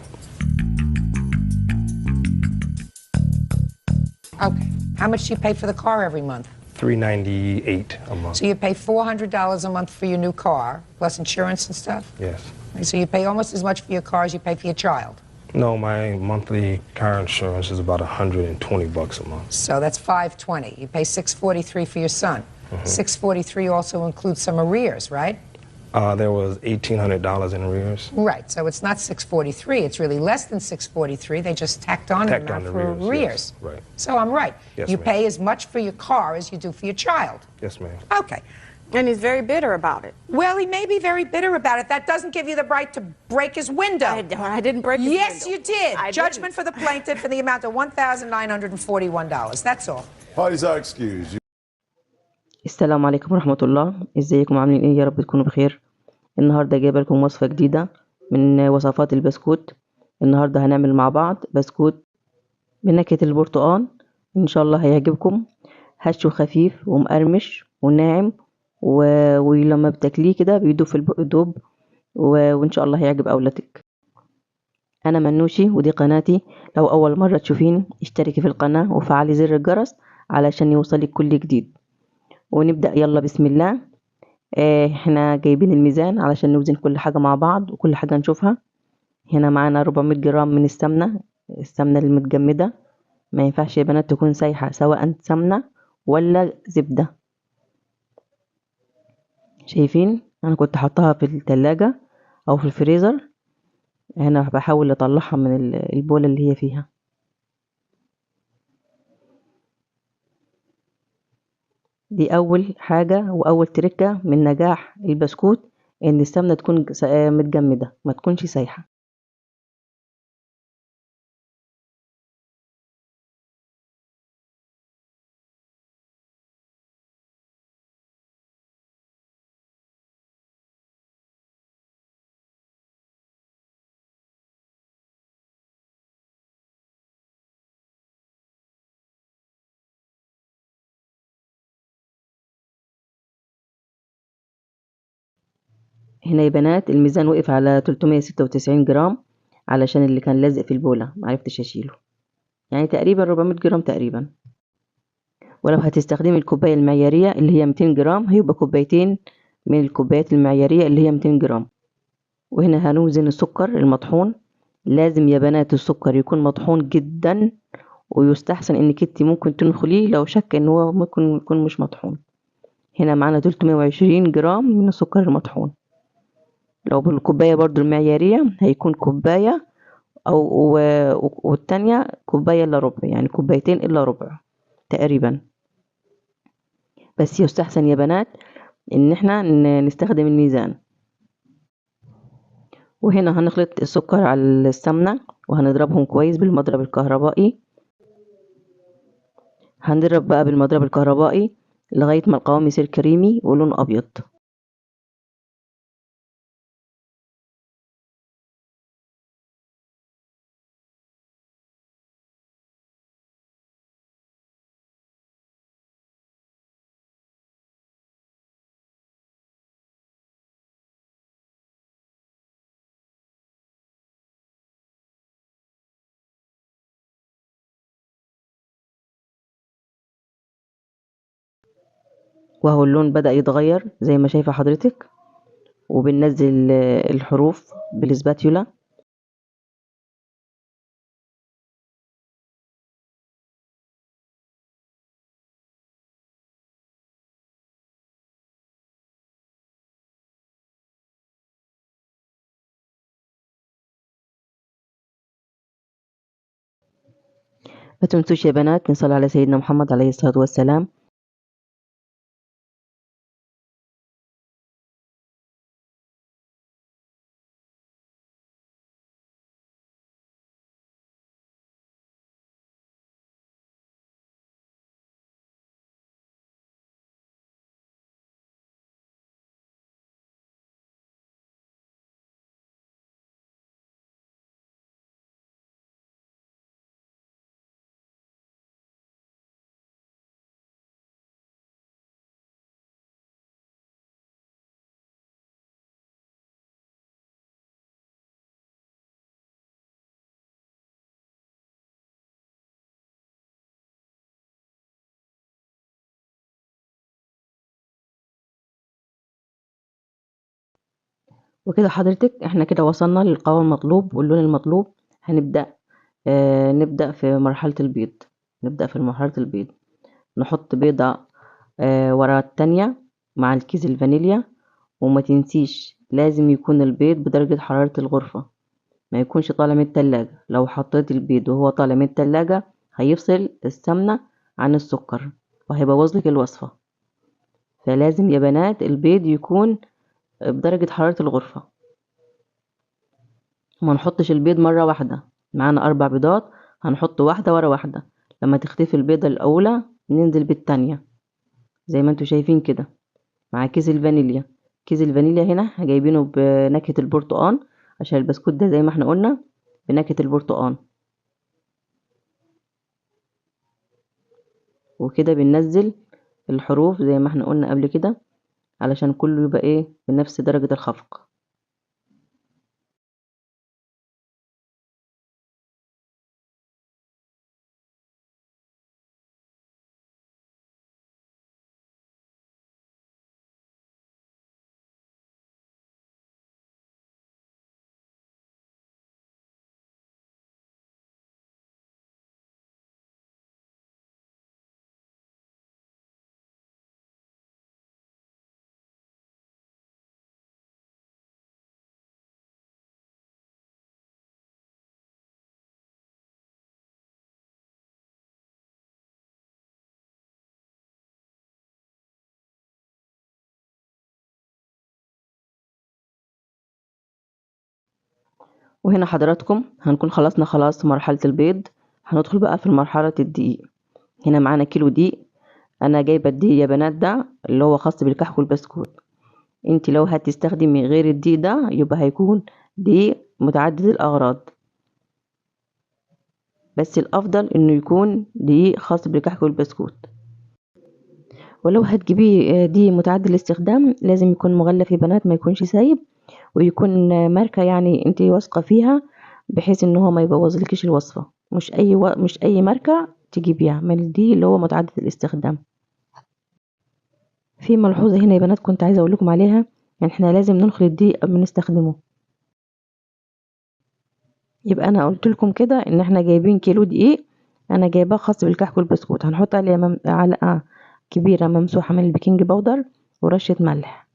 Okay. How much do you pay for the car every month? $398 a month. So you pay $400 a month for your new car, plus insurance and stuff? Yes. So you pay almost as much for your car as you pay for your child? No, my monthly car insurance is about $120 a month. So that's $520. You pay $643 for your son. $643 also includes some arrears, right? There was $1,800 in arrears. Right. So it's not $643. It's really less than $643. They just tacked on an amount for arrears. Yes. Right. So I'm right. Yes, you ma'am. pay as much for your car as you do for your child. Yes, ma'am. Okay. And he's very bitter about it. Well, he may be very bitter about it. That doesn't give you the right to break his window. I didn't break his Yes, window. you did. I Judgment for the plaintiff in the amount of $1,941. That's all. Parties are excused. السلام عليكم ورحمة الله. ازيكم عاملين ايه؟ يا رب تكونوا بخير. النهاردة جايبة لكم وصفة جديدة من وصفات البسكوت. النهاردة هنعمل مع بعض بسكوت بنكهة البرتقال. ان شاء الله هيعجبكم. هشه خفيف ومقرمش وناعم ولما بتاكليه كده بيدوب في البق دوب وان شاء الله هيعجب اولادك. انا منوشي ودي قناتي. لو اول مرة تشوفيني اشتركي في القناة وفعلي زر الجرس علشان يوصلك كل جديد. ونبدأ يلا بسم الله. احنا جايبين الميزان علشان نوزن كل حاجة مع بعض وكل حاجة نشوفها. هنا معانا 400 جرام من السمنة المتجمدة. ما ينفعش يا بنات تكون سايحة سواء سمنة ولا زبدة. شايفين انا كنت حطها في التلاجة او في الفريزر. هنا بحاول اطلعها من البولة اللي هي فيها. دي اول حاجة واول تركة من نجاح البسكوت ان السمنة تكون متجمدة ما تكونش سايحة. هنا يا بنات الميزان وقف على 396 جرام علشان اللي كان لازق في البولة معرفتش اشيله. يعني تقريبا 400 جرام تقريبا. ولو هتستخدمي الكوباية المعيارية اللي هي 200 جرام هيبقى كوبايتين من الكوبايات المعيارية اللي هي 200 جرام. وهنا هنوزن السكر المطحون. لازم يا بنات السكر يكون مطحون جدا ويستحسن انك انت ممكن تنخليه لو شك ان هو ممكن يكون مش مطحون. هنا معانا 320 جرام من السكر المطحون. لو بالكوباية برضو المعيارية هيكون كوباية والتانية كوباية الا ربع يعني كوبايتين الا ربع تقريبا. بس يستحسن يا بنات ان احنا نستخدم الميزان. وهنا هنخلط السكر على السمنة وهنضربهم كويس بالمضرب الكهربائي. هنضرب بقى بالمضرب الكهربائي لغاية ما القوام يصير كريمي ولونه أبيض. وهو اللون بدأ يتغير زي ما شايفة حضرتك، وبننزل الحروف بالسباتيولا. ما تنسوش يا بنات نصلي على سيدنا محمد عليه الصلاة والسلام. وكده حضرتك احنا كده وصلنا للقوام المطلوب واللون المطلوب. هنبدأ نبدأ في مرحلة البيض. نبدأ في مرحلة البيض، نحط بيضة ورا التانية مع الكيس الفانيليا. وما تنسيش لازم يكون البيض بدرجة حرارة الغرفة، ما يكونش طالع من التلاجة. لو حطيت البيض وهو طالع من التلاجة هيفصل السمنة عن السكر وهيبوظلك الوصفة. فلازم يا بنات البيض يكون بدرجة حرارة الغرفة. وما نحطش البيض مرة واحدة. معانا 4 بيضات، هنحط واحدة ورا واحدة. لما تختفي البيضة الأولى ننزل بالتانية زي ما انتوا شايفين كده مع كيس الفانيليا. كيس الفانيليا هنا جايبينه بنكهة البرتقال عشان البسكوت ده زي ما احنا قلنا بنكهة البرتقال. وكده بننزل الحروف زي ما احنا قلنا قبل كده علشان كله يبقى ايه بنفس درجة الخفق. وهنا حضراتكم هنكون خلصنا خلاص مرحلة البيض. هندخل بقى في مرحلة الدقيق. هنا معانا كيلو دقيق. انا جايبة الدقيق يا بنات ده اللي هو خاص بالكحك والبسكوت. انت لو هتستخدمي غير الدقيق ده يبقى هيكون دقيق متعدد الاغراض، بس الافضل انه يكون دقيق خاص بالكحك والبسكوت. ولو هتجيبيه دقيق متعدد الاستخدام لازم يكون مغلف يا بنات، ما يكونش سايب، ويكون ماركة يعني انت واثقة فيها بحيث ان هو ما يبوظلكيش الوصفة. مش اي ماركة تجيبيها من الدقيق اللي هو متعدد الاستخدام. في ملحوظة هنا يا بنات كنت عايزة اقول لكم عليها، يعني احنا لازم ننخل الدقيق قبل ما نستخدمه. يبقى انا قلت لكم كده ان احنا جايبين كيلو دقيق، انا جايباه خاص بالكحك والبسكوت. هنحط عليه معلقة كبيرة ممسوحة من البيكنج باودر ورشة ملح،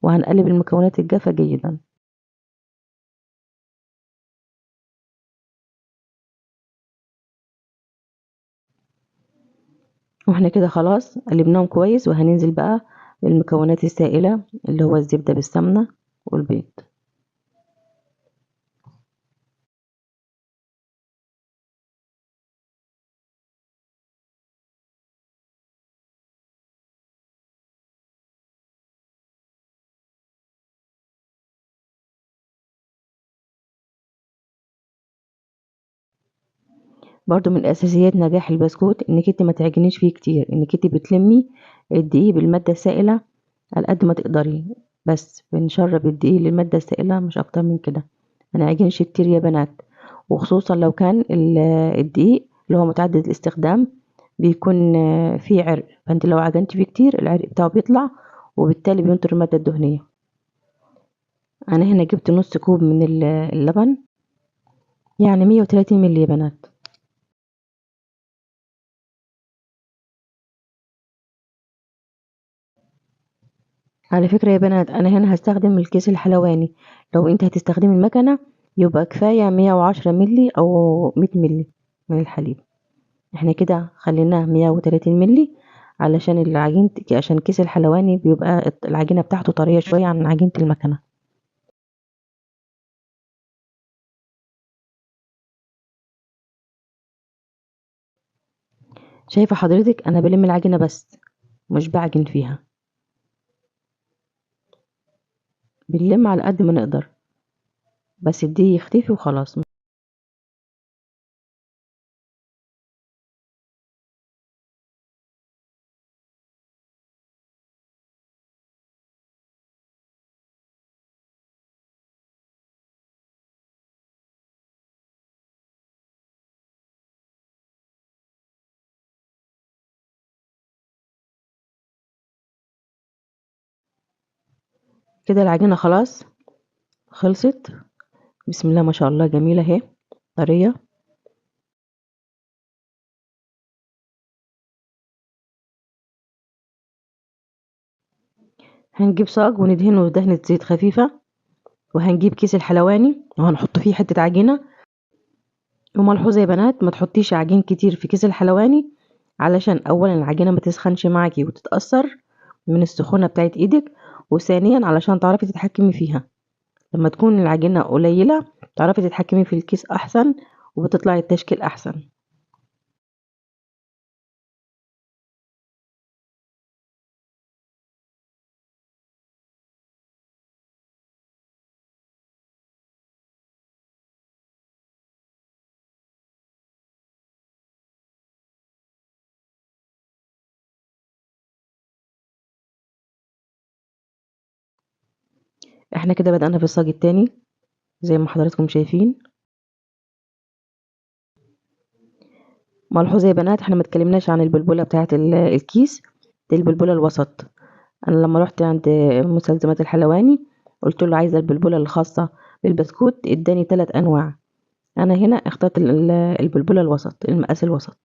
وهنقلب المكونات الجافة جيدا. واحنا كده خلاص قلبناهم كويس، وهننزل بقى المكونات السائلة اللي هو الزبدة بالسمنة والبيض. برضو من اساسيات نجاح البسكوت انك انت ما تعجنيش فيه كتير، انك انت بتلمي الدقيق بالمادة السائلة على قد ما تقدري، بس بنشرب الدقيق للمادة السائلة مش اكتر من كده، ما نعجنش كتير يا بنات. وخصوصا لو كان الدقيق اللي هو متعدد الاستخدام بيكون فيه عرق، فانت لو عجنتي فيه كتير العرق بتاعه بيطلع وبالتالي بينطر المادة الدهنية. انا هنا جبت نص كوب من اللبن، يعني 130 مللي يا بنات. على فكرة يا بنات انا هنا هستخدم الكيس الحلواني، لو انت هتستخدمي المكنة يبقى كفاية 110 مللي او 100 مللي من الحليب. احنا كده خليناه 130 مللي علشان العجينة، عشان كيس الحلواني بيبقى العجينة بتاعته طرية شوية عن عجينة المكنة. شايفة حضرتك انا بلم العجينة بس مش بعجن فيها، بنلم على قد ما نقدر بس الدقيق يختفي وخلاص. كده العجينة خلاص خلصت، بسم الله ما شاء الله جميلة اهي طرية. هنجيب صاج وندهنه دهنة زيت خفيفة، وهنجيب كيس الحلواني وهنحط فيه حتة عجينة. وملحوظة يا بنات ما تحطيش عجين كتير في كيس الحلواني علشان اولا العجينة ما تسخنش معاكي وتتأثر من السخونة بتاعت ايدك، وثانيا علشان تعرفي تتحكمي فيها. لما تكون العجينة قليلة تعرفي تتحكمي في الكيس احسن وبتطلعي التشكيل احسن. احنا كده بدأنا في الصاج التاني زي ما حضراتكم شايفين. ملحوظة يا بنات احنا ما اتكلمناش عن البلبلة بتاعة الكيس دي، البلبلة الوسط. انا لما رحت عند مستلزمات الحلواني قلت له عايزة البلبلة الخاصة بالبسكوت، اداني 3 انواع. انا هنا اخترت البلبلة الوسط، المقاس الوسط.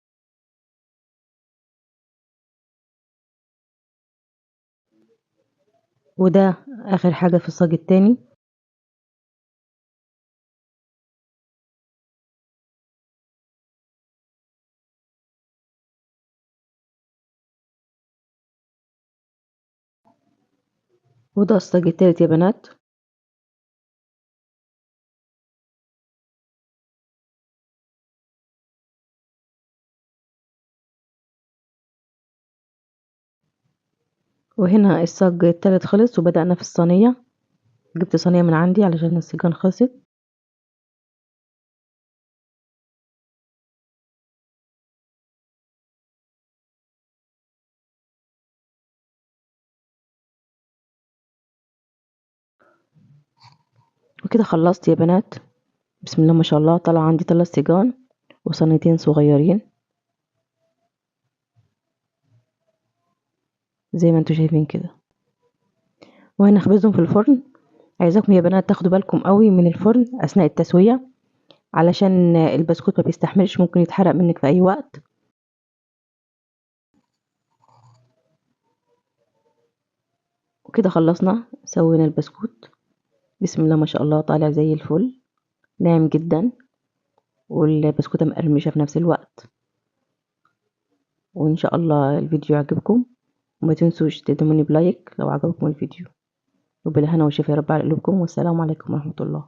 وده اخر حاجة في الصاج التاني. وده الصاج التالت يا بنات. وهنا الصاج التالت خلص وبدأنا في الصينية. جبت صينية من عندي علشان السيجان خلصت. وكده خلصت يا بنات، بسم الله ما شاء الله طلع عندي 3 سيجان وصينيتين صغيرين زي ما انتوا شايفين كده، وهنخبزهم في الفرن. عايزاكم يا بنات تاخدوا بالكم قوي من الفرن اثناء التسوية علشان البسكوت ما بيستحملش، ممكن يتحرق منك في اي وقت. وكده خلصنا سوينا البسكوت، بسم الله ما شاء الله طالع زي الفل، ناعم جدا والبسكوتة مقرمشة في نفس الوقت. وان شاء الله الفيديو يعجبكم، وما تنسوش تدعموني بلايك لو عجبكم الفيديو، وبالهنا والشفا يا رب على قلوبكم، والسلام عليكم ورحمة الله.